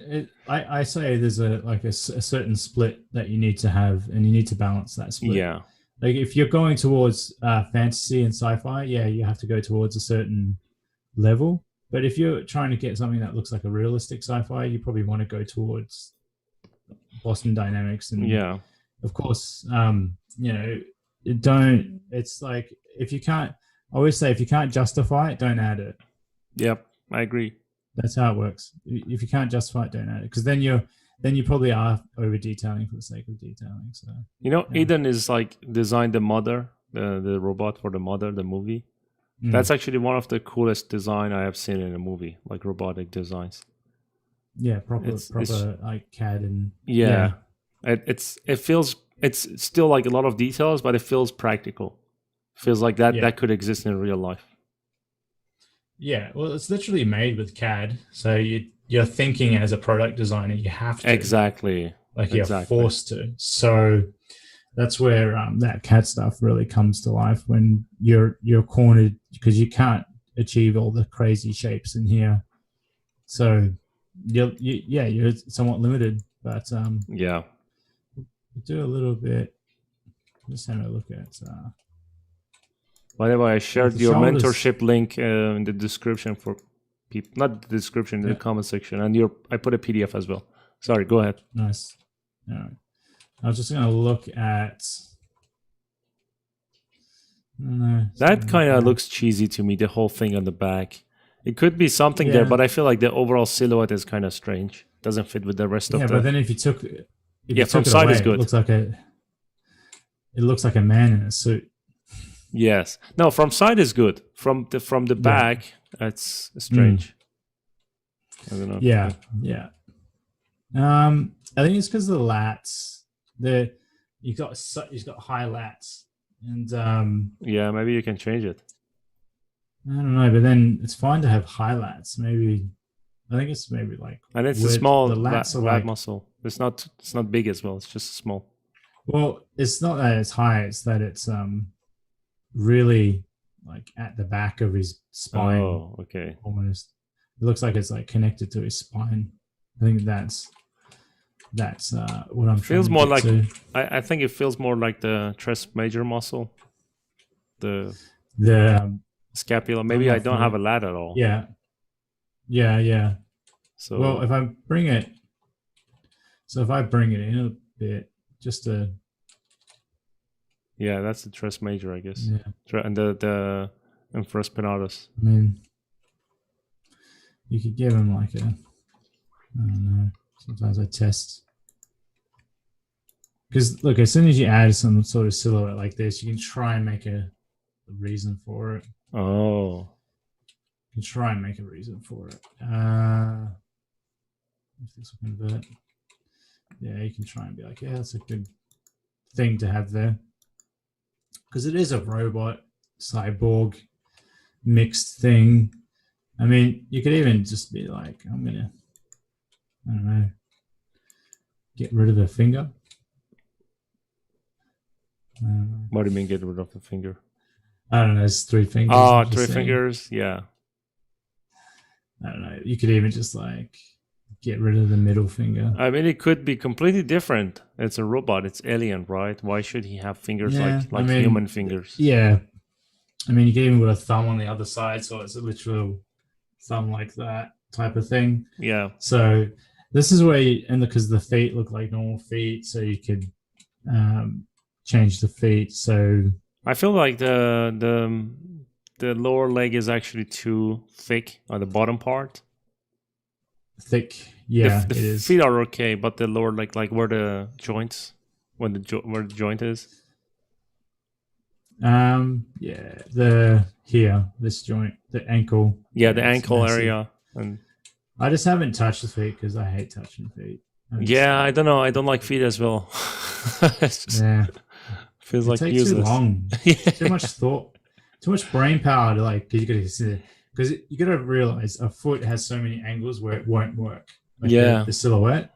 I say there's a certain split that you need to have, and you need to balance that split. Yeah. Like if you're going towards fantasy and sci-fi, you have to go towards a certain level. But if you're trying to get something that looks like a realistic sci-fi, you probably want to go towards Boston Dynamics. And of course, it's like if you can't, I always say if you can't justify it, don't add it. Yep, I agree. That's how it works. If you can't justify it, don't add it, because then you probably are over detailing for the sake of detailing. So Eden is like designed the mother, the robot for the mother, the movie. That's actually one of the coolest design I have seen in a movie, like robotic designs. Yeah, proper like CAD and it feels, it's still like a lot of details, but it feels practical. Feels like that could exist in real life. Yeah, well, it's literally made with CAD, so you're thinking as a product designer, you have to exactly, you're forced to. So that's where that CAD stuff really comes to life, when you're cornered because you can't achieve all the crazy shapes in here. So you're somewhat limited, but we'll do a little bit. Just have a look at. By the way, I shared your mentorship link in the description for people, not the description, in the comment section, and I put a PDF as well. Sorry, go ahead. Nice. All right. I was just going to look at. That kind of looks cheesy to me, the whole thing on the back. It could be something Yeah. there, but I feel like the overall silhouette is kind of strange. Doesn't fit with the rest of Yeah, the. but then if you took it from side away, is good. it looks like a man in a suit. Yes. No, from side is good. From the back, it's strange. I don't know. Yeah. I think it's because of the lats. He's got high lats, and yeah, maybe you can change it. I don't know, but then it's fine to have high lats. Maybe I think it's maybe like, and it's a small the lats are lat like, muscle. It's not big as well. It's just small. Well, it's not that it's high; it's that it's really like at the back of his spine. Oh, okay. Almost, it looks like it's like connected to his spine. I think that's what I'm. Feels more like I think it feels more like the tres major muscle, the scapula. Maybe I don't have a lat at all. Yeah. So well, if I bring it in a bit, just to. Yeah, that's the tres major, I guess. Yeah. And the infraspinatus. I mean, you could give him like I don't know. Sometimes I test. Because look, as soon as you add some sort of silhouette like this, you can try and make a reason for it. Oh. You can try and make a reason for it. If this will convert. Yeah, you can try and be like, yeah, that's a good thing to have there. Because it is a robot, cyborg, mixed thing. I mean, you could even just be like, I don't know, get rid of the finger. What do you mean get rid of the finger? I don't know, it's 3 fingers. Oh, 3 fingers, yeah. I don't know, you could even just like get rid of the middle finger. I mean, it could be completely different. It's a robot, it's alien, right? Why should he have fingers like human fingers? Yeah. I mean, you can even put a thumb on the other side, so it's a literal thumb like that type of thing. Yeah. So this is where because the feet look like normal feet, so you could change the feet. So I feel like the lower leg is actually too thick on the bottom part. Thick, yeah. The feet are okay, but the lower leg, like where the joints, where the joint is. This joint, the ankle. Yeah, the ankle area. And I just haven't touched the feet because I hate touching feet. I don't know. I don't like feet as well. Feels like useless. Too long. Too much thought. Too much brain power to like. Because you got to realize a foot has so many angles where it won't work. Like the silhouette.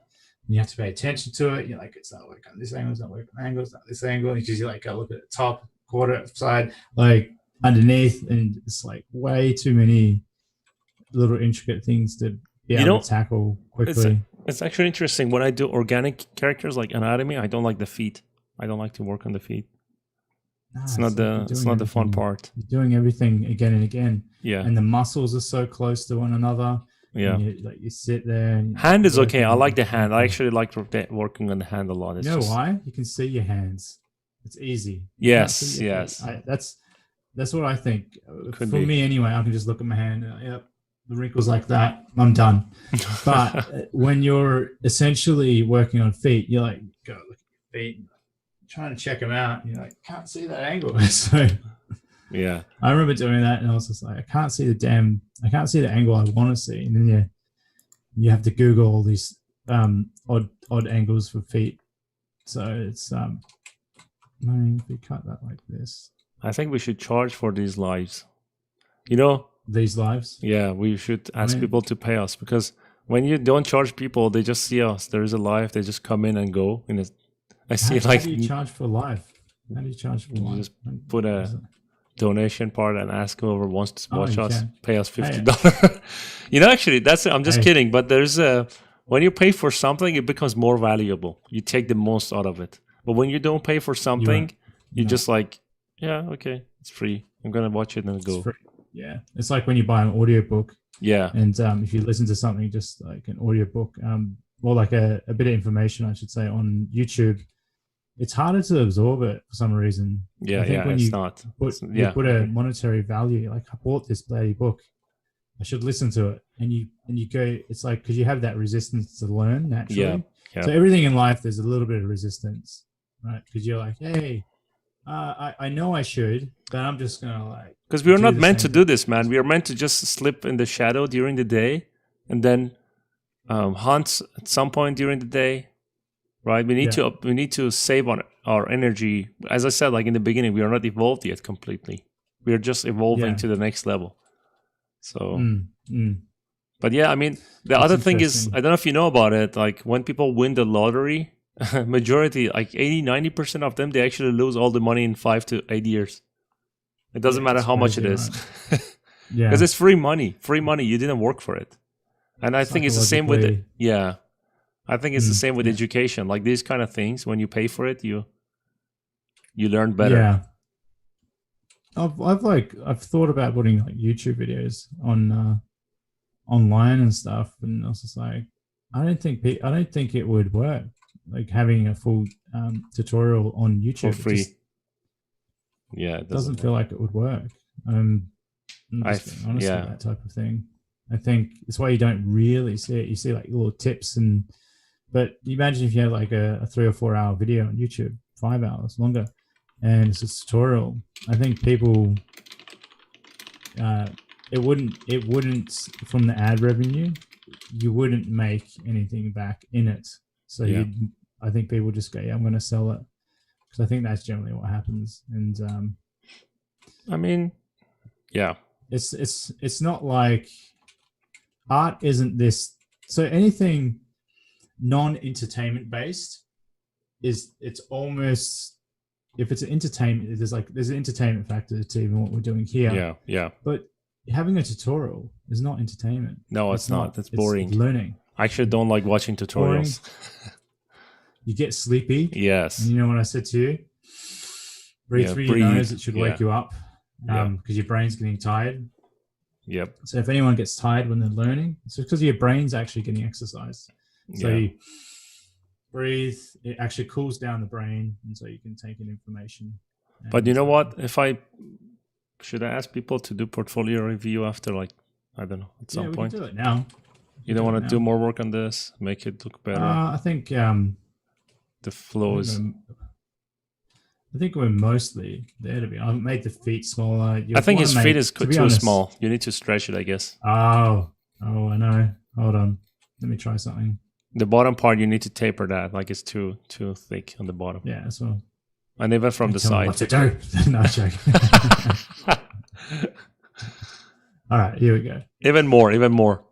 And you have to pay attention to it. You're like, it's not working on this angle. It's not working on angle. It's not this angle. Because you like go look at the top, quarter, side, like underneath, and it's like way too many little intricate things to be able to tackle quickly. It's actually interesting. When I do organic characters like anatomy, I don't like the feet. I don't like to work on the feet. It's not the fun part. You're doing everything again and again. Yeah. And the muscles are so close to one another. Yeah. You sit there. And hand is okay. I like the hand. I actually like working on the hand a lot. You know why? You can see your hands. It's easy. Yes. That's what I think. For me anyway, I can just look at my hand. Yep. The wrinkles like that, I'm done. But when you're essentially working on feet, you're like, go look at your feet, trying to check them out. And you're like, can't see that angle. So yeah, I remember doing that, and I was just like, I can't see the angle I want to see. And then you have to Google all these odd angles for feet. So it's I mean, if we cut that like this, I think we should charge for these lives. You know. These lives? Yeah, we should ask people to pay us, because when you don't charge people, they just see us. There is a live, they just come in and go. And I see how do you charge for live? How do you charge for live? Just put a donation part and ask whoever wants to watch us, pay us $50. You know, actually, I'm just kidding. But when you pay for something, it becomes more valuable. You take the most out of it. But when you don't pay for something, you're just like, yeah, okay, it's free. I'm going to watch it and go. Yeah, it's like when you buy an audiobook. Yeah. And if you listen to something just like an audiobook, or like a bit of information, I should say, on YouTube, it's harder to absorb it for some reason. Yeah, I think when it's you not. You put a monetary value, like I bought this bloody book, I should listen to it. And you go, it's like, because you have that resistance to learn naturally. Yeah. So everything in life, there's a little bit of resistance, right? Because you're like, hey, I know I should, but I'm just gonna like. Because we are not meant to do this, man. We are meant to just slip in the shadow during the day, and then hunt at some point during the day, right? We need to save on our energy. As I said, like in the beginning, we are not evolved yet completely. We are just evolving to the next level. So, but yeah, I mean, the other thing is, I don't know if you know about it. Like when people win the lottery, majority, like 80-90% of them, they actually lose all the money in 5 to 8 years. It doesn't matter how much it is. Because it's free money. Free money. You didn't work for it. And I think it's the same with I think it's the same with education. Like these kind of things, when you pay for it, you learn better. Yeah. I've thought about putting like YouTube videos on online and stuff, and I was just like, I don't think it would work. Like having a full tutorial on YouTube for free. It doesn't feel like it would work. I'm just being honest with that type of thing. I think it's why you don't really see it. You see like little tips but imagine if you had like a 3 or 4 hour video on YouTube, 5 hours longer, and it's a tutorial. I think people, it wouldn't from the ad revenue, you wouldn't make anything back in it. So I think people just go, I'm going to sell it, because I think that's generally what happens. And I mean, it's not like art isn't this. So anything non-entertainment based it's almost, if it's an entertainment, there's an entertainment factor to even what we're doing here. Yeah. But having a tutorial is not entertainment. No, it's not. It's boring. It's learning. I actually don't like watching tutorials. You get sleepy. Yes. And you know what I said to you? Breathe through your nose. It should wake you up, because your brain's getting tired. Yep. So if anyone gets tired when they're learning, it's because your brain's actually getting exercise. So you breathe, it actually cools down the brain, and so you can take in information. But you know what? Should I ask people to do portfolio review after, like, I don't know, at some point? We can do it now. You don't want to do more work on this, make it look better? I think the flow is... I think we're mostly there to be. I've made the feet smaller. I think his feet is too small. You need to stretch it, I guess. Oh, I know. Hold on. Let me try something. The bottom part, you need to taper that. Like it's too thick on the bottom. Yeah, that's well. And even from the side. What to do? No, joking. All right, here we go. Even more.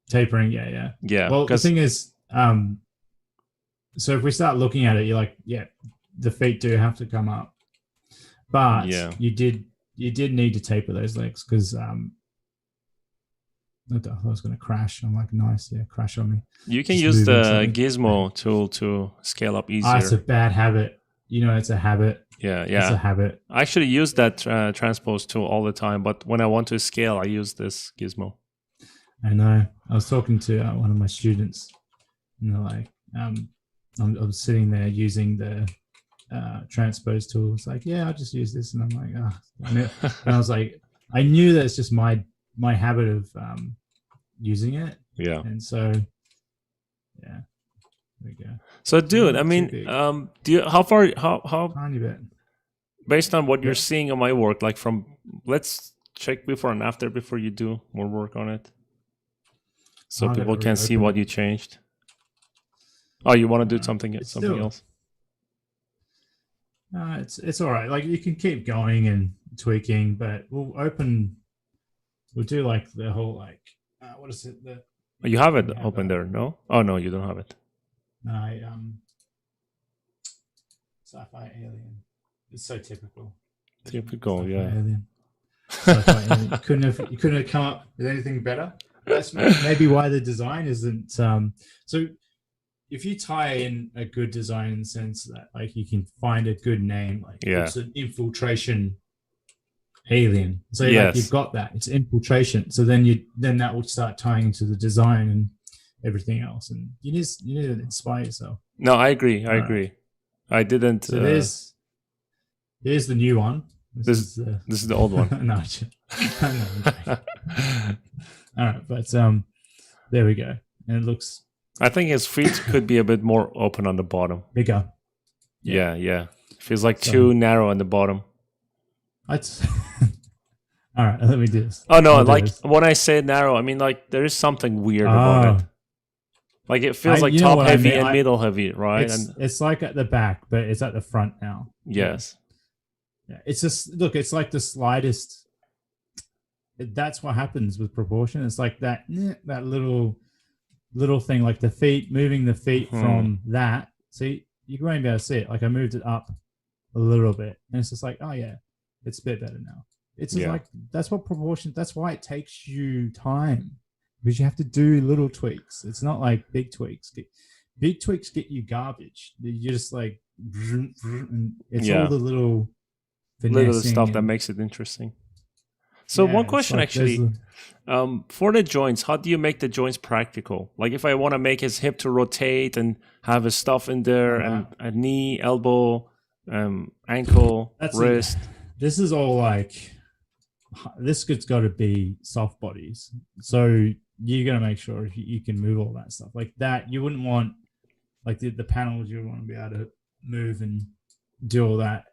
Tapering, yeah. Yeah. Well, the thing is, so if we start looking at it, you're like, the feet do have to come up, but you did need to taper those legs, because I thought I was going to crash. I'm like, nice, crash on me. You can use the gizmo tool to scale up easier. It's a bad habit. It's a habit. Yeah. It's a habit. I actually use that transpose tool all the time, but when I want to scale, I use this gizmo. I know. I was talking to one of my students, and they're like, I'm sitting there using the transpose tool. It's like, I'll just use this, and I'm like, and I was like, I knew that it's just my habit of using it. Yeah. And so, there we go. So, dude, I mean, how tiny bit, based on what you're seeing on my work, like let's check before and after before you do more work on it, so people can see what you changed. Oh, you want to do something else? It's all right. Like, you can keep going and tweaking, but we'll do like the whole, like, what is it? You have it open there, no? Oh no, you don't have it. Sci-fi alien. It's so typical. Typical, Sci-fi yeah. Alien. Sci-fi alien. You couldn't have come up with anything better. That's maybe why the design isn't. So if you tie in a good design in the sense that, like, you can find a good name, like it's an infiltration alien. So like, you've got that. It's infiltration. So then that would start tying into the design and everything else. And you need to inspire yourself. No, I agree. I didn't. So here's the new one. This is the old one. No. All right, but there we go. And it looks I think his feet could be a bit more open on the bottom. bigger. Yeah. Feels like too narrow on the bottom. All right, let me do this. Oh no, like when I say narrow, I mean like there is something weird about it. Like it feels like top heavy and middle heavy, right? It's like at the back, but it's at the front now. Yes. Yeah. It's just look. It's like the slightest. That's what happens with proportion. It's like that little thing, like the feet, moving the feet from that. See, you won't be able to see it. Like I moved it up a little bit, and it's just like, oh yeah, it's a bit better now. It's just like that's what proportion. That's why it takes you time, because you have to do little tweaks. It's not like big tweaks. Big tweaks get you garbage. You're just like, and it's all the little stuff that makes it interesting. So one question actually, for the joints, how do you make the joints practical? Like if I want to make his hip to rotate and have his stuff in there and a knee, elbow, ankle, wrist. This is all like, this has got to be soft bodies. So you got to make sure you can move all that stuff like that. You wouldn't want like the panels, you want to be able to move and do all that.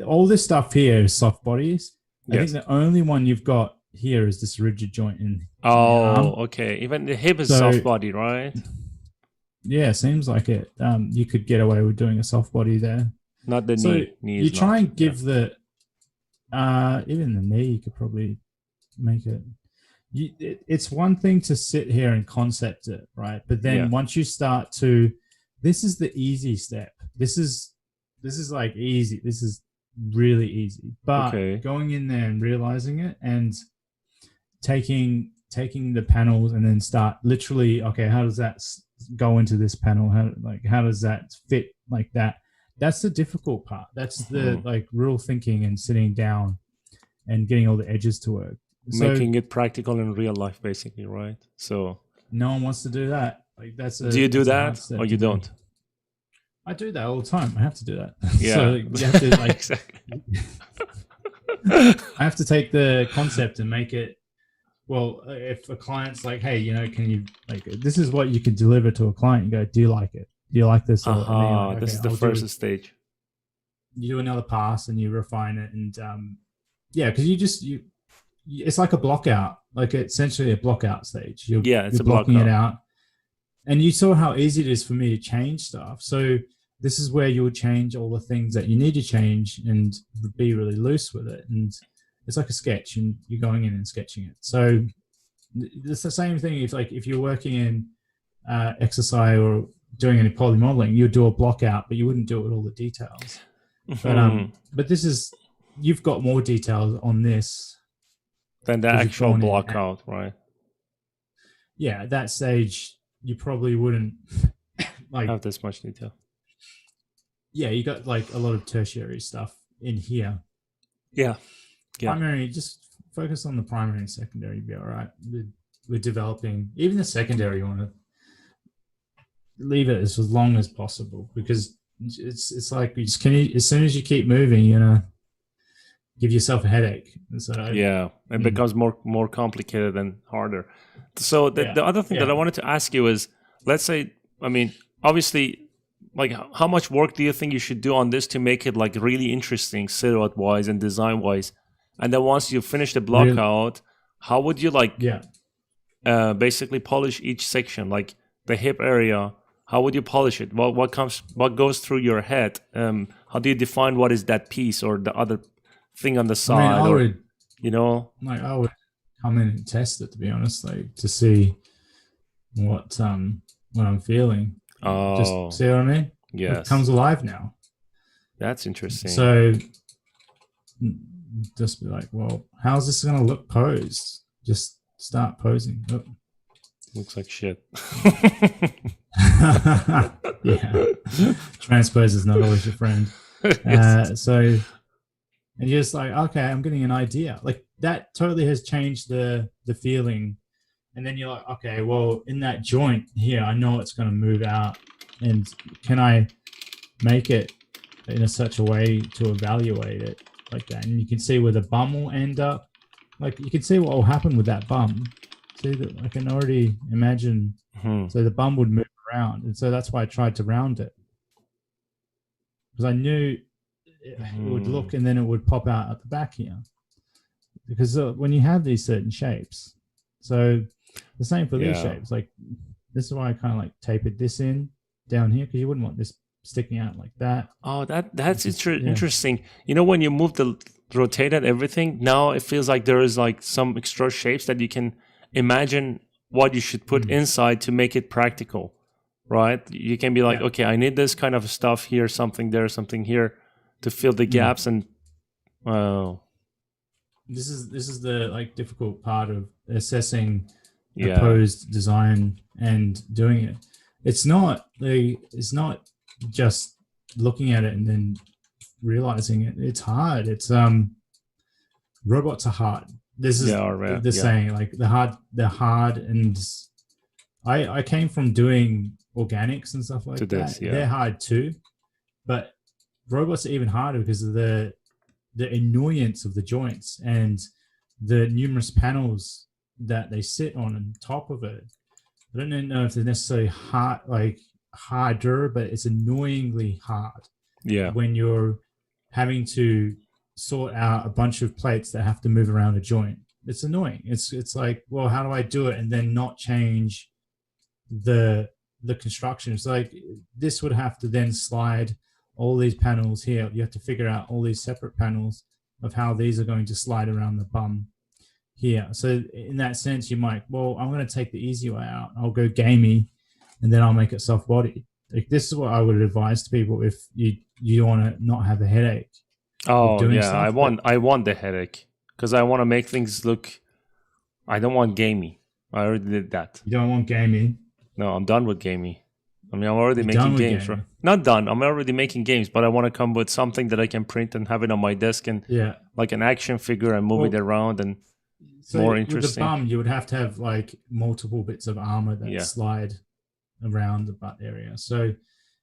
All this stuff here is soft bodies. I think the only one you've got here is this rigid joint in the arm. Okay. Even the hip is soft body, right? Yeah, seems like it. You could get away with doing a soft body there. Not the knee. You try and give the even the knee. You could probably make it. It's one thing to sit here and concept it, right? But then once you start to, this is the easy step. This is like easy. This is really easy, but going in there and realizing it and taking the panels and then start literally, okay, how does that go into this panel? How does that fit like that? That's the difficult part. That's the like real thinking and sitting down and getting all the edges to work. Making it practical in real life, basically, right? So no one wants to do that. Like do you do that or you don't? I do that all the time. I have to do that. Yeah. So you have to like exactly. I have to take the concept and make it. Well, if a client's like, "Hey, can you like this is what you could deliver to a client?" You go, "Do you like it? Do you like this?" Like, this is the first stage. You do another pass and you refine it, and because it's like a block out, like essentially a block out stage. You're blocking it out. And you saw how easy it is for me to change stuff. So this is where you'll change all the things that you need to change and be really loose with it. And it's like a sketch and you're going in and sketching it. So it's the same thing if you're working in exercise or doing any poly modeling, you'd do a block out, but you wouldn't do it with all the details. But this is, you've got more details on this than the actual block out, right? Yeah, at that stage, you probably wouldn't like have this much detail. Yeah, you got like a lot of tertiary stuff in here. Yeah. Primary, just focus on the primary and secondary. Be all right. We're developing even the secondary. You want to leave it as long as possible because it's like as soon as you keep moving, you're gonna give yourself a headache. So it becomes more complicated and harder. So the other thing that I wanted to ask you is, let's say, I mean, obviously, like how much work do you think you should do on this to make it like really interesting silhouette wise and design wise? And then once you finish the block out, how would you basically polish each section, like the hip area? How would you polish it? What goes through your head? How do you define what is that piece or the other thing on the side? I would come in and test it, to be honest, like to see what I'm feeling. Just see what I mean? Yeah, it comes alive now. That's interesting. So just be like, well, how's this going to look posed? Just start posing. Oh. Looks like shit. Yeah, transpose is not always your friend. So. And you're just like, okay, I'm getting an idea. Like that totally has changed the feeling. And then you're like, okay, well, in that joint here, I know it's going to move out. And can I make it in such a way to evaluate it like that? And you can see where the bum will end up like you can see what will happen with that bum. See that I can already imagine. So the bum would move around, and so that's why I tried to round it, because I knew it would look, and then it would pop out at the back here. Because when you have these certain shapes, so the same for these shapes. Like this is why I kind of like tapered this in down here, because you wouldn't want this sticking out like that. Oh, that's interesting. You know, when you move the rotated everything, now it feels like there is like some extra shapes that you can imagine what you should put inside to make it practical, right? You can be like, okay, I need this kind of stuff here, something there, something here to fill the gaps. And this is the like difficult part of assessing a posed design and doing it. It's not just looking at it and then realizing it. It's hard. It's robots are hard. This is the saying, like the hard, and I came from doing organics and stuff like that. They're hard too, but robots are even harder because of the annoyance of the joints and the numerous panels that they sit on top of it. I don't know if they're necessarily hard, like harder, but it's annoyingly hard. Yeah. When you're having to sort out a bunch of plates that have to move around a joint, it's annoying. It's like, well, how do I do it and then not change the construction? It's like this would have to then slide all these panels here. You have to figure out all these separate panels of how these are going to slide around the bum here. So in that sense, you might, well, I'm going to take the easy way out. I'll go gamey, and then I'll make it soft body. Like this is what I would advise to people if you want to not have a headache. Oh yeah, I want the headache because I want to make things look. I don't want gamey. I already did that. You don't want gamey? No, I'm done with gamey. I mean, I'm already making games, right? Not done. I'm already making games, but I want to come with something that I can print and have it on my desk and like an action figure and move it around and more interesting. With the bum, you would have to have like multiple bits of armor that slide around the butt area. So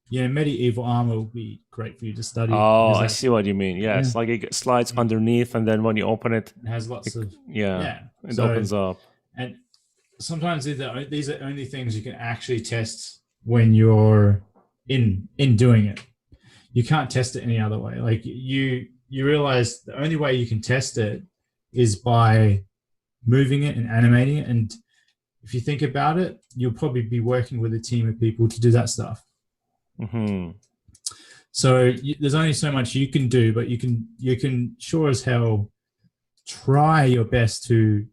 yeah, medieval armor would be great for you to study. Oh, I see what you mean. Yeah, it's like it slides underneath, and then when you open it, it has lots of it opens up. And sometimes these are only things you can actually test when you're in doing it. You can't test it any other way. Like you realize the only way you can test it is by moving it and animating it. And if you think about it, you'll probably be working with a team of people to do that stuff. So there's only so much you can do, but you can sure as hell try your best to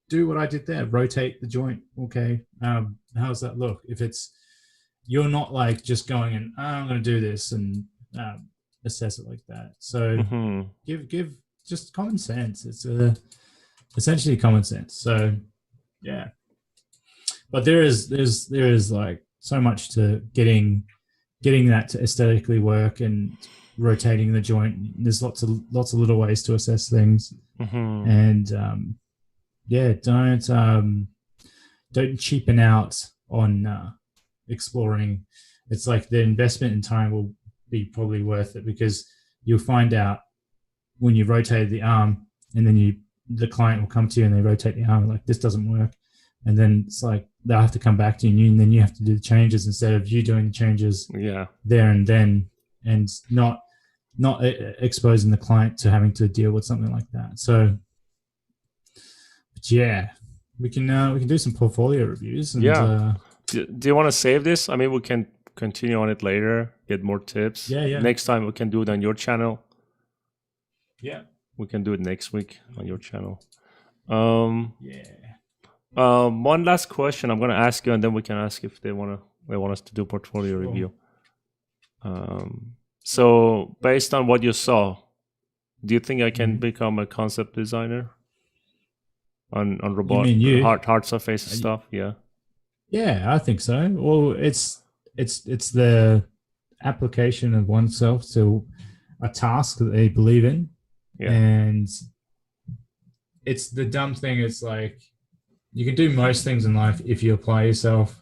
do what I did there. Rotate the joint. Okay, how's that look? If you're not like just going and I'm going to do this and assess it like that. So give just common sense. It's essentially common sense. So yeah, but there is like so much to getting that to aesthetically work and rotating the joint. There's lots of little ways to assess things, and don't cheapen out on exploring. It's like the investment in time will be probably worth it, because you'll find out when you rotate the arm, and then the client will come to you and they rotate the arm like this doesn't work, and then it's like they'll have to come back to you, and then you have to do the changes instead of you doing the changes there and then, and not exposing the client to having to deal with something like that. So but yeah, we can do some portfolio reviews. And, do you want to save this? I mean, we can continue on it later, get more tips. Yeah. Next time we can do it on your channel. Yeah. We can do it next week on your channel. One last question I'm going to ask you, and then we can ask if they want us to do portfolio review. So based on what you saw, do you think I can become a concept designer on robot hard surface stuff? Yeah, I think so. Well, it's the application of oneself to a task that they believe in. And it's the dumb thing. It's like you can do most things in life if you apply yourself,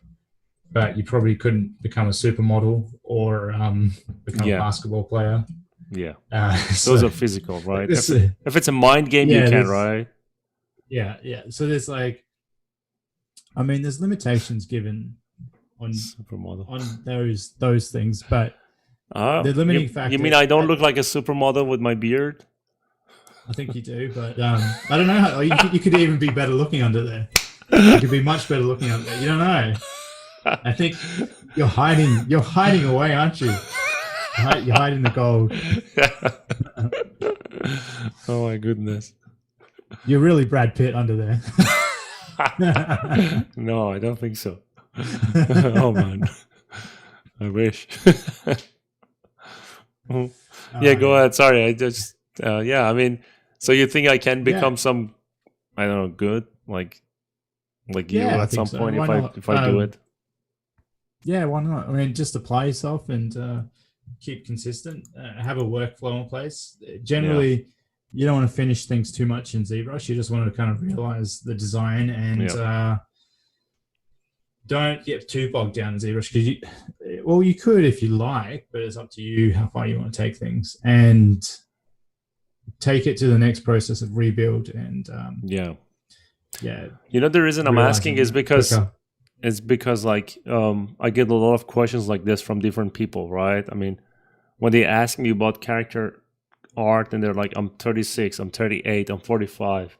but you probably couldn't become a supermodel or become a basketball player. Those are physical, right? If it's a mind game, you can, right? yeah. So there's like, I mean, there's limitations given on Supermodel. on those things, but the limiting factor. You mean I don't look like a supermodel with my beard? I think you do, but I don't know. How, you could even be better looking under there. You could be much better looking under there. You don't know. I think you're hiding away, aren't you? You're hiding the gold. Oh my goodness. You're really Brad Pitt under there. No, I don't think so. Oh man, I wish. Yeah, go ahead. Sorry, I just yeah. I mean, so you think I can become some, I don't know, good like you at some point if I do it? Yeah, why not? I mean, just apply yourself and keep consistent. Have a workflow in place. Generally, you don't want to finish things too much in ZBrush. You just want to kind of realize the design and don't get too bogged down in ZBrush because you could if you like, but it's up to you how far you want to take things and take it to the next process of rebuild and You know, the reason I'm asking is because like I get a lot of questions like this from different people, right? I mean, when they ask me about character art and they're like, I'm 36, I'm 38, I'm 45,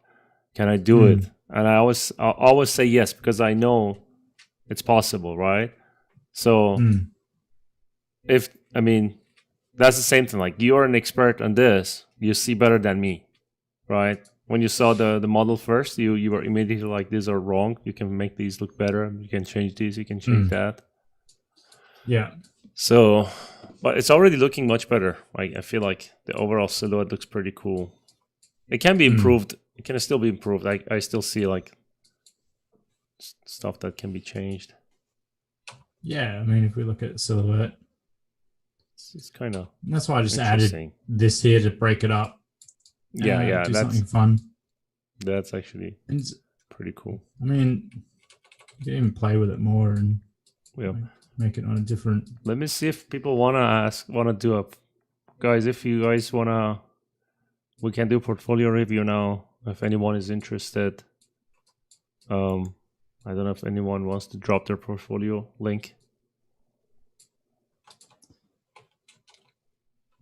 can I do it? And I always say yes, because I know it's possible, right? So that's the same thing. Like, you're an expert on this, you see better than me, right? When you saw the model first, you were immediately like, these are wrong. You can make these look better. You can change these. You can change that. Yeah. So, but it's already looking much better. Like, I feel like the overall silhouette looks pretty cool. It can be improved. It can still be improved. I still see like stuff that can be changed. Yeah, I mean, if we look at silhouette, it's kind of. That's why I just added this here to break it up. Do that's something fun. That's actually pretty cool. I mean, you can even play with it more and make it on a different. Let me see if people want to do a, guys. If you guys wanna, we can do portfolio review now. If anyone is interested, I don't know if anyone wants to drop their portfolio link.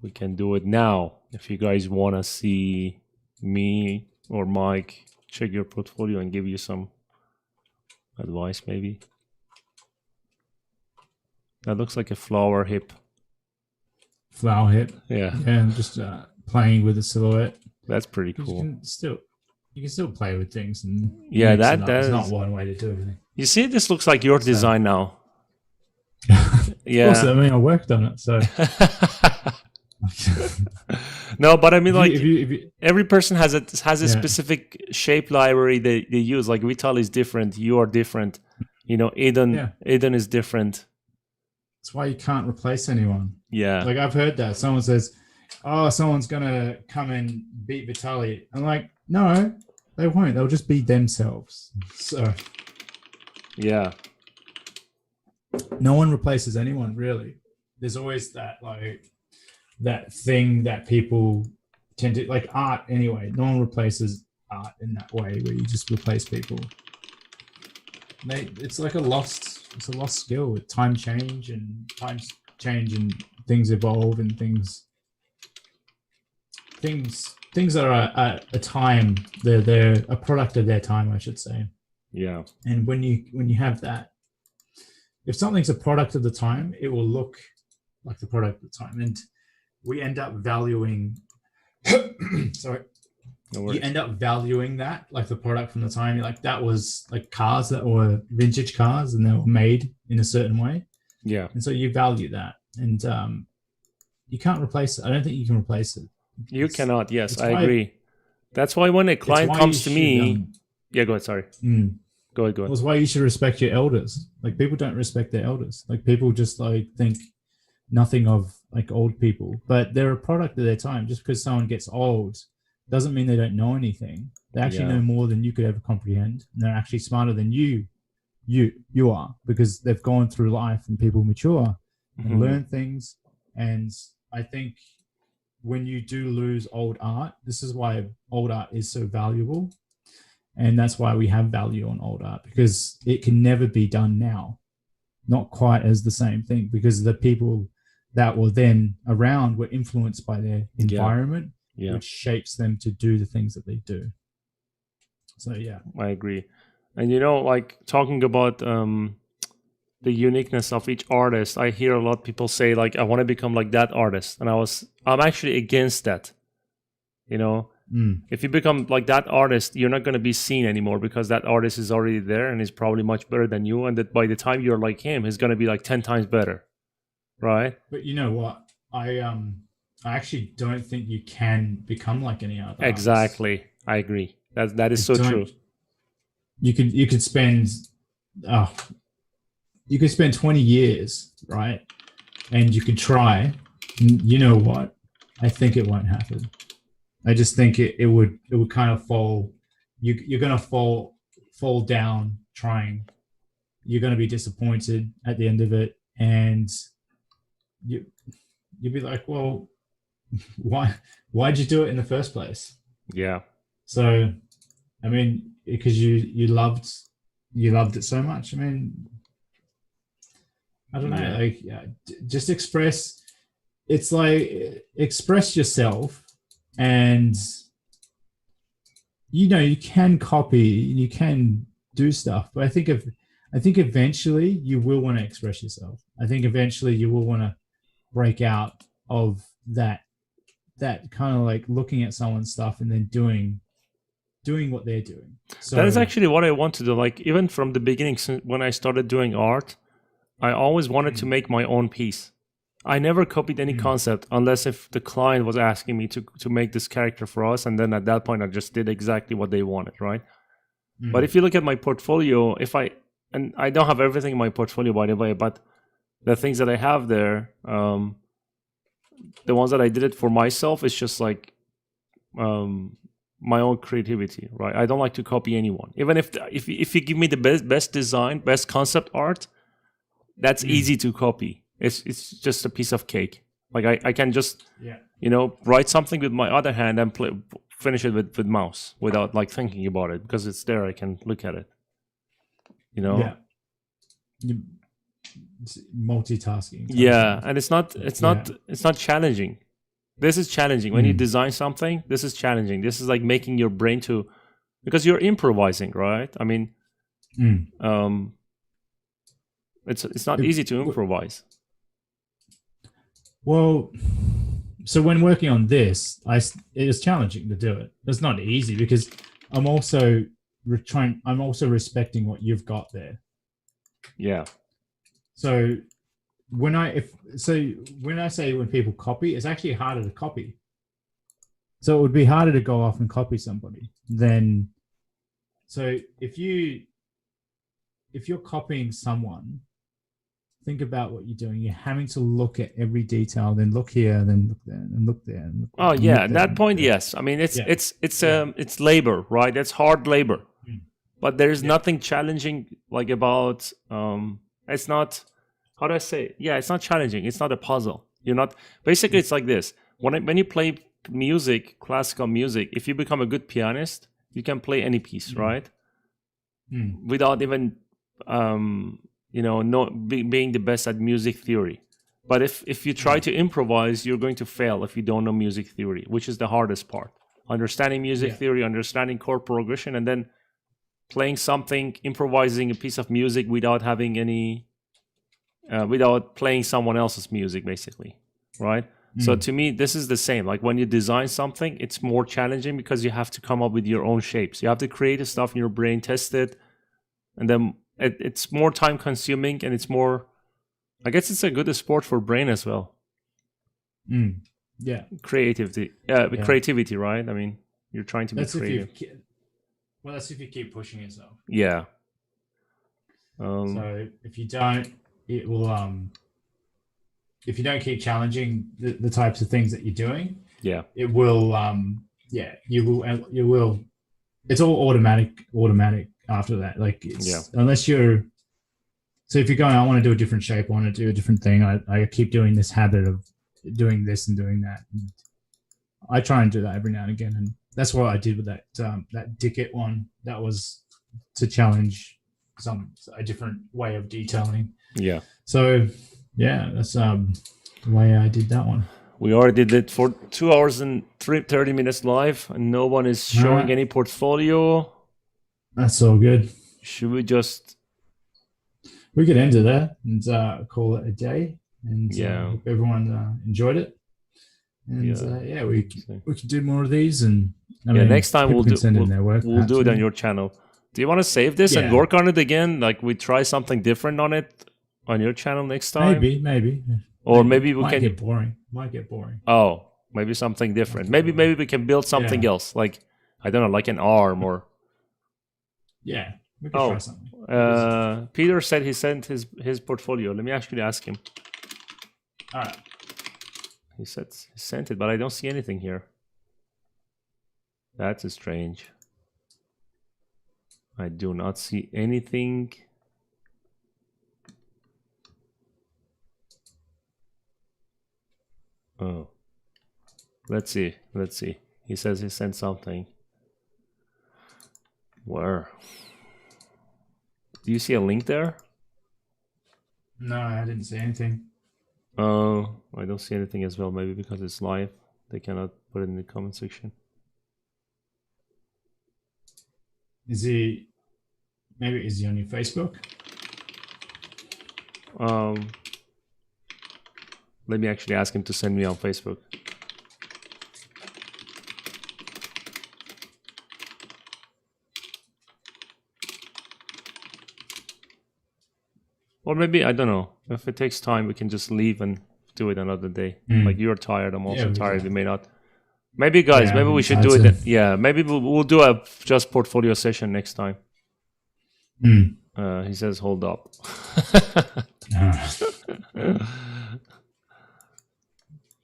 We can do it now. If you guys want to see me or Mike check your portfolio and give you some advice, maybe. That looks like a flower hip. Flower hip. Yeah. Yeah, I'm just playing with the silhouette. That's pretty cool. You can still play with things and that's not one way to do everything. You see, this looks like your design now. Yeah. Also, I mean, I worked on it, so. No, but I mean, like, every person has a specific shape library they use. Like, Vital is different, you are different. You know, Eden is different. That's why you can't replace anyone. Yeah. Like, I've heard that someone says, "Oh, someone's gonna come and beat Vitaly." I'm like, no, they won't. They'll just be themselves. So. Yeah. No one replaces anyone, really. There's always that thing that people tend to like art anyway. No one replaces art in that way where you just replace people. It's like a lost skill with times change and things evolve and things that are at a time, they're a product of their time, I should say. Yeah. And when you have that, if something's a product of the time, it will look like the product of the time. And we end up valuing you end up valuing that like the product from the time. You're like, that was like cars that were vintage cars and they were made in a certain way. Yeah. And so you value that. And you can't replace it. I don't think you can replace it. You cannot. Yes, I agree. That's why when a client comes to me, go ahead. Sorry. Go ahead. That's why you should respect your elders. Like, people don't respect their elders. Like, people just like think nothing of like old people, but they're a product of their time. Just because someone gets old doesn't mean they don't know anything. They actually know more than you could ever comprehend. And they're actually smarter than you are, because they've gone through life and people mature and learn things. And I think when you do lose old art, this is why old art is so valuable, And that's why we have value on old art, because it can never be done now. Not quite as the same thing, because the people that were then around were influenced by their environment, which shapes them to do the things that they do. So, yeah. I agree. And, like talking about the uniqueness of each artist, I hear a lot of people say, like, I want to become like that artist. And I'm actually against that. If you become like that artist, you're not going to be seen anymore, because that artist is already there and is probably much better than you. And that by the time you're like him, he's going to be like 10 times better. Right? But you know what? I actually don't think you can become like any other artist. Exactly. I agree. That is so true. You could spend 20 years, right? And you could try. You know what? I think it won't happen. I just think it would kind of fall. You're going to fall down trying. You're going to be disappointed at the end of it, and you'll be like, well, why'd you do it in the first place? Yeah. So, I mean, because you loved it so much. I mean, I don't know. Like, just express. It's like express yourself. And you can copy, you can do stuff, but I think eventually you will want to express yourself. I think eventually you will want to break out of that kind of like looking at someone's stuff and then doing what they're doing. So that is actually what I want to do. Like, even from the beginning, when I started doing art, I always wanted to make my own piece. I never copied any concept unless if the client was asking me to make this character for us, and then at that point I just did exactly what they wanted, right? But if you look at my portfolio, and I don't have everything in my portfolio, by the way, but the things that I have there, the ones that I did it for myself, it's just like my own creativity, right? I don't like to copy anyone. Even if you give me the best design, best concept art, that's easy to copy. It's just a piece of cake. Like I can just write something with my other hand and finish it with mouse without like thinking about it, because it's there. I can look at it. Yeah. Multitasking. Yeah, and it's not challenging. This is challenging. When you design something, this is challenging. This is like making your brain because you're improvising, right? I mean, it's not easy to improvise. Well, so when working on this, it is challenging to do it. It's not easy because I'm also respecting what you've got there. Yeah. So when I say when people copy, it's actually harder to copy. So it would be harder to go off and copy somebody than. So if you're copying someone, think about what you're doing. You're having to look at every detail, then look here, then look there, and look there. And look there, at that point, yes. I mean, it's labor, right? It's hard labor, but there's nothing challenging like about. It's not. How do I say it? Yeah, it's not challenging. It's not a puzzle. You're not. Basically, it's like this. When you play music, classical music, if you become a good pianist, you can play any piece, right? Without even. Being the best at music theory. But if you try to improvise, you're going to fail if you don't know music theory, which is the hardest part. Understanding music theory, understanding chord progression, and then playing something, improvising a piece of music without having any, without playing someone else's music, basically, right? So to me, this is the same. Like when you design something, it's more challenging because you have to come up with your own shapes. You have to create the stuff in your brain, test it, and then it's more time consuming, and it's more, I guess it's a good sport for brain as well. Yeah. Creativity, right? I mean, you're trying to be creative. That's if you keep pushing yourself. Yeah. So if you don't, it will, if you don't keep challenging the types of things that you're doing, it will, you will, it's all automatic after that. Like unless you're, so if you're going, I want to do a different shape, I want to do a different thing, I keep doing this habit of doing this and doing that. And I try and do that every now and again, and that's what I did with that Dickett one. That was to challenge a different way of detailing. Yeah. So yeah, that's the way I did that one. We already did it for 2 hours and 30 minutes live, and no one is showing any portfolio. That's all good. Should we just... We could end it there and call it a day. And hope everyone enjoyed it. And we can do more of these. And next time we'll do it on your channel. Do you want to save this and work on it again? Like we try something different on it on your channel next time? Maybe. Or maybe we might get boring. Oh, maybe something different. Maybe we can build something else. Like, I don't know, like an arm or... Yeah, we can try something. Peter said he sent his portfolio. Let me actually ask him. All right. He said he sent it, but I don't see anything here. That's strange. I do not see anything. Oh. Let's see. He says he sent something. Where? Do you see a link there? No, I didn't see anything. Oh, I don't see anything as well. Maybe because it's live, they cannot put it in the comment section. Is he on your Facebook? Let me actually ask him to send me on Facebook. Or maybe, I don't know, if it takes time, we can just leave and do it another day. Like you're tired, I'm also tired, we may not. Maybe guys, maybe we should do it. Maybe we'll do a just portfolio session next time. He says, hold up.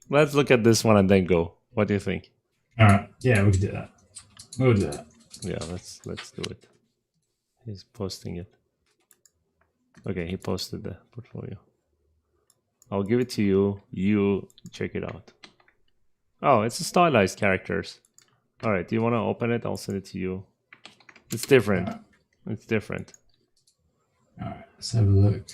Let's look at this one and then go. What do you think? All right. Yeah, we can do that. We'll do that. Yeah, let's do it. He's posting it. Okay, he posted the portfolio. I'll give it to you. You check it out. Oh, it's a stylized characters. All right, do you want to open it? I'll send it to you. It's different. It's different. All right, let's have a look.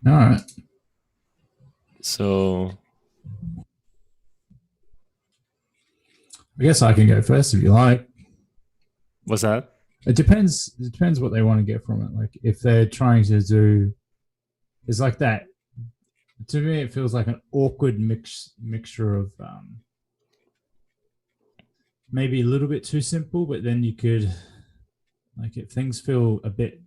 All right. So I guess I can go first if you like. What's that? It depends what they want to get from it. Like if they're trying to do, it's like that. To me, it feels like an awkward mixture of maybe a little bit too simple, but then you could, like, if things feel a bit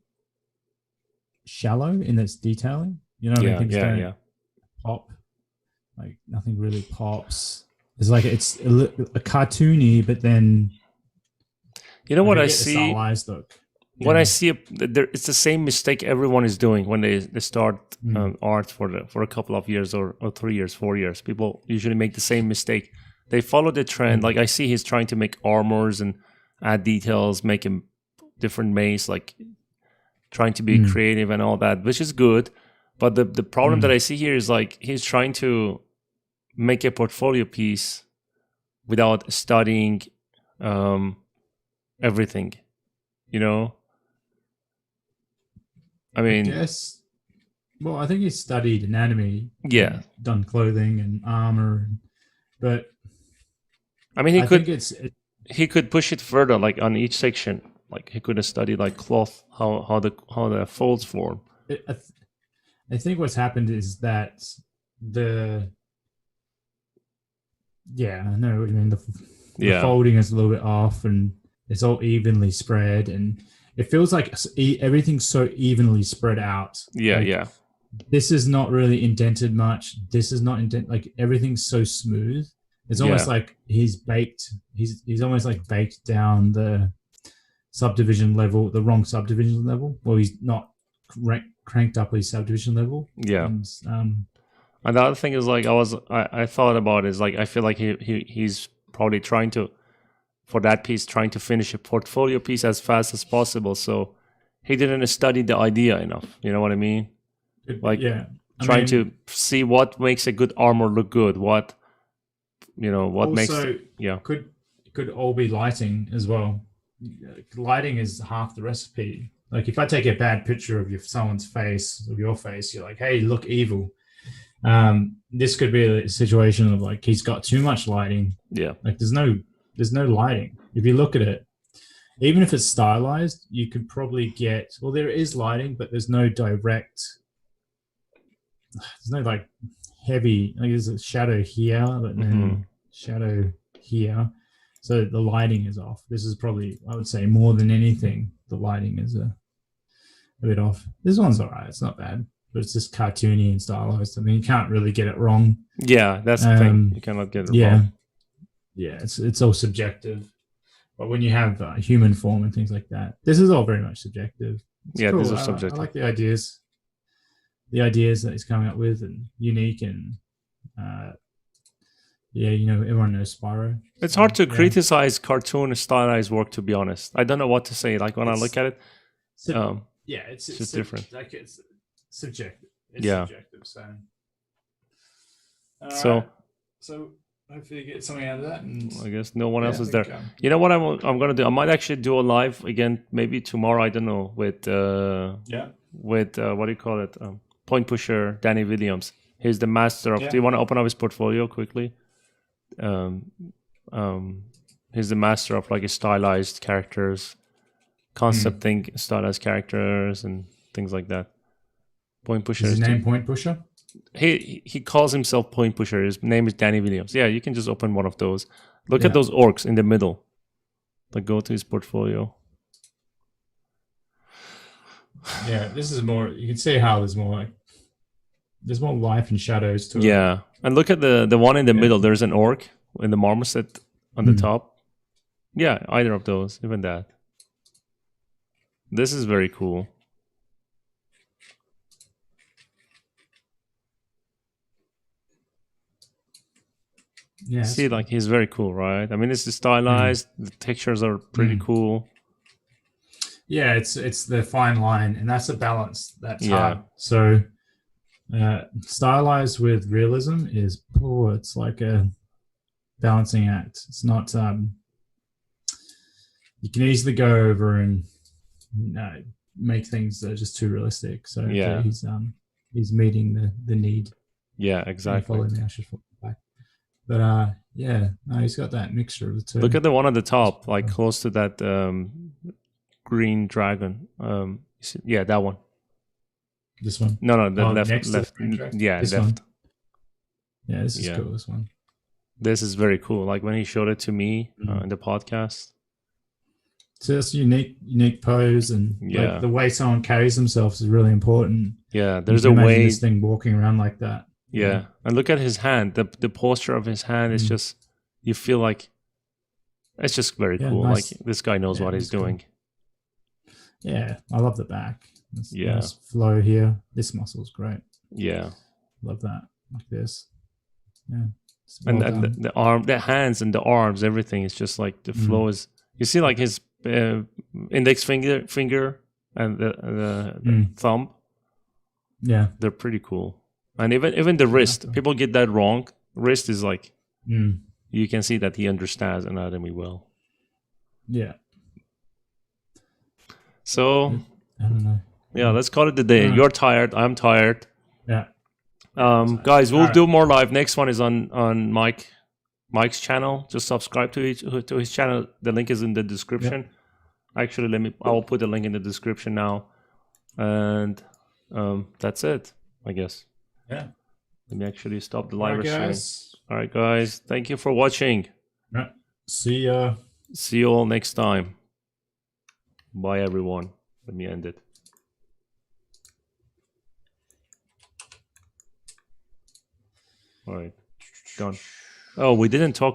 shallow in its detailing, you know, things don't pop, like nothing really pops. It's like it's a cartoony, but then you know what I see? Stylized look. When I see it's the same mistake everyone is doing when they start art for a couple of years or 3 years, 4 years. People usually make the same mistake. They follow the trend. Like I see he's trying to make armors and add details, make him different mace, like trying to be creative and all that, which is good. But the problem that I see here is like he's trying to make a portfolio piece without studying everything, you know? I mean, yes. Well, I think he studied anatomy. Yeah. Done clothing and armor, but I mean, he could push it further, like on each section. Like he could have studied like cloth, how the folds form. I think what's happened is that I know what you mean. The folding is a little bit off, and it's all evenly spread, and it feels like everything's so evenly spread out. Yeah. This is not really indented much. This is not indented. Like everything's so smooth. It's almost like he's almost like baked down the subdivision level, the wrong subdivision level. Well, he's not cranked up his subdivision level. Yeah. And the other thing is like I thought about is like I feel like he's probably trying to finish a portfolio piece as fast as possible. So he didn't study the idea enough. You know what I mean? trying to see what makes a good armor look good. What makes could all be lighting as well. Lighting is half the recipe. Like if I take a bad picture of someone's face, of your face, you're like, hey, look evil. This could be a situation of like he's got too much lighting. Yeah. Like there's no lighting. If you look at it, even if it's stylized, you could probably get, well, there is lighting, but there's no direct, there's no like heavy, like there's a shadow here, but then shadow here. So the lighting is off. This is probably, I would say, more than anything, the lighting is a bit off. This one's all right. It's not bad, but it's just cartoony and stylized. I mean, you can't really get it wrong. Yeah, that's the thing. You cannot get it wrong. Yeah, it's all subjective. But when you have human form and things like that, this is all very much subjective. It's cool. These are subjective. I like the ideas that he's coming up with, and unique, and everyone knows Spyro. It's hard to criticize cartoon stylized work, to be honest. I don't know what to say. Like when I look at it, it's just different. Like it's subjective. It's subjective. So hopefully you get something out of that. And I guess no one else is there. You know what I'm going to do? I might actually do a live again, maybe tomorrow. I don't know, with what do you call it? Point pusher Danny Williams. He's the master of. Do you want to open up his portfolio quickly? He's the master of like stylized characters, concept thing, stylized characters, and things like that. Point pusher. Is his name Point Pusher? He calls himself Point Pusher. His name is Danny Williams. Yeah, you can just open one of those. Look at those orcs in the middle. Like go to his portfolio. Yeah, this is more. You can see how there's more life and shadows to it. Yeah, and look at the one in the middle. There's an orc in the marmoset on the top. Yeah, either of those, even that. This is very cool. Yeah. See, like he's very cool, right? I mean, it's stylized. The textures are pretty cool. Yeah, it's the fine line, and that's a balance. That's hard. So, stylized with realism is it's like a balancing act. It's not. You can easily go over and make things that are just too realistic. So he's meeting the need. Yeah, exactly. Follow me. I should follow back. But he's got that mixture of the two. Look at the one at the top, like close to that green dragon. That one. This one? No, the left. Yeah, this left. One. Yeah, this is cool. This one. This is very cool. Like when he showed it to me in the podcast. So that's a unique pose, and like the way someone carries themselves is really important. Yeah, there's a way this thing walking around like that. Yeah, and look at his hand. The posture of his hand is just, you feel like it's just very cool. Nice. Like this guy knows what he's doing. Cool. Yeah, I love the back. Nice flow here. This muscle is great. Yeah, love that. Like this. Yeah, and the arm, the hands, and the arms, everything is just like the flow is. You see, like his index finger and the thumb. Yeah, they're pretty cool. And even the wrist, people get that wrong. Wrist is like, you can see that he understands anatomy well. Yeah. So, I don't know. Yeah, let's call it the day. You're tired. I'm tired. Yeah. Guys, we'll do more live. Next one is on Mike's channel. Just subscribe to his channel. The link is in the description. Yeah. Actually, I will put the link in the description now. And that's it, I guess. Yeah. Let me actually stop the live stream. All right, guys. Thank you for watching. Yeah. See ya. See you all next time. Bye, everyone. Let me end it. All right. Done. Oh, we didn't talk